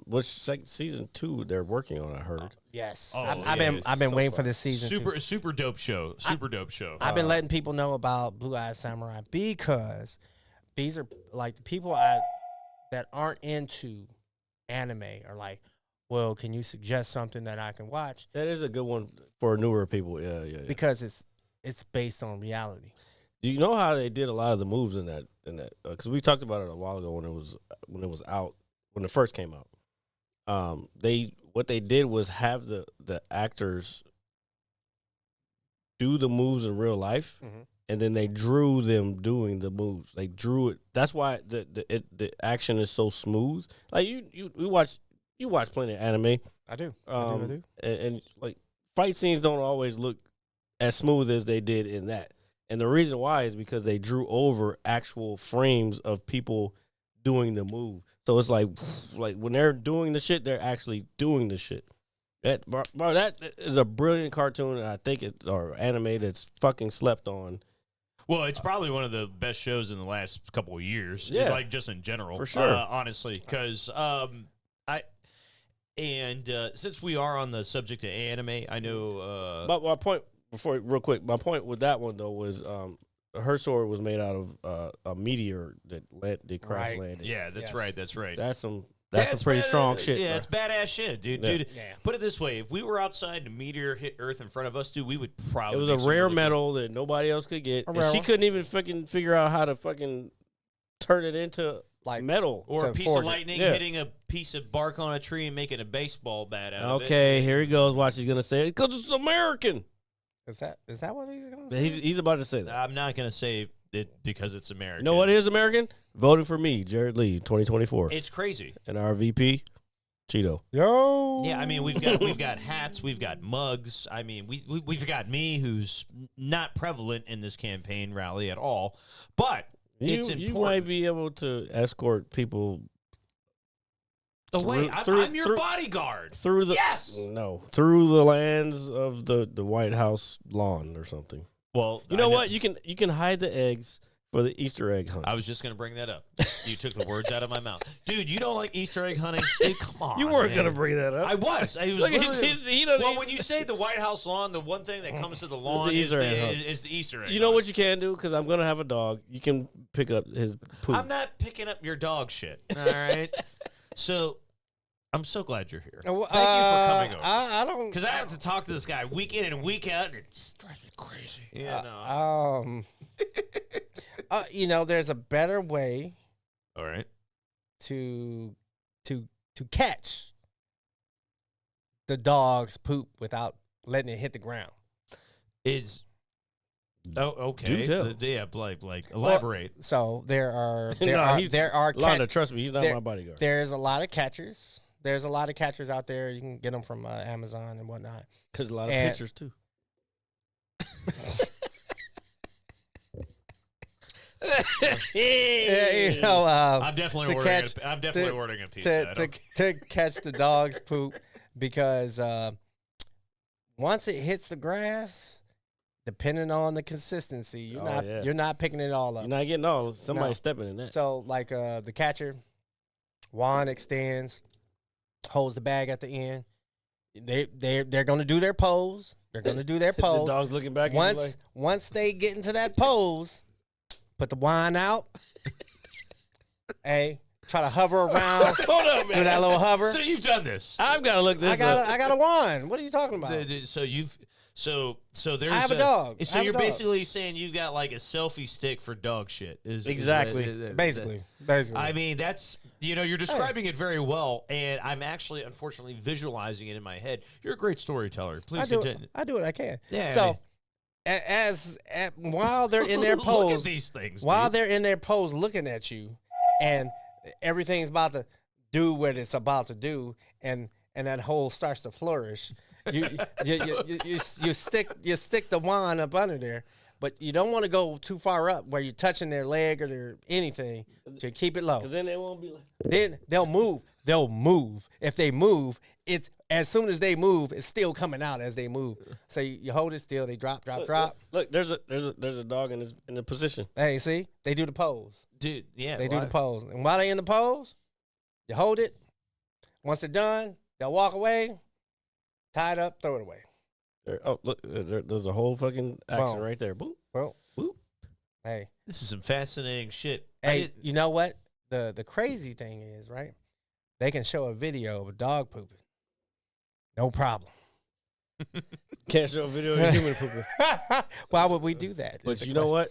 Which season 2 they're working on. I heard. Yes. Oh, I've yeah, been so waiting far. for this season. Super dope show. Dope show. I've been letting people know about Blue Eye Samurai because these are like the people that aren't into anime are like, well, can you suggest something that I can watch? That is a good one for newer people. Yeah. Because it's based on reality. Do you know how they did a lot of the moves in that? Because we talked about it a while ago when it was out, when it first came out. What they did was have the actors do the moves in real life, and then they drew them doing the moves. They drew it. That's why the action is so smooth. Like you watch plenty of anime. I do. I do. And like fight scenes don't always look as smooth as they did in that. And the reason why is because they drew over actual frames of people doing the move. So it's like when they're doing the shit, they're actually doing the shit. That is a brilliant cartoon, and I think or anime that's fucking slept on. Well, it's probably one of the best shows in the last couple of years. Yeah. Like just in general. For sure. Honestly, because since we are on the subject of anime, I know. But my point real quick, my point with that one though was her sword was made out of a meteor that crash landed. Yeah, that's Yes. right. That's right. That's some It's pretty bad- strong shit. Yeah, bro. it's badass shit, dude. Yeah. Dude, Yeah. put it this way: if we were outside and a meteor hit Earth in front of us, dude, we would It probably. was make a some rare really good- metal that nobody else could get. A And rare she one. couldn't even fucking figure out how to fucking turn it into like metal. Or a to piece forge of it. lightning Yeah. hitting a piece of bark on a tree and making a baseball bat out of it. Okay, here he goes. Watch, he's gonna say it because it's American. Is that what he's going to say? He's about to say that. I'm not going to say it because it's American. You know what is American? Voting for me, Jared Lee, 2024, It's crazy. and our VP, Chito. Yo. Yeah, I mean we've got hats, we've got mugs. I mean we've got me, who's not prevalent in this campaign rally at all, but it's important. You might be able to escort people I'm your bodyguard. through the through the lands of the White House lawn or something. Well, You know what? You can hide the eggs for the Easter egg hunt. I was just going to bring that up. You took the words out of my mouth. Dude, you don't like Easter egg hunting? Dude, come on. You weren't man. gonna bring that up. I was. Look, he doesn't well, even- when you say the White House lawn, the one thing that comes to the lawn the Easter egg hunt. is the Easter egg You know hunt. what you can do? Because I'm gonna have a dog. You can pick up his poop. I'm not picking up your dog shit. All right. So I'm so glad you're here. Thank you for coming over. I don't Because I have to talk to this guy week in and week out, and it drives me crazy. Yeah, no. You know, there's a better way All right. to catch the dog's poop without letting it hit the ground. Okay. Do tell. Yeah, like elaborate. Well, so there are Londa, trust me, he's not my bodyguard. There's a lot of catchers. There's a lot of catchers out there. You can get them from Amazon and whatnot. Because a lot of And- pictures too. Yeah, you know, I'm definitely ordering a pizza. to catch the dog's poop because once it hits the grass, depending on the consistency, you're not picking it all up. You're not getting all. Somebody No. stepping in that. So like the catcher, wand extends, holds the bag at the end. They're gonna do their pose. They're gonna do their The pose. dog's looking back at you like, Once they get into that pose, put the wand out. Hey, try to hover around. hold up, Do man. that little hover. So you've done this. I've got to look this up. I got a wand. What are you talking about? So there's I have a dog. So I have you're a dog. basically saying you've got like a selfie stick for dog shit. Exactly. Basically. I mean, that's, you're describing it very well, and I'm actually, unfortunately, visualizing it in my head. You're a great storyteller. Please continue. I do what I can. Yeah, So, I while they're in their Look pose, at these things. while dude. they're in their pose looking at you, and everything's about to do what it's about to do, and that hole starts to flourish. You stick the wand up under there, but you don't want to go too far up where you're touching their leg or their anything to keep it low. Because then they won't be like. Then they'll move. They'll move. If they move, it's as soon as they move, it's still coming out as they move. So you hold it still. They drop. Look, there's a dog in the position. Hey, see, they do the pose. Dude, yeah. They do the pose, and while they in the pose, you hold it. Once they're done, they'll walk away, tie it up, throw it away. Look, there's a whole fucking action Boom. right there. Boom. Well, Boop. hey, This is some fascinating shit. hey, you know what? The crazy thing is, right? They can show a video of a dog pooping. No problem. Can't show a video of a human pooping. Why would we do that? But you know what?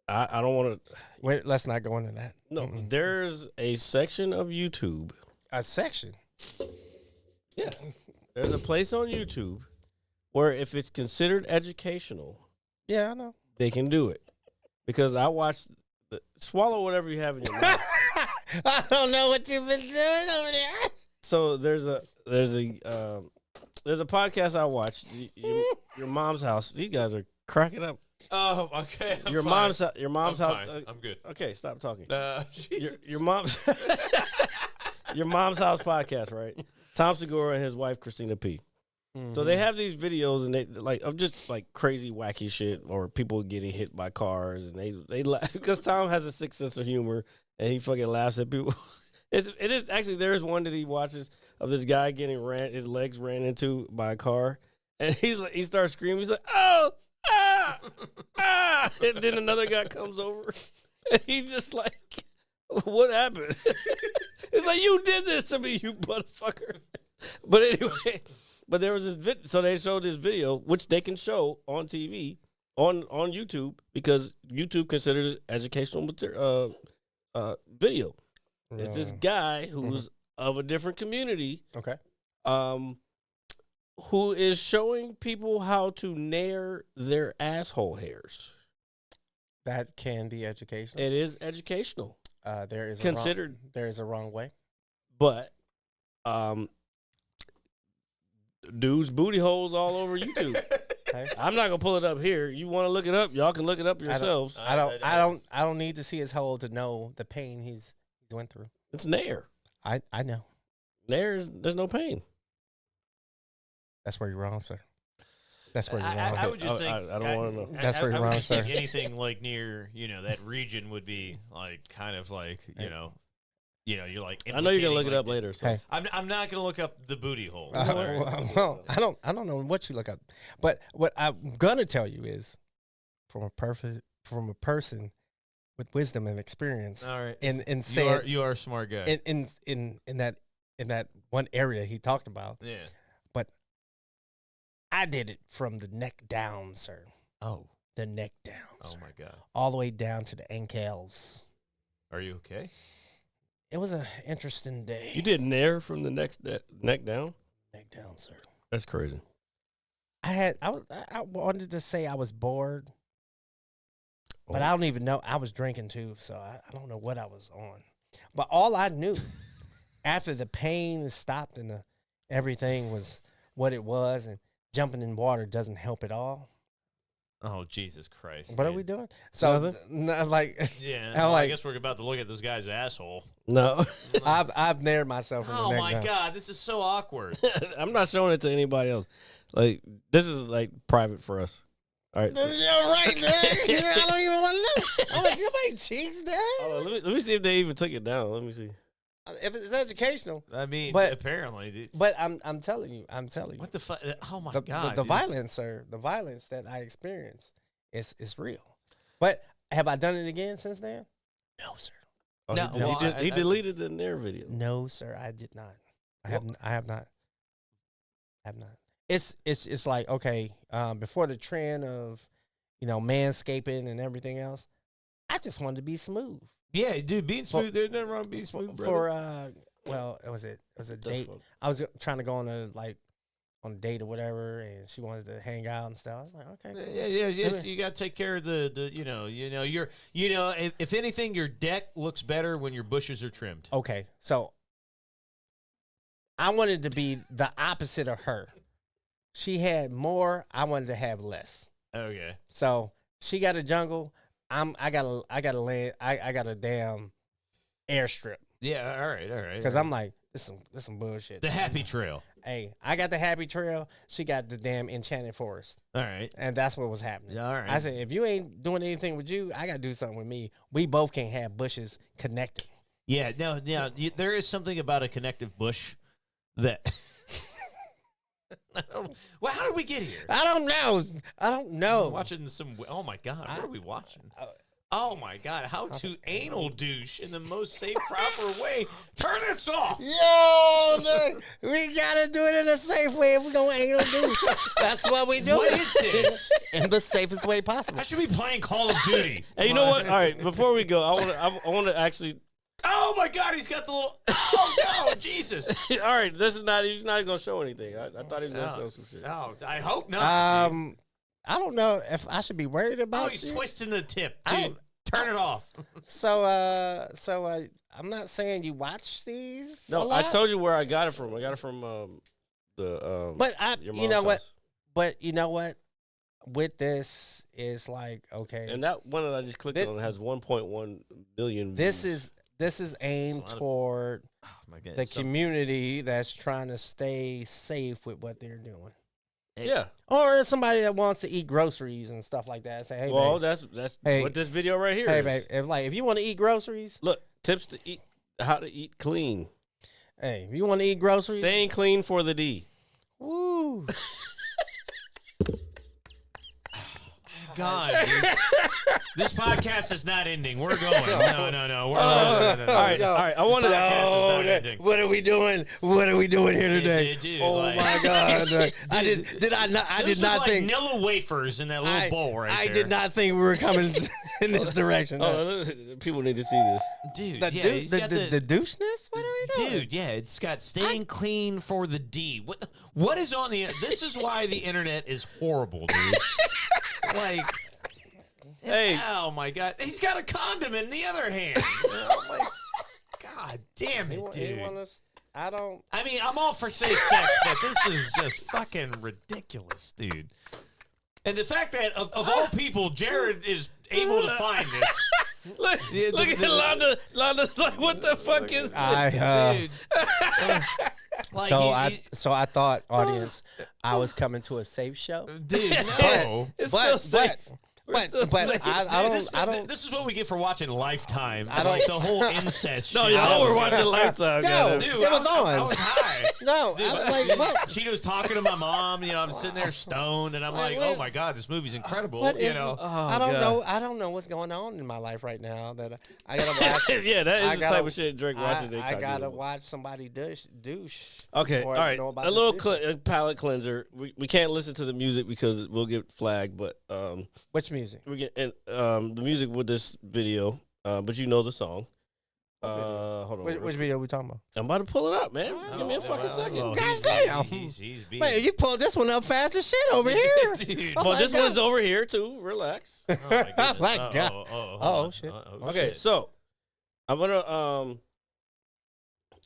I don't want to. Wait, let's not go into that. No, there's a section of YouTube. A section. Yeah. There's a place on YouTube where if it's considered educational, Yeah, I know. they can do it. Because I watched swallow whatever you have in your mouth. I don't know what you've been doing over there. So there's a podcast I watched. Your mom's house. These guys are cracking up. Oh, okay. Your mom's house. I'm fine. I'm good. Okay, stop talking. Jesus. Your mom's your mom's house podcast, right? Tom Segura and his wife Christina P. So they have these videos and they like of just like crazy wacky shit or people getting hit by cars and they laugh because Tom has a sick sense of humor and he fucking laughs at people. It is actually there's one that he watches of this guy getting his legs ran into by a car and he starts screaming. He's like, oh, ah, ah, and then another guy comes over and he's just like, what happened? It's like, you did this to me, you motherfucker. But anyway, but there was this so they showed this video, which they can show on TV, on YouTube, because YouTube considers it educational material, video. It's this guy who's of a different community, Okay. who is showing people how to nair their asshole hairs. That can be educational. It is educational, There is considered, there is a wrong way. but dudes' booty holes all over YouTube. Okay. I'm not gonna pull it up here. You want to look it up? Y'all can look it up yourselves. I don't need to see his hole to know the pain he's went through. It's nair. I know. There's no pain. That's where you're wrong, sir. That's where you're wrong. I would just think. I don't want to know. That's where you're would wrong, just think sir. anything like near, that region would be like kind of like, you're like. I know you're gonna look implicating, it up like, later. So. Hey. I'm not gonna look up the booty hole. Well, I don't know what you look up, but what I'm gonna tell you is, from a person with wisdom and experience, All right. in saying you are a smart guy. in that one area he talked about, Yeah. but I did it from the neck down, sir. Oh. The neck down, Oh sir. my God. All the way down to the ankles. Are you okay? It was an interesting day. You did nair from the neck down? Neck down, sir. That's crazy. I wanted to say I was bored, but I don't even know. I was drinking too, so I don't know what I was on. But all I knew after the pain stopped and everything was what it was, and jumping in water doesn't help at all. Oh, Jesus Christ. What are dude. we doing? So, like, Yeah. I'm Well, I like- guess we're about to look at this guy's asshole. No, I've nared myself. From Oh the neck my down. God, this is so awkward. I'm not showing it to anybody else. Like this is like private for us. All right. So, You're right, man. I don't even want to know. I'm gonna see my cheeks down. hold on, let me see if they even took it down. Let me see. If it's educational, I mean, But- apparently, dude. but I'm telling you, What the fuck? Oh my the, God. the dude. violence, sir, the violence that I experienced is real. But have I done it again since then? No, sir. Oh, No, he, well, he I- deleted the nair video. No, sir. I did not. I have not. I have not. It's like, okay, before the trend of, manscaping and everything else, I just wanted to be smooth. Yeah, dude, being smooth. There's nothing wrong with being smooth, brother. It was a date. I was trying to go on a date or whatever, and she wanted to hang out and stuff. I was like, okay. Yeah. So you got to take care of if anything, your deck looks better when your bushes are trimmed. Okay, so I wanted to be the opposite of her. She had more. I wanted to have less. Okay. So she got a jungle. I got a damn airstrip Yeah. All right. because I'm like, this some bullshit. the happy trail. Hey, I got the happy trail. She got the damn enchanted forest, All right. and that's what was happening. All right. I said, if you ain't doing anything with you, I got to do something with me. We both can't have bushes connecting. Yeah. No. There is something about a connective bush that. Well, how did we get here? I don't know. We're watching some. Oh my God, what are we watching? Oh my God, how to anal douche in the most safe, proper way. Turn this off. Yo, look, we gotta do it in a safe way if we're gonna anal do. That's what we do. What is this? In the safest way possible. I should be playing Call of Duty. Hey, you know what? All right, before we go, I want to actually. Oh my God, he's got the little. Oh no, Jesus. All right, this is not. He's not gonna show anything. I thought he was gonna show some shit. Oh, I hope not. I don't know if I should be worried Oh, about he's you. twisting the tip, I dude. Turn it off. So I'm not saying you watch these. a No, I lot, told you where I got it from. I got it from the. But your you know mom's what? house. But you know what? With this, is like, okay, And that one that I just clicked Thi- on has 1.1 billion. this views. is aimed That's a lot of- toward Oh my God. the community that's trying to stay safe with what they're doing. Yeah. Or somebody that wants to eat groceries and stuff like that. Say, hey, Well, babe, that's Hey. what this video right here hey, is. babe, if you want to eat groceries, Look, tips to eat, how to eat clean. hey, if you want to eat groceries, Staying clean for the D. woo. God, dude. This podcast is not ending. We're going. No. We're All right. I want to. What are we doing? What are we doing here today? Dude, oh like- my God! I did not like think Nilla wafers in that little bowl right I there. did not think we were coming in this direction. people need to see this. Dude, The, yeah, dou- he's the, got the, doucheness? What are we doing? Dude, yeah, it's got staying clean for the D. What is on the? This is why the internet is horrible, dude. Like, Hey. oh my God, he's got a condom in the other hand. Oh my God, damn it, dude. I mean, I'm all for safe sex, but this is just fucking ridiculous, dude. And the fact that of all people, Jared is able to find this. Look at Londa. Londa's like, what the fuck is this? Dude. Like So I thought, audience, I was coming to a safe show. dude, no. It's still safe. But I don't. This is what we get for watching Lifetime. Like the whole incest. No, shit. y'all were watching Lifetime. No, goddamn. Dude, it was I on. was high. No, Dude, I'm like, what? Cheeto's talking to my mom. You know, I'm sitting there stoned, and I'm like, what- oh my God, this movie's incredible. What You is? know, I don't know. I don't know what's going on in my life right now. That I gotta watch. Yeah, that I is the gotta- type of shit Drake watches. I gotta watch somebody douche. Okay, before all I right. know about A the little douche. palate cleanser. We can't listen to the music because we'll get flagged. But Which music? we get the music with this video. But you know the song. Hold on. Which video we talking about? I'm about to pull it up, man. Give me a fucking second. Oh, God he's- damn. He's being. Wait, you pulled this one up fast as shit over here. Dude. Oh Well, my this God. one's over here too. Relax. Oh my goodness. My Oh, God. hold Oh, on. shit. Okay, so I'm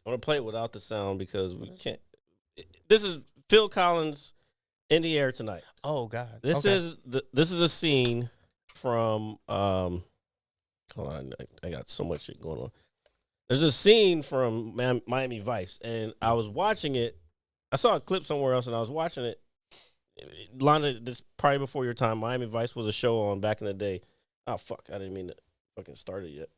gonna play it without the sound because we can't. This is Phil Collins, "In the Air Tonight." Oh God. This Okay. is a scene from hold on, I got so much shit going on. There's a scene from Miami Vice, and I was watching it. I saw a clip somewhere else, and I was watching it. Londa, this probably before your time. Miami Vice was a show on back in the day. Oh fuck, I didn't mean to fucking start it yet.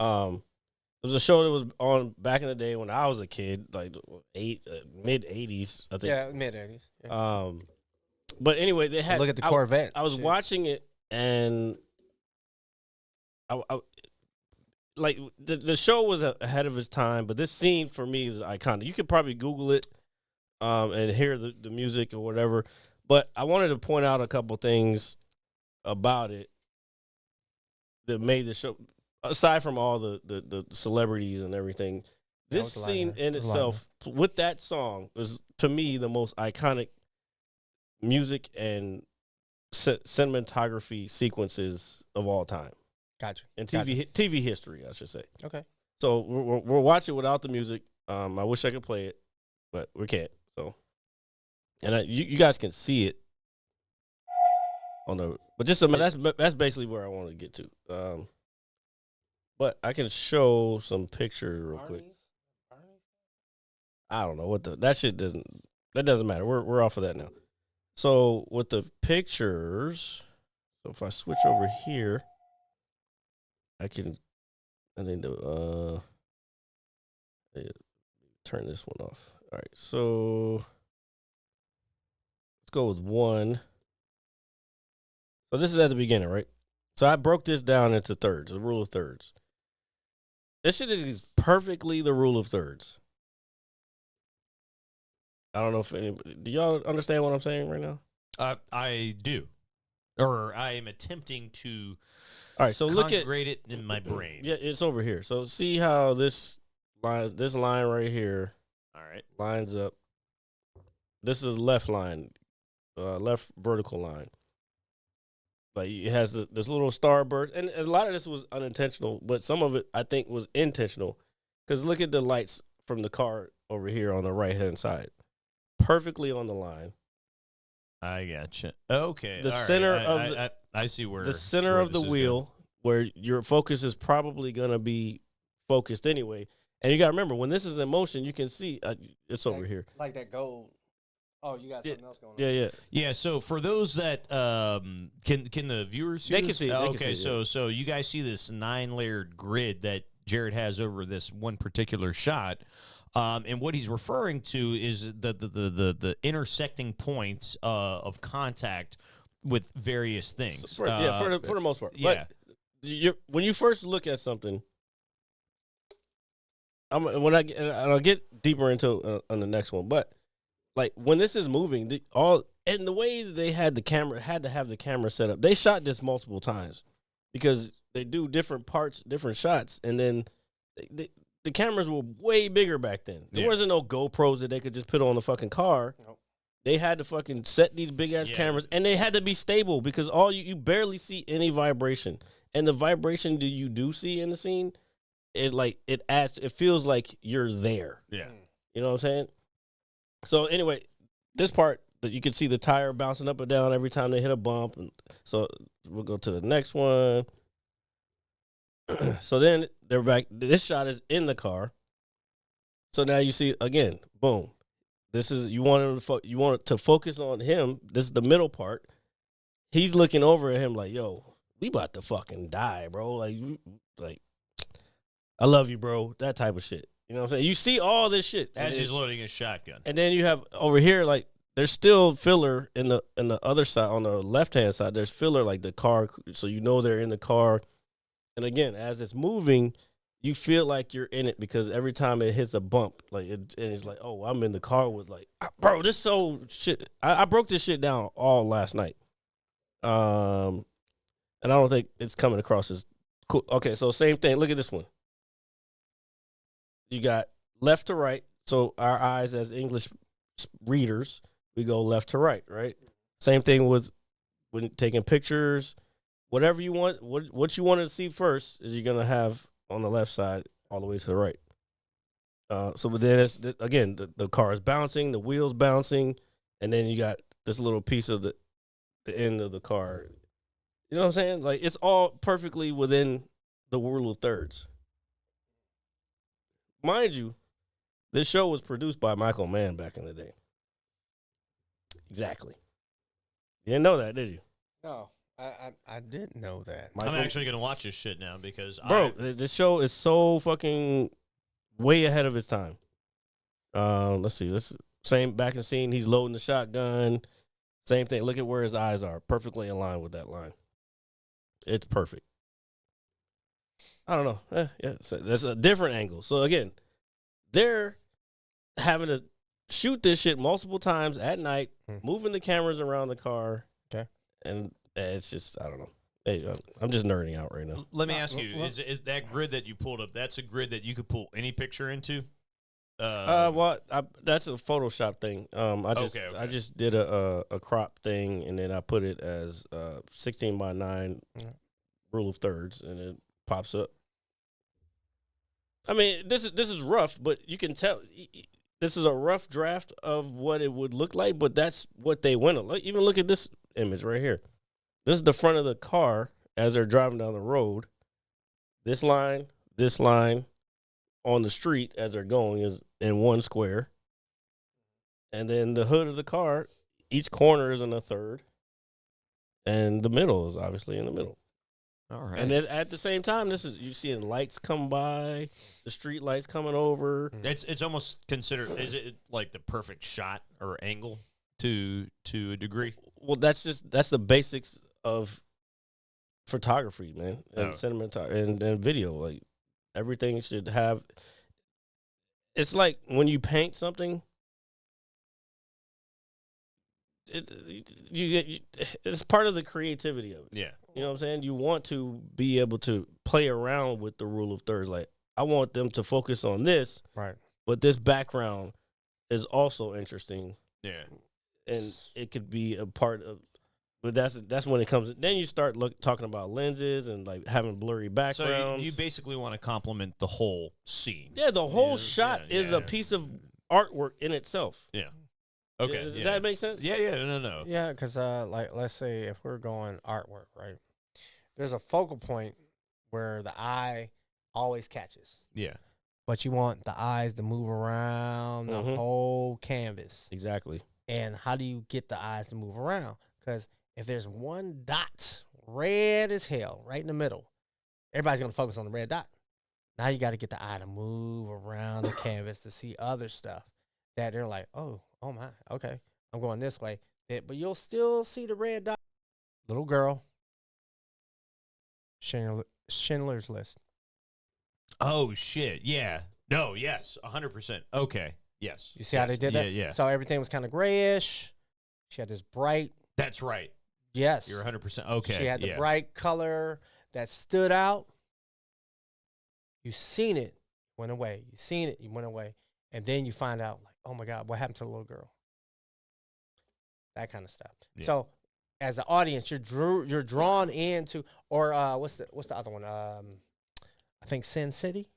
It was a show that was on back in the day when I was a kid, like mid '80s, I think. Yeah, mid '80s. Yeah. But anyway, they had Look at the Corvette. I was Shit. watching it, and I like the show was ahead of its time, but this scene for me is iconic. You could probably Google it and hear the music or whatever. But I wanted to point out a couple things about it that made the show. Aside from all the celebrities and everything, this was a lot scene of- in was a lot of- itself, with that song, was to me the most iconic music and cinematography sequences of all time Gotcha. in TV history, I should say. Okay. So we're watching without the music. I wish I could play it, but we can't. So, and you guys can see it on the. But just that's basically where I want to get to. But I can show some pictures real quick. I don't know what that shit doesn't matter. We're off of that now. So with the pictures, so if I switch over here, I need to turn this one off. All right, so let's go with one. So this is at the beginning, right? So I broke this down into thirds, the rule of thirds. This shit is perfectly the rule of thirds. I don't know if anybody, do y'all understand what I'm saying right now? I do, or I am attempting to. All right, so look at congregate it in my brain. Yeah, it's over here. So see how this line right here, All right. lines up. This is the left line, left vertical line. Like it has this little starburst, and a lot of this was unintentional, but some of it I think was intentional. Because look at the lights from the car over here on the right hand side, perfectly on the line. I gotcha. Okay. The all right. center of I see where the center where of the this is wheel, where your focus is probably gonna be focused anyway. And you gotta remember when this is in motion, you can see it's over here. Like that gold. Oh, you got something else going on. Yeah, yeah. Yeah, so for those that can the viewers see They can this? see it, they can Okay, see it, so you guys see this 9-layered grid that Jared has over this one particular shot. And what he's referring to is the intersecting points of contact with various things. For the most part. Yeah. But when you first look at something, I'll get deeper into on the next one, but like when this is moving, and the way they had to have the camera set up, they shot this multiple times because they do different parts, different shots, and then the cameras were way bigger back then. There wasn't no GoPros that they could just put on the fucking car. Nope. They had to fucking set these big ass cameras, and they had to be stable because you barely see any vibration, and the vibration that you do see in the scene, it feels like you're there. Yeah, you know what I'm saying. So anyway, this part that you can see the tire bouncing up and down every time they hit a bump, and so we'll go to the next one. So then they're back. This shot is in the car. So now you see again, boom. This is you want to focus on him. This is the middle part. He's looking over at him like, "Yo, we about to fucking die, bro." Like, I love you, bro. That type of shit. You know what I'm saying? You see all this shit as he's loading his shotgun, and then you have over here like there's still filler in the other side on the left hand side. There's filler like the car, so you know they're in the car. And again, as it's moving, you feel like you're in it because every time it hits a bump, it's like, oh, I'm in the car with bro, this so shit. I broke this shit down all last night. And I don't think it's coming across as cool. Okay, so same thing. Look at this one. You got left to right. So our eyes as English readers, we go left to right, right? Same thing with when taking pictures. Whatever you want, what you want to see first is you're going to have on the left side all the way to the right. But then, again, the car is bouncing, the wheels bouncing, and then you got this little piece of the end of the car. You know what I'm saying? Like, it's all perfectly within the rule of thirds. Mind you, this show was produced by Michael Mann back in the day. Exactly. You didn't know that, did you? No. I didn't know that. I'm actually going to watch this shit now because this show is so fucking way ahead of its time. Let's see. Same back in scene. He's loading the shotgun. Same thing. Look at where his eyes are. Perfectly in line with that line. It's perfect. I don't know. Yeah. So that's a different angle. So again, they're having to shoot this shit multiple times at night, moving the cameras around the car. Okay. And it's just, I don't know. Hey, I'm just nerding out right now. Let me ask you: is that grid that you pulled up? That's a grid that you could pull any picture into? That's a Photoshop thing. I just did a crop thing, and then I put it as 16:9 rule of thirds, and it pops up. I mean, this is rough, but you can tell this is a rough draft of what it would look like. But that's what they went on. Even look at this image right here. This is the front of the car as they're driving down the road. This line on the street as they're going is in one square. And then the hood of the car, each corner is in a third. And the middle is obviously in the middle. All right. And then at the same time, you seeing lights come by, the street lights coming over. It's almost considered, is it like the perfect shot or angle to a degree? Well, that's the basics of photography, man, and cinematography and video. Like everything should have. It's like when you paint something, it's part of the creativity of it. Yeah, you know what I'm saying. You want to be able to play around with the rule of thirds. Like I want them to focus on this, right? But this background is also interesting. Yeah. And it could be a part of, but that's when it comes. Then you start talking about lenses and like having blurry backgrounds. So you basically want to complement the whole scene. Yeah, the whole shot is a piece of artwork in itself. Yeah. Okay. Does that make sense? Yeah. No. Yeah, because like let's say if we're going artwork, right? There's a focal point where the eye always catches. Yeah. But you want the eyes to move around the whole canvas. Exactly. And how do you get the eyes to move around? Because if there's one dot, red as hell, right in the middle, everybody's going to focus on the red dot. Now you got to get the eye to move around the canvas to see other stuff that they're like, oh my, okay, I'm going this way. But you'll still see the red dot little girl, Schindler's List. Oh shit! Yeah. No. Yes. 100%. Okay. Yes. You see how they did that? Yeah. So everything was kind of grayish. She had this bright. That's right. Yes. You're 100% okay. She had the bright color that stood out. You seen it, went away. You seen it, you went away. And then you find out, like, oh my God, what happened to the little girl? That kind of stuff. Yeah. So as an audience, you're drawn into, or what's the other one? I think Sin City.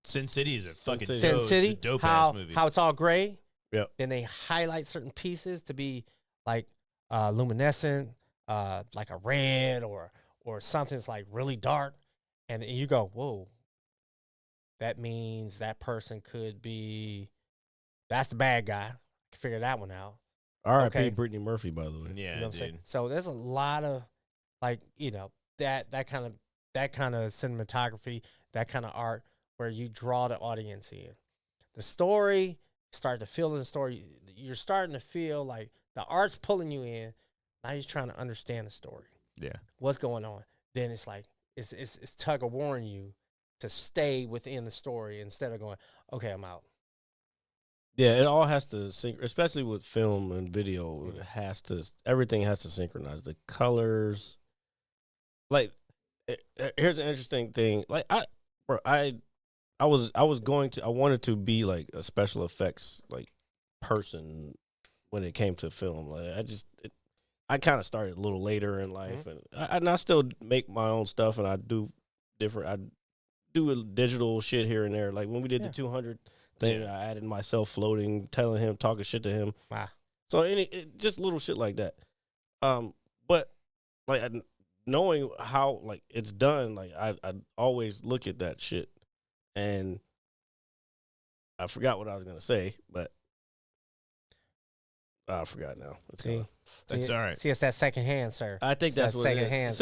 Sin City is a fucking City. Sin City. dope how ass movie. how it's all gray. Yep. Then they highlight certain pieces to be like luminescent, like a red or something that's like really dark, and you go, whoa. That means that person could be. That's the bad guy. I can figure that one out. R.I.P. Okay. Brittany Murphy, by the way. Yeah, You know what I'm dude. saying? So there's a lot of like, that kind of cinematography, that kind of art where you draw the audience in. The story, start to feel in the story. You're starting to feel like the art's pulling you in. Now you're trying to understand the story. Yeah. What's going on? Then it's like it's tug of warring you to stay within the story instead of going, okay, I'm out. Yeah, it all has to sync, especially with film and video. It has to, everything has to synchronize. The colors, like, here's an interesting thing. Like, I wanted to be like a special effects like person when it came to film. Like, I kind of started a little later in life, and I still make my own stuff, and I do digital shit here and there. Like when we did the 200 thing, I added myself floating, telling him, talking shit to him. Wow. So just little shit like that. But like knowing how like it's done, like I always look at that shit, and I forgot what I was gonna say, but I forgot now. That's all right. See, it's that second hand, sir. I think that's that what it second is. hand,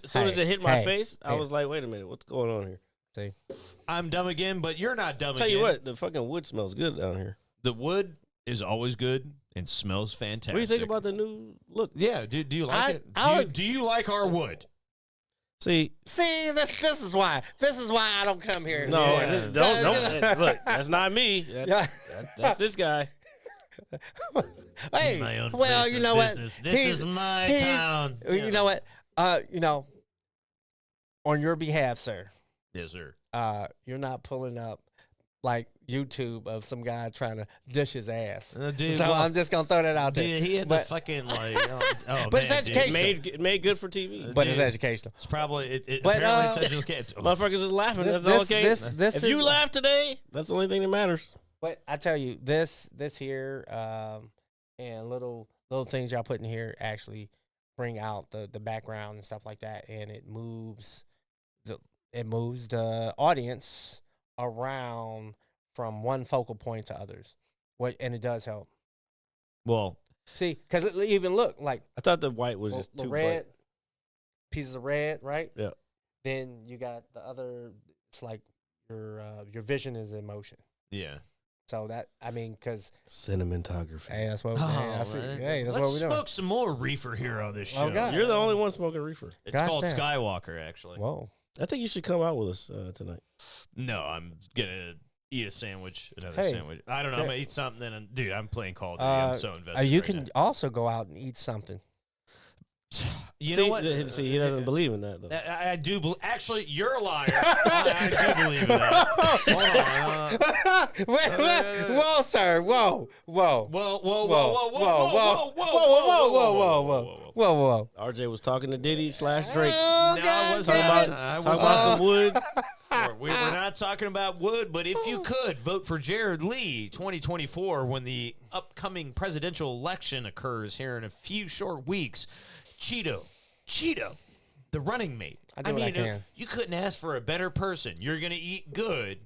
Soon as it hit my Hey, face, I hey. was like, wait a minute, what's going on here? See, I'm dumb again, but you're not dumb Tell again. you what, the fucking wood smells good down here. The wood is always good and smells fantastic. What do you think about the new look? Yeah, do you like it? Do you like our wood? See, this is why I don't come here. no, Yeah. don't look. That's not me. That's this guy. Hey, My own well, place you of know business. what? This is my town. You know what? On your behalf, sir. Yes, sir. You're not pulling up like YouTube of some guy trying to dish his ass. Dude, So well, I'm just gonna throw that out there. Dude, he had But- the fucking like. But it's man, dude. educational. Made good for TV. But it's dude. educational. It's probably it But, apparently it's educational. Motherfuckers is laughing. This- That's all this- okay. this If is- you laugh today, that's the only thing that matters. But I tell you, this here, and little things y'all put in here actually bring out the background and stuff like that, and it moves the audience around from one focal point to others. And it does help. Well, See, because it even look like I thought the white was just the too red bright. pieces of red, right? Yeah. Then you got the other. It's like your vision is in motion. yeah. So that because Cinematography. hey, that's what I see. Hey, that's Let's what we're doing. smoke some more reefer here on this show. Oh, God. You're the only one smoking reefer. It's Gosh called damn. Skywalker, actually. Whoa. I think you should come out with us tonight. No, I'm gonna eat a sandwich, another Hey. sandwich. I don't know. I'm Yeah. gonna eat something, and dude, I'm playing Call of Duty. I'm so invested. You right can now. also go out and eat something. You know what? See, he doesn't believe in that though. I do believe. Actually, you're a liar. I do believe in that. Hold on. Whoa, sir. Whoa. Whoa, whoa, whoa, whoa, whoa, whoa, Whoa. RJ was talking to Diddy / Drake. Oh, No, I God wasn't. damn it. I Talking was about some wood. We're not talking about wood, but if you could vote for Jared Lee 2024 when the upcoming presidential election occurs here in a few short weeks, Chito, the running mate. I do what I can. You couldn't ask for a better person. You're going to eat good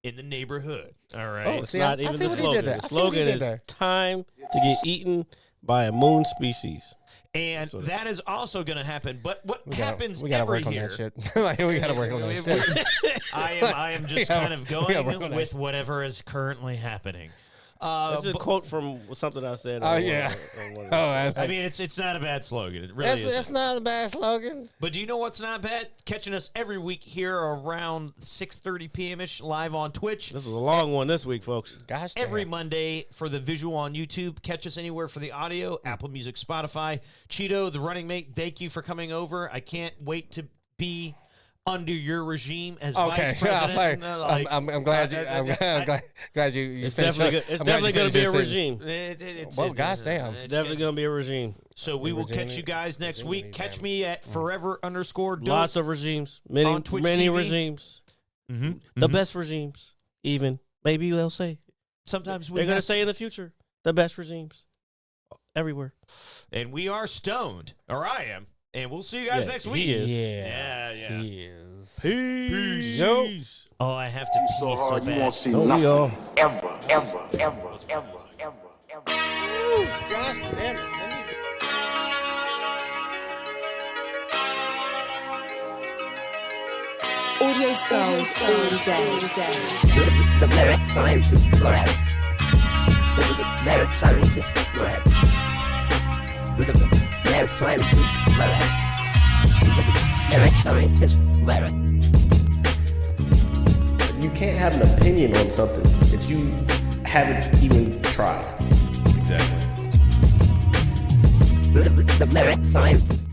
in the neighborhood. All right. Oh, It's see, not I even see the what he did slogan. there. The I see what he slogan did is there. time to get eaten by a moon species. And So- that is also going to happen. But what happens We gotta every work on year? that shit. Like, we gotta work on that shit. I am just kind of gotta work on going that with whatever is currently happening. This is a quote from something I said. Oh, yeah. I mean, it's not a bad slogan. It really is. It's not a bad slogan. But do you know what's not bad? Catching us every week here around 6:30 p.m.ish live on Twitch. This was a long one this week, folks. Gosh, Every damn. Monday for the visual on YouTube. Catch us anywhere for the audio, Apple Music, Spotify. Chito, the running mate, thank you for coming over. I can't wait to be under your regime as vice president. I'm glad you. I'm glad you. It's finished definitely up. it's I'm glad definitely you going to be a finished regime. Well, gosh damn. It's definitely going to be a regime. So we will catch you guys next week. Catch me at forever_dope. Lots of regimes. On Twitch Many TV. regimes. The best regimes, even. Maybe they'll say. Sometimes They're going to say in the future, the best regimes. Everywhere. And we are stoned. Or I am. And we'll see you guys next week. He is. Yeah. He is. Peace. Yo. Oh, I have to pee So so hard you bad. won't see Don't we all? nothing. Ever. Gosh damn it. Audio skulls all day. The merit scientist lab. The merit scientist lab. The merit scientist lab. The merit scientist lab. You can't have an opinion on something that you haven't even tried. Exactly. The merit scientist